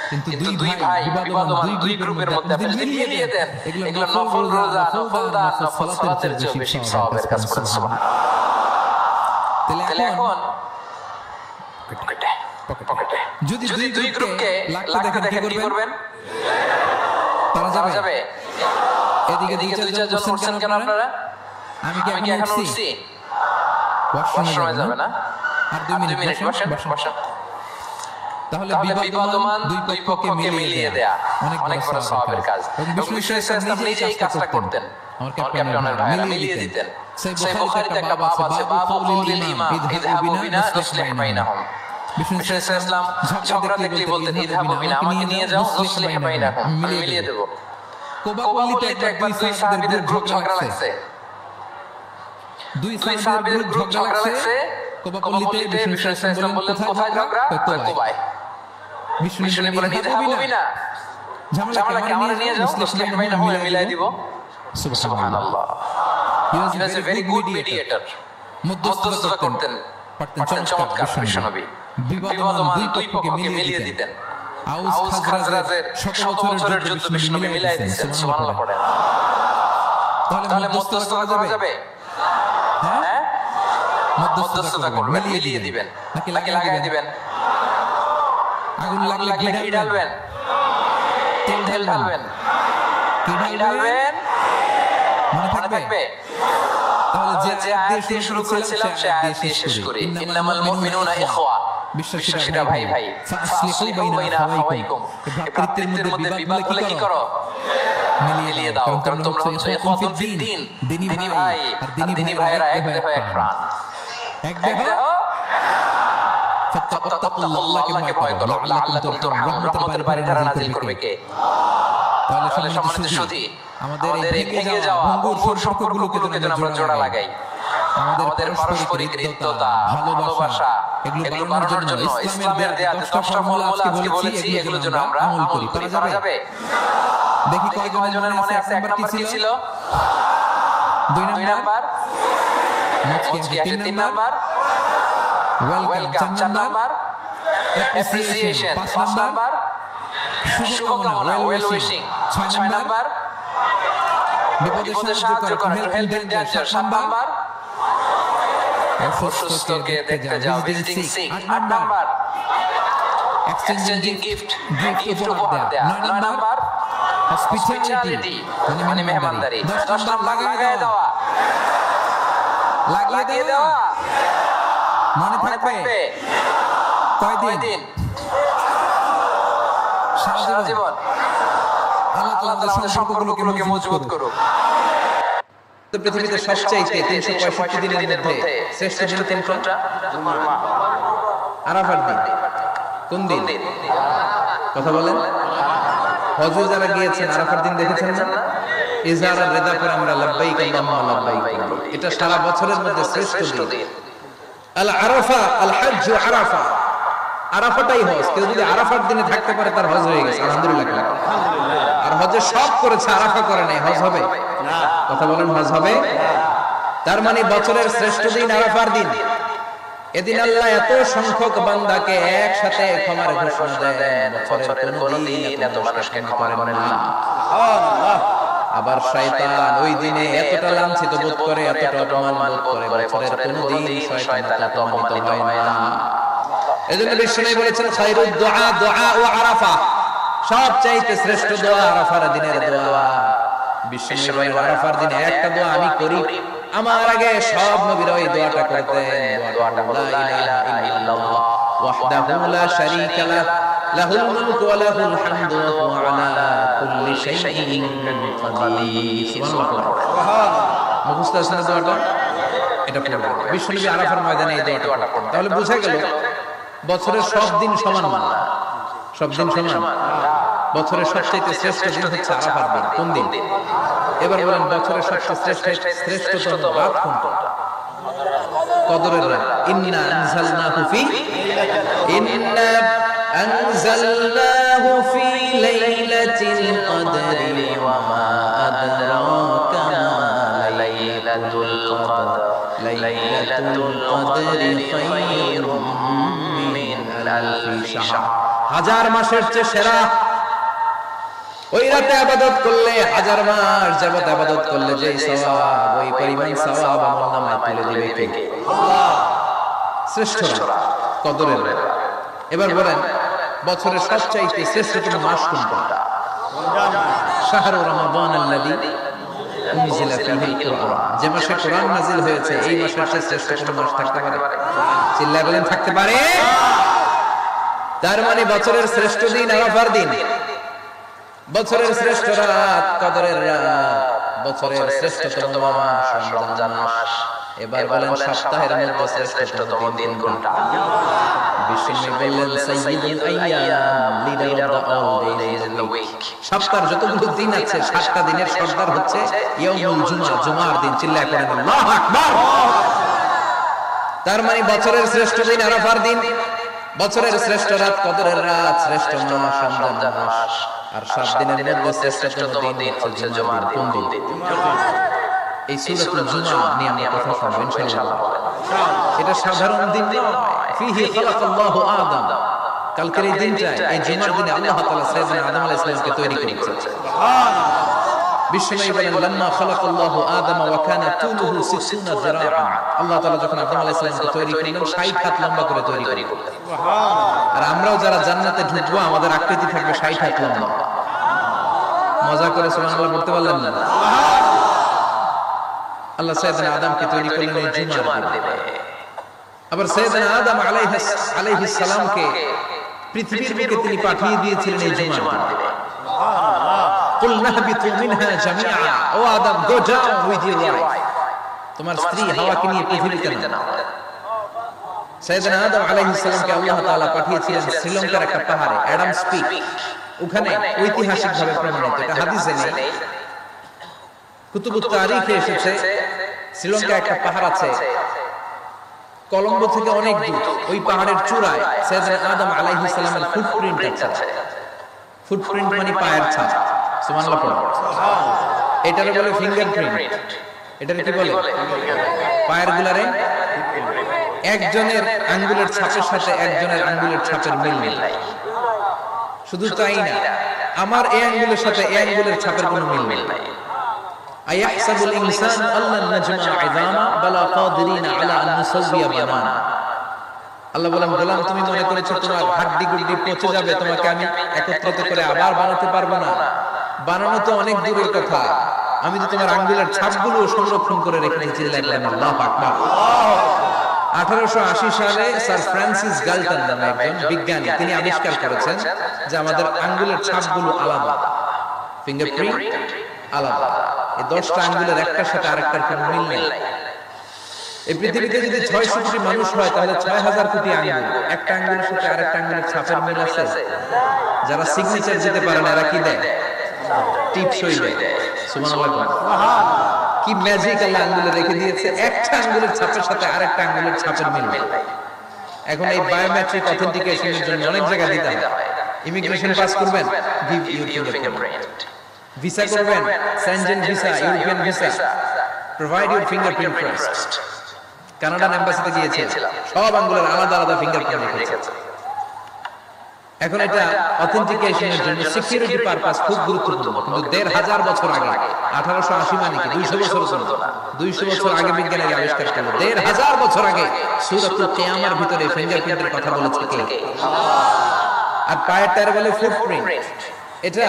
কিন্তু দুই ভাই বিবাদমান দুই গ্রুপের মধ্যে আপনি যদি মিলিয়ে দেন, এগুলো নফল রোজা, নফল দান, নফল সালাতের চেয়ে বেশি সওয়াবের কাজ করেন। সুবহানাল্লাহ। তাহলে এখন পকেটে যদি দুই গ্রুপকে লাগতে দেখেন কি করবেন? তারা যাবে। এদিকে দুই চারজন উঠছেন কেন আপনারা? আমি কি এখন উঠছি? ওয়াশরুমে যাবে না? আর 2 মিনিট বসেন। তাহলে বিবাদমান দুই পক্ষকে মিলিয়ে দেয়া অনেক বড় সওয়াবের কাজ। বিষ্ণু ইসলাম নিজেই এই কাজটা করতেন। আমার ক্যাপ্টেনের ভাইরা মিলিয়ে দিতেন। সেই বুখারীতে একটা বাব আছে, বাবু কওলিল ইমাম ইযহাবু বিনা নুসলিহ বাইনাহুম। বিষ্ণু ইসলাম ঝগড়া দেখলে বলতেন ইযহাবু বিনা, আমাকে নিয়ে যাও, নুসলিহ বাইনাহুম, মিলিয়ে দেব। কুবা পল্লীতে একবার দুই সাহাবীদের গ্রুপ ঝগড়া লাগছে। দুই সাহাবীর গ্রুপ ঝগড়া লাগছে। কুবা পল্লীতে বিষ্ণু ইসলাম বললেন, কোথায় ঝগড়া? কুবায়। বিষ্ণু বলেন ইযহাবু বিনা, ঝামেলা কি আমরা নিয়ে যাও, নুসলিহ বাইনাহুম, মিলাই দিব। সুবহানাল্লাহ। He was a very good mediator. মধ্যস্থতা করতেন, চমৎকার বিশ্বনবী। বিবাদমান দুই পক্ষকে মিলিয়ে দিতেন। আউস খাজরাজের 100 বছরের যুদ্ধ বিশ্বনবী মিলাই দিয়েছেন। সুবহানাল্লাহ পড়েন। তাহলে মধ্যস্থতা করা যাবে? হ্যাঁ, মধ্যস্থতা করবেন, মিলিয়ে দিবেন নাকি লাগাই দিবেন? আগুন লাগলে ঘি ঢালবেন, তেল ঢালবেন, কি ঢালবেন? মনে থাকবে? তাহলে যে আয়াত দিয়ে শুরু করেছিলাম সে আয়াত দিয়ে শেষ করি। ইন্নামাল মুমিনুনা ইখওয়া, বিশ্বাসীরা ভাই ভাই। ফাসলিহু বাইনা আখাওয়াইকুম, ভ্রাতৃত্বের মধ্যে বিবাদ হলে কি করো? মিলিয়ে দাও। কারণ তোমরা হচ্ছে ইখওয়াতুন ফিদ্দীন, দিনী ভাই, আর দিনী ভাইয়েরা এক দেহ এক প্রাণ। এক দেহ ফাত্তাকুল্লাহ, আল্লাহকে ভয় করো, লাআল্লাকুম তুরহামুন, রহমতের বাড়ি ধারা নাযিল করবে কে? তাহলে সম্মানিত সুধী, আমাদের এই ভেঙে যাওয়া ভঙ্গুর সম্পর্কগুলোকে যেন আমরা জোড়া লাগাই। আমাদের পারস্পরিক হৃদ্যতা, ভালোবাসা, এগুলো বাড়ানোর জন্য ইসলামের দেয়া 10টা ফর্মুলা আজকে বলেছি, এগুলো যেন আমরা আমল করি। পারা যাবে? দেখি কয়জনের মনে আছে? 1 নাম্বার কি ছিল? 2 নাম্বার মুচকি হাসি, 3 number welcome, 4 number appreciation, 5 number শুভকামনা, ওয়েল উইশিং, 6 নাম্বার বিপদে সাহায্য করা, হেল্প দেন, 7 নাম্বার অসুস্থকে দেখতে যাও, visiting sick, 8 number exchanging gift উপহার দেয়া, 9 নাম্বার হসপিটালিটি মানে মেহমানদারি, 10 নাম্বার লাগিয়ে দেওয়া। মনে থাকবে? কয়দিন? সারা জীবন। আল্লাহ তাআলা আমাদের সম্পর্কগুলোকে মজবুত করুক। তো পৃথিবীতে সবচেয়ে 365 দিনের মধ্যে শ্রেষ্ঠ দিন কোনটা? আরাফার দিন। কোন দিন? কথা বলেন। হজে যারা গিয়েছেন আরাফার দিন দেখেছেন না? ইজারা রেদা করে আমরা লাব্বাইক আল্লাহুম্মা লাব্বাইক। এটা সারা বছরের মধ্যে শ্রেষ্ঠ দিন। আল আরাফা, আল হজ্জ আরাফা। আরাফাটাই হজ। কেউ যদি আরাফার দিনে থাকতে পারে তার হজ হয়ে গেছে, আলহামদুলিল্লাহ। আর হজে সব করেছে, আরাফা করে নাই, হজ হবে না। কথা বলেন, হজ হবে? তার মানে বছরের শ্রেষ্ঠ দিন আরাফার দিন। এদিন আল্লাহ এত সংখ্যক বান্দাকে একসাথে ক্ষমার ঘোষণা দেন, বছরের কোন দিন এত মানুষকে ক্ষমা করেন না। আবার শয়তান ওই দিনে এতটা লাঞ্ছিত বোধ করে, এতটা অপমান বোধ করে, বছরের কোন দিন শয়তান এত অপমানিত হয় না। এজন্য বিশ্বনবী বলেছেন খায়রুদ দুআ দুআ ও আরাফা, সবচাইতে শ্রেষ্ঠ দোয়া আরাফার দিনের দোয়া। বিশ্বনবী আরাফার দিনে একটা দোয়া আমি করি, আমার আগে সব নবীরা এই দোয়াটা করতেন। দোয়াটা হলো লা ইলাহা ইল্লাল্লাহ ওয়াহদাহু লা শারীকা লাহু লাহুল মুলকু ওয়া লাহুল হামদু ওয়া হুয়া আলা কুল্লি শাইইন কাদির। সুবহানাল্লাহ। মুখস্থ আছে না দোয়াটা? এটা পড়বেন। বিশ্বনবী আরাফার ময়দানে এই দোয়াটা পড়তেন। তাহলে বুঝা গেল বছরের সব দিন সমান না। সব দিন সমান? বছরের সবচেয়ে শ্রেষ্ঠ দিন হচ্ছে আরাফার দিন। কোন দিন? এবার বলেন বছরের সবচেয়ে শ্রেষ্ঠতম রাত কোনটা? কদরের রাত। ইন্না আনজালনাহু ফি লাইলাতিল কদরি ওয়া মা আদরাকা মা লাইলাতুল লাইলাতুল কদরি খায়রুম মিন আলফি শাহর, হাজার মাসের চেয়ে সেরা। ওই রাতে ইবাদত করলে হাজার মাস যাবত ইবাদত করলে যেই সওয়াব, ওই পরিমাণ সওয়াব আমলনামায় তুলে দিবে কে? আল্লাহ। শ্রেষ্ঠরা কদরের। এবার বলেন বছরের সবচাইতে শ্রেষ্ঠতম মাস কোনটা? শাহরু রমাদান আল্লাযী উনজিলা ফীহিল কুরআন, যে মাসে কোরআন নাযিল হয়েছে এই মাসের চেয়ে শ্রেষ্ঠতম মাস থাকতে পারে? চিল্লায় বলেন থাকতে পারে? তার মানে বছরের শ্রেষ্ঠ দিন আরাফার দিন, বছরের শ্রেষ্ঠ রাত কদরের রাত, বছরের শ্রেষ্ঠতম মাস রমজান মাস। এবার বলেন সপ্তাহের মধ্যে শ্রেষ্ঠতম দিন কোনটা? বিশ্বনবী বললেন সাইয়্যিদুল আইয়াম, leader of the all days in the week. সপ্তাহের যতগুলো দিন আছে 7টা দিনের সর্দার হচ্ছে ইয়াউমুল জুমআ, জুমার দিন। চিল্লায় পড়েন আল্লাহু আকবার। তার মানে বছরের শ্রেষ্ঠ দিন আরাফার দিন, বছরের শ্রেষ্ঠ রাত কদরের রাত, শ্রেষ্ঠ মাস রমজান মাস। আর 7 দিনের মধ্যে শ্রেষ্ঠতম দিন হচ্ছে জুমার দিন। কোন দিন? এই সূরাতুল জুমআ নিয়ে আমরা কথা শুনবো ইনশাআল্লাহ। এটা সাধারণ দিন নয়, ফিহি খালাকাল্লাহু আদম। কালকের এই দিনটা, এই জুমার দিনে আল্লাহ তাআলা সাইয়েদনা আদম আলাইহিস সালামকে তৈরি করেছেন। সুবহানাল্লাহ। বিশ্বনবী বলেন লাম্মা খালাকাল্লাহু আদম ওয়া কানা তুলুহু 60 যিরাআন। আল্লাহ তাআলা যখন আদম আলাইহিস সালামকে তৈরি করলেন 60 হাত লম্বা করে তৈরি করলেন। সুবহানাল্লাহ। আর আমরাও যারা জান্নাতে ঢুকবো আমাদের আকৃতি থাকবে 60 হাত লম্বা। মজা করে সুবহানাল্লাহ বলতে পারলেন না? আল্লাহ সাইয়েদনা আদমকে তৈরি করলেন এই জুমার দিনে। আবার সাইয়েদনা আদম আলাইহিস সালামকে পৃথিবীর বুকে তিনি পাঠিয়ে দিয়েছিলেন এই জুমার দিনে। সুবহানাল্লাহ। কুল নাহবিতু মিনহা জামিআ, O Adam go down with your wife, তোমার স্ত্রী হাওয়াকে নিয়ে পৃথিবীতে নাও। সাইয়েদনা আদম আলাইহিস সালামকে আল্লাহ তাআলা পাঠিয়েছিলেন শ্রীলঙ্কার একটা পাহাড়ে, অ্যাডামস পিক। ওখানে ঐতিহাসিকভাবে প্রমাণিত, এটা হাদিসে নেই, কুতুবুত তারিখে এসেছে। শ্রীলঙ্কায় একটা পাহাড় আছে, কলম্বো থেকে অনেক দূর। ওই পাহাড়ের চূড়ায় সাইয়েদনা আদম আলাইহিস সালামের ফুটপ্রিন্ট আছে। ফুটপ্রিন্ট মানে পায়ের ছাপ। সুবহানাল্লাহ পড়ো। এটারে বলে ফিঙ্গারপ্রিন্ট। এটারে কি বলে? পায়ের গুলারে একজনের আঙ্গুলের ছাপের সাথে একজনের আঙ্গুলের ছাপের মিল নাই। শুধু তাই না, আমার এই আঙ্গুলের সাথে এই আঙ্গুলের ছাপের কোনো মিল নাই। আয়াহসাবুল ইনসানু আল্লান নাজমা ইযামা বালা কাদিরিনা আলা আন নুসাওয়িয়া বানানা। আল্লাহ বলেন গোলাম তুমি মনে করেছো তোমার হাড্ডি গুড্ডি পচে যাবে, তোমাকে আমি একত্রিত করে আবার বানাতে পারবো না? বানানো তো অনেক দূরের কথা, আমি তো তোমার আঙ্গুলের ছাপগুলো সংরক্ষণ করে রেখেছি। চিল্লায় বলেন আল্লাহু আকবার। 1880 সালে স্যার ফ্রান্সিস গালটন নামে একজন বিজ্ঞানী, তিনি আবিষ্কার করেছেন যে আমাদের আঙ্গুলের ছাপগুলো আলাদা, ফিঙ্গারপ্রিন্ট আলাদা। এই 10টা আঙ্গুলের একটার সাথে আরেকটার কোনো মিল নেই। এই পৃথিবীতে যদি 600 কোটি মানুষ হয় তাহলে 6000 কোটি আঙ্গুল, একটা আঙ্গুলের সাথে আরেকটা আঙ্গুলের ছাপের মিল আছে? যারা সিগনেচার দিতে পারে না এরা কি দেয়? টিপসই দেয়। সুবহানাল্লাহ। কি ম্যাজিক আল্লাহ আঙ্গুলে রেখে দিয়েছে, একটা আঙ্গুলের ছাপের সাথে আরেকটা আঙ্গুলের ছাপের মিল নেই। এখন এই বায়োমেট্রিক অথেন্টিকেশনের জন্য অনেক জায়গা দিতে হয়। ইমিগ্রেশন পাস করবেন, গিভ ইউর ফিঙ্গারপ্রিন্ট। ভিসা করবেন, Schengen visa, European visa, provide your fingerprint first. Canadian এমবাসিতে গিয়েছিলাম, সব আঙ্গুলের আলাদা আলাদা ফিঙ্গারপ্রিন্ট রেখেছে। এখন এটা অথেন্টিকেশনের জন্য সিকিউরিটি পারপাস খুব গুরুত্বপূর্ণ। কিন্তু 1500 বছর আগে, 1880 মানে কি 200 বছর না, 200 বছর আগে বিজ্ঞানীরা আবিষ্কার করলো। 1500 বছর আগে সূরাতুল কিয়ামার ভিতরে ফিঙ্গারপ্রিন্টের কথা বলেছে কে? আল্লাহ। আর পায়েরটারে বলে ফুটপ্রিন্ট। এটা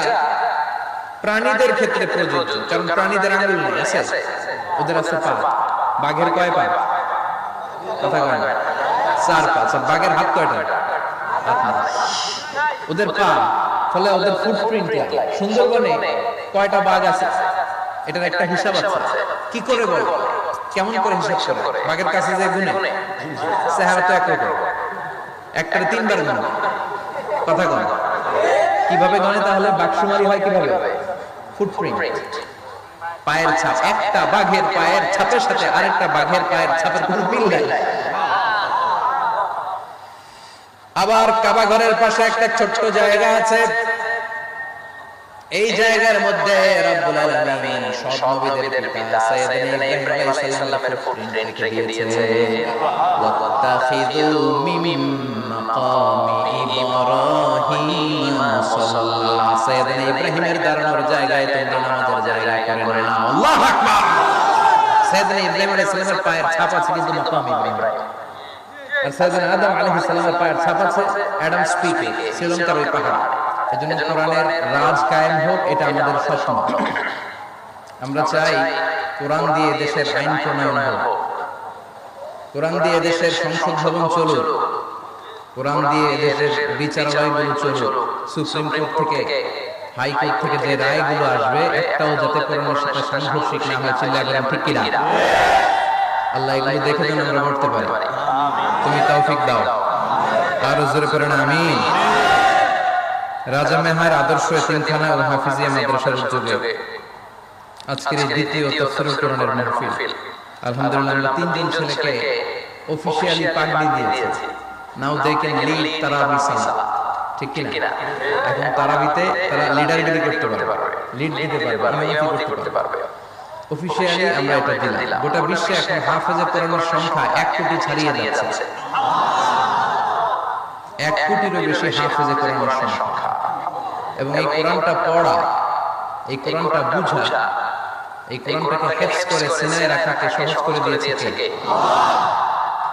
প্রাণীদের ক্ষেত্রে প্রযোজ্য, কারণ প্রাণীদের আঙ্গুল নেই, আছে? ওদের আছে পা। বাঘের কয় পা? কথা কয় না, 4 পা। বাঘের হাত কয়টা? হাত না, ওদের পা। ফলে ওদের ফুটপ্রিন্ট লাগে। সুন্দরবনে কয়টা বাঘ আছে এটার একটা হিসাব আছে। কি করে বল, কেমন করে হিসাব করে? বাঘের কাছে যে গুনে চেহারা তো একরকম, একটারে 3 বার গুনে। কথা কয় কিভাবে গণে? তাহলে বাঘশুমারি হয় কিভাবে? ফুটপ্রিন্ট, পায়ের ছাপ। একটা বাঘের পায়ের ছাপের সাথে আরেকটা বাঘের পায়ের ছাপের কোনো মিল নাই। আবার কাবা ঘরের পাশে একটা ছোট্ট জায়গা আছে, এই জায়গার মধ্যে রব্বুল আলামিন সব নবীদের পিতা সাইয়েদনা ইব্রাহিম আলাইহিস সালামের ফুটপ্রিন্ট রেখে দিয়েছে ওয়াত্তাখিযু মিন মাকামি ইব্রাহিম মুসাল্লা সাইয়েদনা ইব্রাহিমের দাঁড়ানোর জায়গায় তোমরা নামাজের জায়গা করে নাও আল্লাহু আকবার সাইয়েদনা ইব্রাহিম আলাইহিস সালামের পায়ের ছাপ আছে কিন্তু মাকামি ইব্রাহিম আর সাইয়েদনা আদম আলাইহিস সালামের পায়ের ছাপ আছে অ্যাডাম স্পিকে শ্রীলঙ্কার ওই পাহাড় এজন্য কোরআনের রাজ কায়েম হোক এটা আমাদের স্বপ্ন আমরা চাই কোরআন দিয়ে দেশের আইন প্রণয়ন হোক কোরআন দিয়ে দেশের সংসদ ভবন চলুক কোরআন দিয়ে দেশের বিচারালয়গুলো চলুক সুপ্রিম কোর্ট থেকে হাইকোর্ট থেকে যে রায়গুলো আসবে একটাও যাতে কোরআনের সাথে সাংঘর্ষিক না হয় চিল্লাবেন ঠিক কিনা আল্লাহ এগুলো দেখে যেন আমরা মরতে পারি তুমি তৌফিক দাও আর জোরে পড়েন আমিন রাজা মেহার আদর্শ এতিমখানা ও হাফিজিয়া মাদ্রাসার উদ্যোগে আজকের এই দ্বিতীয় তাফসীরুল কোরআনের মাহফিল আলহামদুলিল্লাহ আমরা তিনজন ছেলেকে অফিশিয়ালি পাগড়ি দিয়েছি নাও দে ক্যান লিড তারাবি সালাত ঠিক কি না এখন তারাবিতে তারা লিডারগিরি করতে পারবে লিড দিতে পারবে ইমামতি করতে পারবে অফিশিয়ালি আমরা এটা দিলাম গোটা বিশ্বে এখন হাফেজে কোরআনের সংখ্যা 1 কোটি ছাড়িয়ে যাচ্ছে 1 কোটিরও বেশি হাফেজে কোরআনের সংখ্যা এবং এই কোরআনটা পড়া এই কোরআনটা বুঝা এই কোরআনটাকে হেফজ করে সিনায় রাখাকে সহজ করে দিয়েছে কে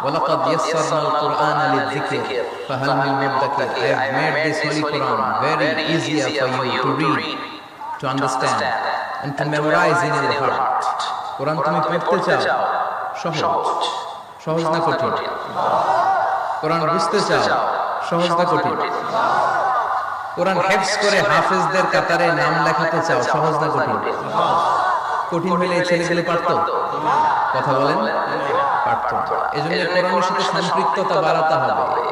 ওয়ালাকাদ ইয়াসসারনাল কুরআনা লিযিকর ফাহাল মিন মুদ্দাকির I have made this holy Quran very easier for you to read to understand and to memorise in your heart Quran তুমি পড়তে চাও সহজ সহজ না কঠিন কোরআন বুঝতে চাও সহজ না কঠিন কোরআন হেফজ করে হাফেজদের কাতারে নাম লেখাতে চাও সহজ না কঠিন কঠিন হলে ছেলেগুলো পারতো কথা বলেন পারতো এজন্য কোরআনের সাথে সম্পৃক্ততা বাড়াতে হবে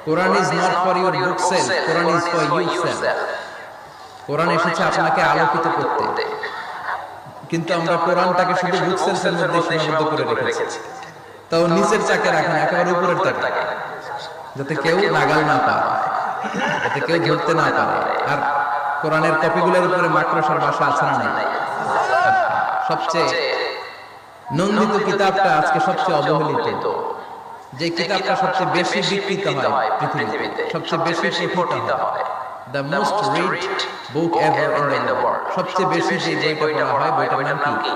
Quran is not for your bookshelf Quran is for yourself Quran এসেছে আপনাকে আলোকিত করতে কিন্তু আমরা কোরআনটাকে শুধু বুক সেলফের মধ্যে সীমাবদ্ধ করে রেখেছি তাও নিচের চাকে রাখেন একেবারে উপরের তাকে যাতে কেউ নাগাল না পায় যাতে কেউ ধরতে না পারে আর কোরআনের কপিগুলোর উপরে মাকড়সার বাসা আছে না নাই সবচেয়ে নন্দিত কিতাবটা আজকে সবচেয়ে অবহেলিত যে কিতাবটা সবচেয়ে বেশি বিক্রিত হয় পৃথিবীতে সবচেয়ে বেশি পঠিত হয় the most read book ever in the world সবচেয়ে বেশি যে বইটা পড়া হয় বইটার নাম কি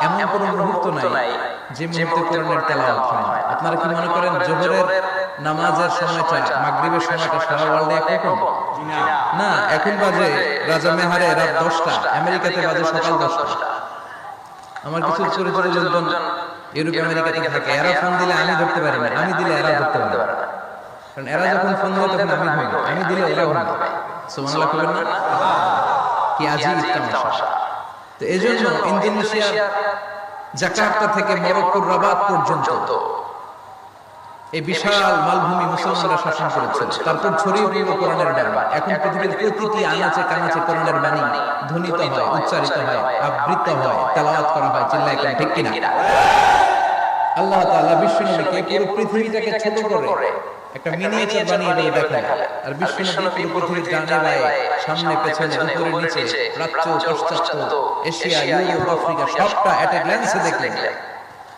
এমন কোন মুহূর্ত নাই যে মুহূর্তে কোরআনের তেলাওয়াত হয় আপনারা কি মনে করেন জোহরের নামাজের সময়টা মাগরিবের সময়টা সারা ওয়ার্ল্ডে একরকম না এখন বাজে রাজা মেহারে রাত 10টা আমেরিকাতে বাজে সকাল 10টা আমার কিছু পরিচিত লোকজন ইউরোপ আমেরিকাতে থাকে এরা ফোন দিলে আমি ধরতে পারি না আমি দিলে এরা ধরতে পারে না কারণ এরা যখন ফোন দেয় তখন আমি হই না আমি দিলে এরা হয় না সুবহানাল্লাহ কইবেন না কি আজীব তামাশা তো এজন্য ইন্দোনেশিয়ার জাকার্তা থেকে মরক্কোর রাবাত পর্যন্ত এই বিশাল মালভূমি মুসলমানরা শাসন করেছিল তারপর ছড়িয়ে পড়ল কোরআনের বাণী এখন পৃথিবীর প্রতিটি আনাচে কানাচে কোরআনের বাণী ধ্বনিত হয় উচ্চারিত হয় আবৃত্ত হয় তেলাওয়াত করা হয় চিল্লায় কেন ঠিক কিনা আল্লাহ তাআলা বিশ্বনবীকে পুরো পৃথিবীটাকে ছোট করে একটা মিনিয়েচার বানিয়ে দেখালেন আর বিশ্বনবী পুরো পৃথিবীর ডানে বায়ে সামনে পেছনে উপরে নিচে প্রাচ্য পশ্চাৎ এশিয়া ইউরোপ আফ্রিকা সবটা এট এ গ্ল্যান্সে দেখলেন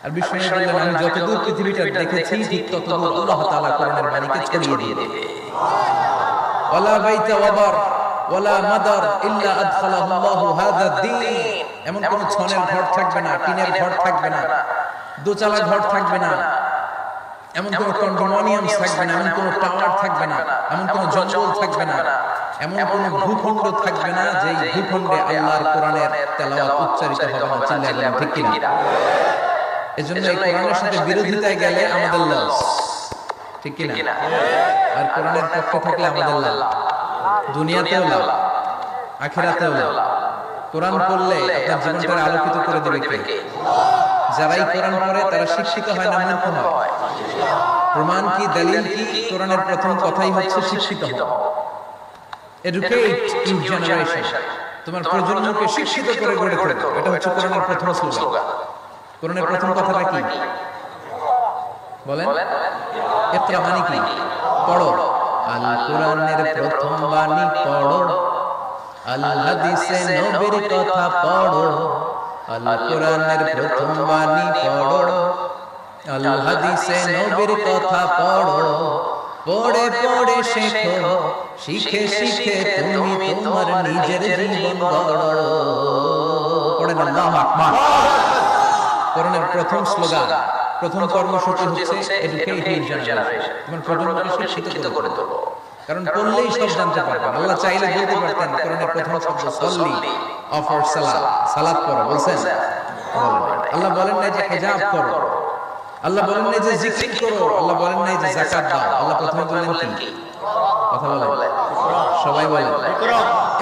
আর বিশ্বনবী বললেন আমি যতদূর পৃথিবীটা দেখেছি ঠিক ততদূর আল্লাহ তাআলা কোরআনের বাণীকে ছড়িয়ে দিয়ে দেবে ওয়ালা বাইতা ওয়াবার ওয়ালা মাদার ইল্লা আদখালাহু আল্লাহু হাযা দ্বীন এমন কোন ছনের ঘর থাকবে না টিনের ঘর থাকবে না দোচালা ঘর থাকবে না এমন কোন কন্ডোমিনিয়ামস থাকবে না এমন কোন টাওয়ার থাকবে না এমন কোন জঙ্গল থাকবে না এমন কোন ভূখণ্ড থাকবে না যে ভূখণ্ডে আল্লাহর কোরআনের তেলাওয়াত উচ্চারিত হবে না চিল্লাবেন ঠিক কিনা এজন্য এই কোরআনের সাথে বিরোধিতায় গেলে আমাদের লস ঠিক কিনা আর কোরআনের পক্ষে থাকলে আমাদের লাভ দুনিয়াতেও লাভ আখিরাতেও লাভ কোরআন পড়লে আপনার জীবনটাকে আলোকিত করে দেবে কে যারাই কোরআন পড়ে তারা শিক্ষিত হয় না মূর্খ হয় প্রমাণ কি দলিল কি কোরআনের প্রথম কথাই হচ্ছে শিক্ষিত হও এডুকেট ইউর জেনারেশন তোমার প্রজন্মকে শিক্ষিত করে গড়ে তোলো এটা হচ্ছে কোরআনের প্রথম স্লোগান কোরআনের প্রথম কথাটা কি বলেন ইকরা মানে কি পড়ো আল কোরআনের প্রথম বাণী পড়ো আল হাদিসে নবীর কথা পড়ো, আল কোরআনের প্রথম বাণী পড়ো, আল হাদিসে নবীর কথা পড়ো, পড়ে পড়ে শেখো, শিখে শিখে তুমি তোমার নিজের জীবন গড়ো। পড়েন আল্লাহু আকবার। কোরআনের প্রথম স্লোগান, প্রথম কর্মসূচি হচ্ছে এডুকেটিভ জেনারেশন। তোমার প্রজন্মকে শিক্ষিত করে তোলো। কারণ পড়লেই সব জানতে পারবেন। আল্লাহ চাইলে বলতে পারতেন কোরআনের প্রথম শব্দ সল্লি, অফার সালাত, সালাত পড়ো বলছেন? আল্লাহ বলেন না যে হিজাব করো, আল্লাহ বলেন না যে জিকির করো, আল্লাহ বলেন না যে যাকাত দাও। আল্লাহ প্রথমে বললেন কি? কথা বলেন, সবাই বলেন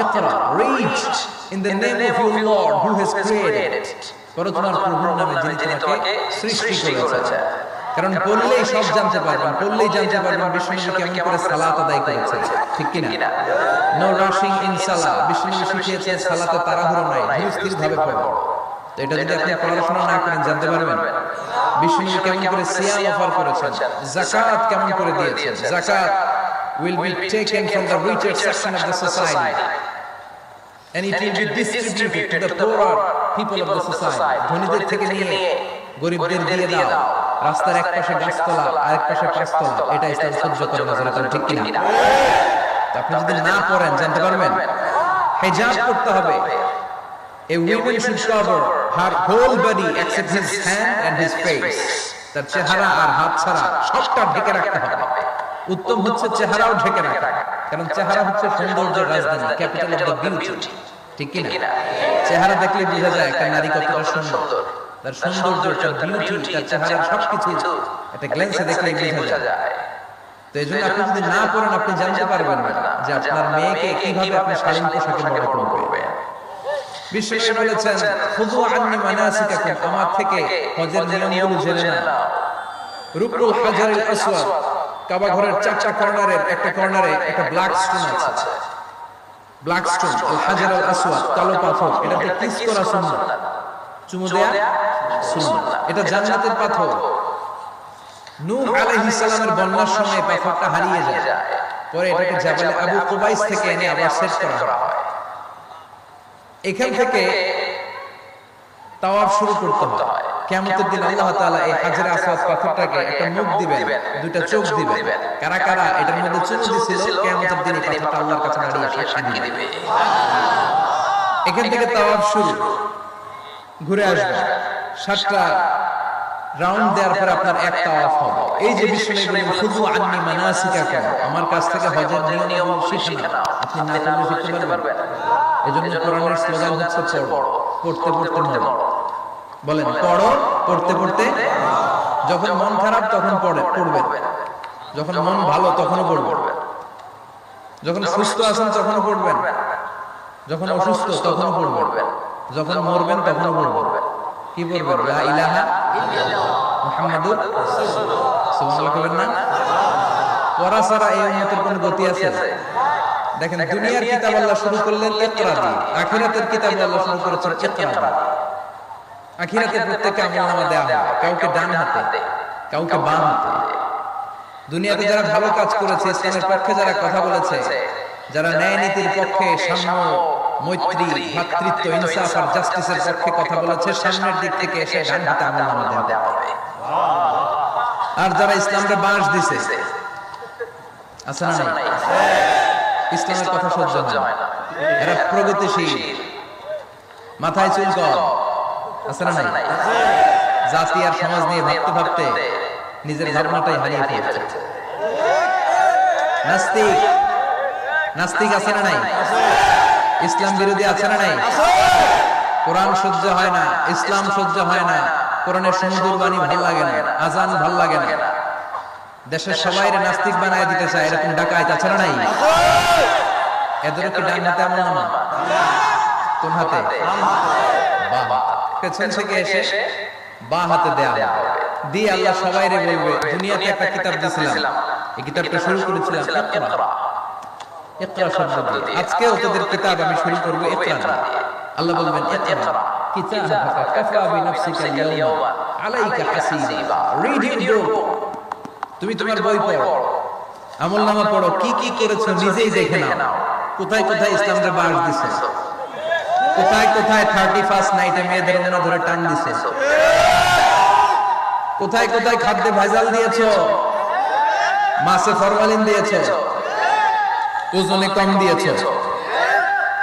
ইকরা, read in the name of your lord who has created. পড়ো তোমার প্রভুর নামে যিনি তোমাকে সৃষ্টি করেছেন। কারণ পড়লেই সব জানতে পারবেন, পড়লেই জানতে পারবেন বিষ্ণু কেমন করে সালাত আদায় করেছে, ঠিক কি না? নো রাশিং ইন সালাত। বিষ্ণু শিখিয়েছেন সালাতে তাড়াহুড়ো নাই, ধীরে স্থির ভাবে পড়ো। তো এটা যদি আপনি পড়াশোনা না করেন জানতে পারবেন বিষ্ণু কেমন করে সিয়াম অফার করেছেন, যাকাত কেমন করে দিয়েছেন। যাকাত will be taken from the richer section of the society and it will be distributed to the poorer people of the society. ধনীদের থেকে নিয়ে গরিবদের দিয়ে দাও। রাস্তার এক পাশে গাছতলা আর এক পাশে পাঁচতলা, এটা ইসলাম সহ্য করে না, যেটা ঠিক কিনা? আপনি যদি না পড়েন জানতে পারবেন। হিজাব করতে হবে। A woman should cover her whole body except his hand and his face. তার চেহারা আর হাত ছাড়া সবটা ঢেকে রাখতে হবে। উত্তম হচ্ছে চেহারাও ঢেকে রাখা, কারণ চেহারা হচ্ছে সৌন্দর্যের রাজধানী, ক্যাপিটাল অফ দ্য বিউটি, ঠিক কি না? চেহারা দেখলে বোঝা যায় একটা নারী কতটা সুন্দর, তার সৌন্দর্য, তার বিউটি, তার চেহারার সবকিছু একটা গ্ল্যান্সে দেখলে বোঝা যায়। তো এইজন্য আপনি যদি না পড়েন আপনি জানতে পারবেন না যে আপনার মেয়েকে কিভাবে আপনি শালীন পোশাকে বড় করবেন। বিশ্বনবী বলেছেন খুযু আন্নী মানাসিকাকুম, আমার থেকে হজের নিয়মগুলো জেনে নাও। রুকুল হাজারুল আসওয়াদ, কাবা ঘরের চারটা কর্নারের একটা কর্নারে একটা ব্ল্যাক স্টোন আছে। ব্ল্যাক স্টোন, আল হাজার আল আসওয়াদ, কালো পাথর। এটাতে কিস করা সুন্নাত, চুমু দেয়া সুন্নাত। এটা জান্নাতের পাথর। নূহ আলাইহিস সালামের বন্যার সময় পাথরটা হারিয়ে যায়, পরে এটাকে জাবালে আবু কুবাইস থেকে এনে আবার সেট করা হয়। এখান থেকে তাওয়াফ শুরু করতে হয়। কিয়ামতের দিন আল্লাহ তাআলা এই হাজরে আসওয়াদ পাথরটাকে একটা মুখ দিবেন, দুইটা চোখ দিবেন। কারা কারা এটার মধ্যে চুমু দিছিল কিয়ামতের দিন এই পাথরটা আল্লাহর কাছে দাঁড়িয়ে সাক্ষী দিবে। এখান থেকে তাওয়াফ শুরু, ঘুরে আসবে। 7টা রাউন্ড দেওয়ার পর আপনার এক তাওয়াফ হবে। এই যে বিশ্বনবী বলেন খুযু আন্নী মানাসিকাকুম, আমার কাছ থেকে হজের নিয়ম শিখে নাও। আপনি না করলে শিখতে পারবেন? এজন্য কোরআনের স্লোগান হচ্ছে পড়ো, পড়তে পড়তে মরো। বলেন পড়ো, পড়তে পড়তে। যখন মন খারাপ তখন পড়বেন, যখন মন ভালো তখনও পড়বেন, যখন সুস্থ আছেন তখনও পড়বেন, যখন অসুস্থ তখনও পড়বেন, যখন মরবেন তখনও পড়বেন। কি পড়বেন? লা ইলাহা ইল্লাল্লাহ মুহাম্মাদুর রাসূলুল্লাহ। সুবহানাল্লাহ বলেন না? পড়া ছাড়া এই উম্মতের কোনো গতি আছে? দেখেন দুনিয়ার কিতাব আল্লাহ শুরু করলেন ইকরা দিয়ে, আখিরাতের কিতাব আল্লাহ শুরু করেছেন ইকরা। আখিরাতের প্রত্যেককে আমলনামা দেওয়া হয়, কাউকে ডান হাতে, কাউকে বাম হাতে। দুনিয়াতে যারা ভালো কাজ করেছে, ইসলামের পক্ষে যারা কথা বলেছে, যারা ন্যায় নীতির পক্ষে, সাম্য, মৈত্রী, ভ্রাতৃত্ব, ইনসাফ আর জাস্টিসের পক্ষে কথা বলেছে, সামনের দিক থেকে এসে ডান হাতে আমলনামা দেওয়া হবে। আর যারা ইসলামকে বাঁশ দিছে, আছে না নাই? ইসলামের কথা সহ্য হয় না, এরা প্রগতিশীল, মাথায় চুল কম, আছে না নাই? জাতি আর সমাজ নিয়ে ভাবতে ভাবতে নিজের ভাবনাটাই হারিয়ে ফেলেছে। নাস্তিক, নাস্তিক আছে না নাই? ইসলাম বিরোধী আছে না নাই? কোরআন সহ্য হয় না, ইসলাম সহ্য হয় না, কোরআনের সুন্দর বাণী ভালো লাগে না, আজান ভালো লাগে না, দেশের সবাই নাস্তিক বানায় দিতে চায়, এরকম ডাকাইত আছে না নাই? এদেরকে ডান হাতে আমলনামা, কোন হাতে? পেছন থেকে এসে বাঁ হাতে দেয়া দিয়ে আল্লাহ সবাইরে বলবে দুনিয়াতে একটা কিতাব দিয়েছিলাম, এই কিতাবটা শুরু করেছিলাম ইকরা, ইকরা শব্দ দিয়ে। আজকেও তোদের কিতাব আমি শুরু করব ইকরা দিয়ে। আল্লাহ বলবেন ইকরা কিতাবাকা কাফা বিনাফসিকা আল-ইয়াওমা আলাইকা হাসিবা, রিড ইউর বুক, তুমি তোমার বই পড়ো, আমলনামা পড়ো, কি কি করেছো নিজেই দেখে নাও। কোথায় কোথায় ইসলামকে বাস দিছে, কোথায় কোথায় 31st নাইটে মেয়েদের ওনা ধরে টান দিছে, কোথায় কোথায় খাদ্যে ভেজাল দিয়েছো, মাছে ফরমালিন দিয়েছো, ওজনে কম দিয়েছো,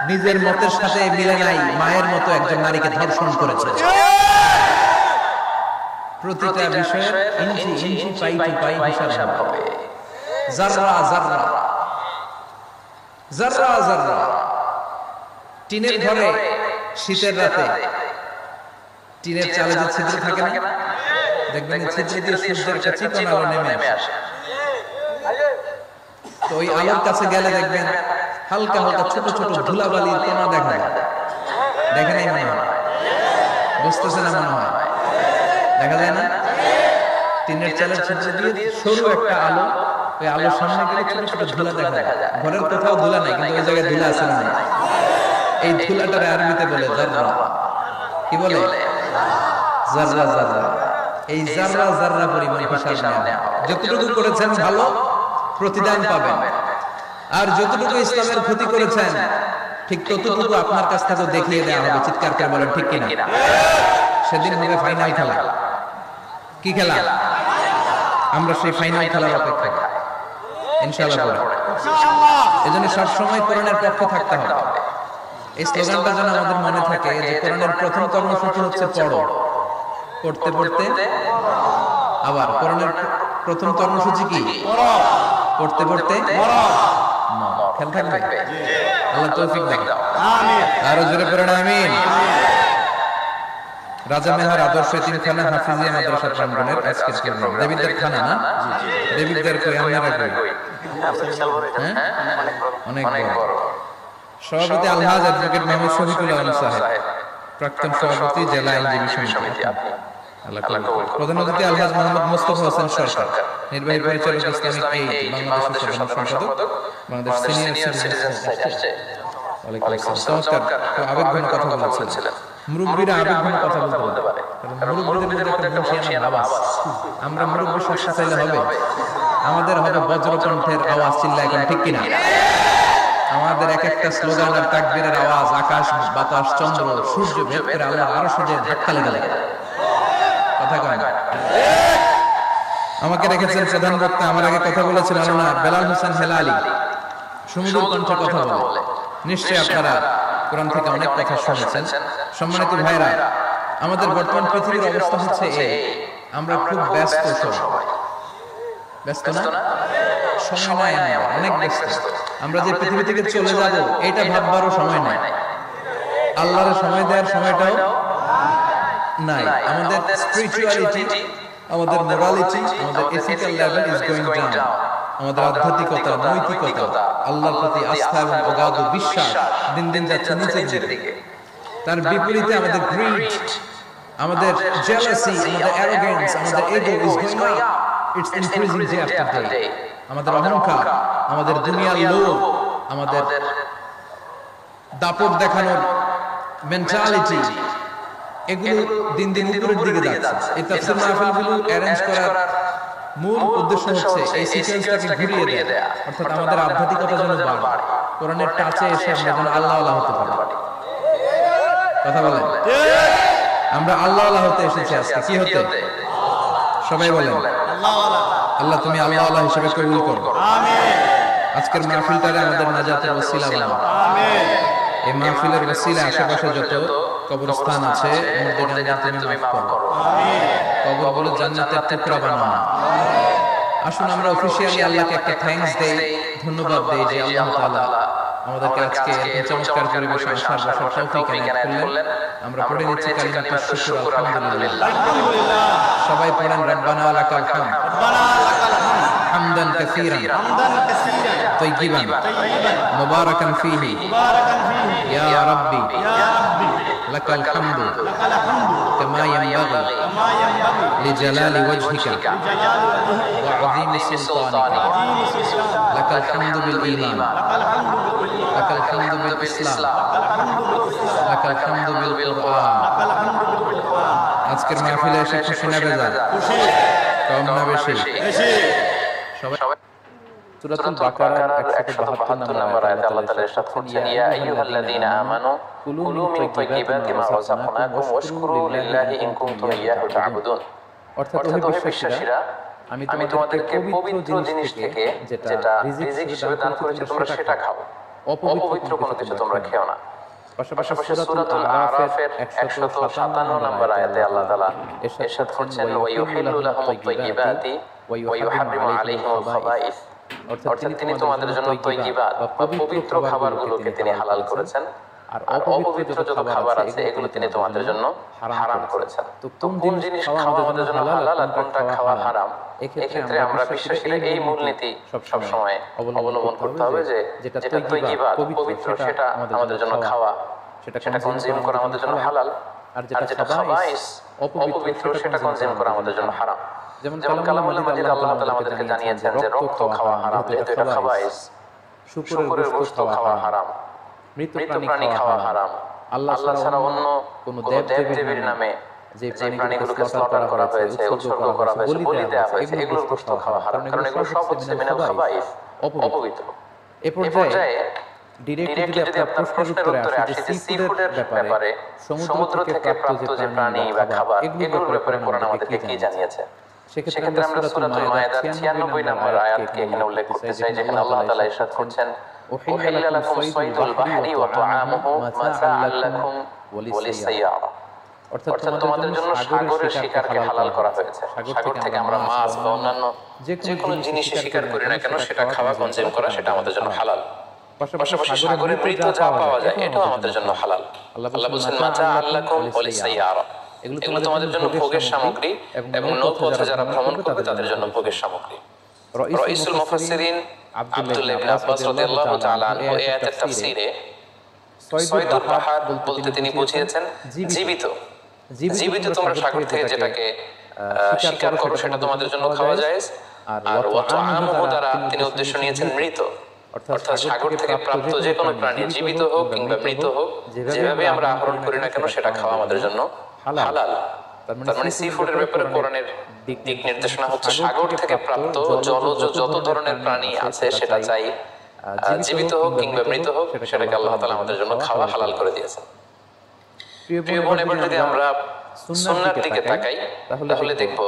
নিজের মতের সাথে মিলে নাই মায়ের মতো একজন নারীকে ধর্ষণ করেছে। প্রতিটা বিষয়ের ইঞ্চি ইঞ্চি পাই টু পাই হিসাব হবে, জাররা জাররা জাররা জাররা। টিনের ঘরে শীতের রাতে টিনের চালে যে ছিদ্র থাকে না, দেখবেন ছিদ্র দিয়ে সূর্যের কাছে চিকন আলো নেমে আসে। তো ওই আলোর কাছে গেলে দেখবেন হালকা হালকা ছোট ছোট ধুলাবালির কণা দেখা যায়। দেখে নাই মনে হয়? বুঝতেছে না মনে হয়? দেখা যায় না? টিনের চালের ছিদ্র দিয়ে সরু একটা আলো, ওই আলোর সামনে গেলে ছোট ছোট ধুলা দেখা যায়। ঘরের কোথাও ধুলা নাই, কিন্তু ওই জায়গায় ধুলা আছে না? এই ধুলাটারে আরবিতে বলে জাররা। কি বলে? জাররা জাররা। এই জাররা জাররা পরিমাণ হিসাব নেওয়া। যতটুকু করেছেন ভালো, প্রতিদান পাবেন। আর যতটুকু ইসলামের ক্ষতি করেছেন, ঠিক ততটুকু আপনার কাছ থেকে দেখিয়ে দেওয়া হবে। চিৎকার করে বলেন ঠিক কিনা? সেদিন হবে ফাইনাল খেলা। কি খেলা? আমরা সেই ফাইনাল খেলার অপেক্ষায় ইনশাআল্লাহ পড়ে। এজন্য সব সময় কোরআনের পক্ষে থাকতে হবে। এই স্লোগানটা যেন আমাদের মনে থাকে যে কোরআনের প্রথম কর্মসূচি হচ্ছে পড়ো, পড়তে পড়তে। আবার কোরআনের প্রথম কর্মসূচি কি? পড়তে পড়তে খেয়াল থাকবে। আল্লাহ তৌফিক দাও। আরো জোরে পড়েন আমিন। রাজা মেহার আদর্শ এতিমখানা হাফিজিয়া মাদ্রাসা প্রাঙ্গণের আজকের প্রোগ্রাম। দেবিদ্দার খানা না? দেবিদ্দার কই আপনারা কই? হ্যাঁ, অনেক বড়। সভাপতি আলহাজ অ্যাডভোকেট মোহাম্মদ শফিকুল আলম সাহেব, প্রাক্তন সভাপতি জেলা আইনজীবী সমিতি। প্রধান অতিথি আলহাজ মোহাম্মদ মোস্তফা হোসেন সরকার, নির্বাহী পরিচালক ইসলামিক এইড বাংলাদেশের সাধারণ সম্পাদক, বাংলাদেশ সিনিয়র সিটিজেন আসছে। চমৎকার আবেগঘন কথা বলেছিলেন। মুরব্বীরা আবেগঘন কথা বলতে পারে, কারণ মুরব্বীদের মধ্যে একটা মুনশিয়ানা আওয়াজ। আমরা মুরব্বীর শাসন চাইলে হবে? আমাদের হবে বজ্রকণ্ঠের আওয়াজ, চিল্লা এখন ঠিক কিনা? আমাদের এক একটা স্লোগান আর তাকবীরের আওয়াজ আকাশ বাতাস চন্দ্র সূর্য ভেদ করে আল্লাহ আরো সূর্যের ধাক্কা লেগে যায়। কথা কয় না? আমাকে রেখেছেন প্রধান বক্তা, আমার আগে কথা বলেছেন আলোনা বেলাল হোসেন হেলালি, সমুদ্র কণ্ঠে কথা বলে। নিশ্চয়ই আপনারা কোরআন থেকে অনেক কথা শুনেছেন। সম্মানিত ভাইরা, আমাদের বর্তমান পৃথিবীর অবস্থা হচ্ছে এই, আমরা খুব ব্যস্ত সবাই। ব্যস্ত না? সময় নাই, অনেক ব্যস্ত। আমরা যে পৃথিবী থেকে চলে যাব এটা ভাববারও সময় নাই, আল্লাহর সময় দেওয়ার সময়টাও নাই। আমাদের স্পিরিচুয়ালিটি, আমাদের মোরালিটি, আমাদের ethical level is going down. আমাদের আধ্যাত্মিকতা, নৈতিকতা, আল্লাহর প্রতি আস্থা এবং অগাধ বিশ্বাস দিন দিন যাচ্ছে নিচের দিকে। তার বিপরীতে আমাদের গ্রিড, আমাদের জেলাসি, আমাদের অ্যারোগেন্স, আমাদের ego is going up, it's increasing day after day. আমাদের অহংকার, আমাদের দুনিয়ার লোভ, আমাদের দাপট দেখানোর মেন্টালিটি, এগুলো দিন দিন উপরের দিকে যাচ্ছে। এই তাফসীর মাহফিলগুলো অ্যারেঞ্জ করার মূল উদ্দেশ্য হচ্ছে এই সিকোয়েন্সটাকে ঘুরিয়ে দেয়া, অর্থাৎ আমাদের আধ্যাত্মিকতা যেন বাড়ে, কোরআনের টাচে এসে আমরা যেন আল্লাহ আল্লাহ হতে পারি। কথা বলেন, আমরা আল্লাহ আল্লাহ হতে এসেছি আজকে। কি হতে? সবাই বলেন আল্লাহ তুমি আল্লাহ আল্লাহ হিসেবে কবুল করো। আজকের মাহফিলটারে আমাদের নাজাতের ওসিলা বানাও। এই মাহফিলের ওসিলা আশেপাশে যত কবরস্থান আছে মুর্দাগান তুমি মাফ করো। কবরগুলো জান্নাতের টুকরা বানাও। আসুন আমরা অফিশিয়ালি আল্লাহকে একটা থ্যাঙ্কস দেই, ধন্যবাদ দেই যে আল্লাহ তাআলা আমাদেরকে আজকে এরকম চমৎকার পরিবেশে আসার বসার তৌফিক এনায়েত করলেন। আমরা পড়ে নিচ্ছি কালিমাতুশ শুকর, আলহামদুলিল্লাহ। সবাই পড়েন রব্বানা লাকাল হামদ, হামদান কাসীরান তাইয়িবান মুবারাকান ফীহি ইয়া রাব্বি লাকাল হামদু কামা ইয়ানবাগি লিজালালি ওয়াজহিকা ওয়া আযীমি সুলতানিকা। লাকাল হামদু বিল ঈমান, লাকাল হামদু বিল ইসলাম, লাকাল হামদু বিল কুরআন। আজকের মাহফিলে এসে খুশি না বেজার? কম না বেশি? সবাই সূরাতুল বাকারার 172 নম্বর আয়াতে আল্লাহ তাআলা ইরশাদ করছেন, ইয়া আইয়ুহাল্লাযীনা আমানু কুলু মিন তাইয়্যিবাতি মা রাযাকনাকুম ওয়াশকুরু লিল্লাহি ইন কুনতুম ইয়্যাহু তা'বুদুন। অর্থাৎ ওহে বিশ্বাসীরা, আমি তোমাদেরকে পবিত্র জিনিস থেকে যেটা রিজিক হিসেবে দান করেছি তোমরা সেটা খাও, অপবিত্র কোনো কিছু তোমরা খেও না। পাশাপাশি সূরাতুল আরাফের 157 নম্বর আয়াতে আল্লাহ তাআলা ইরশাদ করছেন, ওয়া ইউহিল্লু লাহুমুত তাইয়্যিবাতি ওয়া ইউহাররিমু আলাইহিমুল খাবাইস। অর্থাৎ তিনি তোমাদের জন্য তাইয়্যিবাত বা পবিত্র খাবারগুলোকে তিনি হালাল করেছেন, আর অপবিত্র যত খাবার আছে এগুলো তিনি তোমাদের জন্য হারাম করেছেন। তো কোন জিনিস খাওয়া আমাদের জন্য হালাল আর কোনটা খাওয়া হারাম, এক্ষেত্রে আমরা বিশ্বাসীরা এই মূলনীতি সবসময় অবলম্বন করতে হবে যে যেটা তাইয়্যিবাত পবিত্র সেটা আমাদের জন্য খাওয়া, সেটা কনজিউম করা আমাদের জন্য হালাল, আর যেটা খাবাইস অপবিত্র সেটা কনজিউম করা আমাদের জন্য হারাম। যেমন কালামুল মাজিদ আল্লাহ তাআলা আমাদেরকে জানিয়েছেন যে রক্ত খাওয়া হারাম, যেহেতু এটা খাবাইস। শুকরের গোশত খাওয়া হারাম, মৃত প্রাণী খাওয়া হারাম। আল্লাহ ছাড়া অন্য কোন দেব-দেবীর নামে যে প্রাণীগুলোকে স্লাউটার করা হয়েছে, উৎসর্গ করা হয়েছে, বলি দেওয়া হয়েছে, এগুলোর গোশত খাওয়া হারাম, কারণ এগুলো সব হচ্ছে মিনাল খাবাইস, অপবিত্র। এ পর্যায়ে ডিরেক্টলি যদি আপনার প্রশ্নের উত্তরে আসি যে সি ফুডের ব্যাপারে, সমুদ্র থেকে প্রাপ্ত যে প্রাণী বা খাবার, এগুলোর ব্যাপারে কোরআন আমাদেরকে কি জানিয়েছে, সেক্ষেত্রে আমরা সূরাতুল মায়েদার 96 নম্বর আয়াতকে এখানে উল্লেখ করতে চাই, যেখানে আল্লাহ তাআলা ইরশাদ করছেন, উহিল্লা লাকুম সাইদুল বাহরি ওয়া তা'আমুহু মাতাআল লাকুম ওয়া লিস-সাইয়ারা। অর্থাৎ তোমাদের জন্য সাগরের শিকারকে হালাল করা হয়েছে। সাগর থেকে আমরা মাছ বা অন্যান্য যে কোনো জিনিস শিকার করি না কেন, সেটা খাওয়া, কনজিউম করা, সেটা আমাদের জন্য হালাল। পাশাপাশি সাগরে মৃত যা পাওয়া যায় এটাও আমাদের জন্য হালাল। আল্লাহ বলেন, মাতাআল লাকুম ওয়া লিস-সাইয়ারা, এগুলো তোমাদের জন্য ভোগের সামগ্রী এবং নৌপথে যারা ভ্রমণ করবে তাদের জন্য ভোগের সামগ্রী। রাইসুল মুফাসসিরিন আব্দুল্লাহ ইবনে আব্বাস রাদিয়াল্লাহু তাআলা আনহু এই আয়াতের তাফসীরে সাইদুল বাহর বলতে তিনি বুঝিয়েছেন জীবিত তোমরা সাগর থেকে যেটাকে শিকার করো সেটা তোমাদের জন্য খাওয়া যায়। আর ওয়া তা'আমুহু দ্বারা তিনি উদ্দেশ্য নিয়েছেন মৃত, অর্থাৎ সাগর থেকে প্রাপ্ত যে কোনো প্রাণী, জীবিত হোক কিংবা মৃত হোক, যেভাবে আমরা আহরণ করি না কেন সেটা খাওয়া আমাদের জন্য হালাল। তার মানে সি ফুডের ব্যাপারে কোরআনের দিক নির্দেশনা হচ্ছে সাগর থেকে প্রাপ্ত জলজ যত ধরনের প্রাণী আছে সেটা চাই জীবিত হোক কিংবা মৃত হোক, সেটাকে আল্লাহ তাআলা আমাদের জন্য খাওয়া হালাল করে দিয়েছেন। প্রিয় বোন, এবার যদি আমরা সুন্নাহর দিকে তাকাই তাহলে দেখব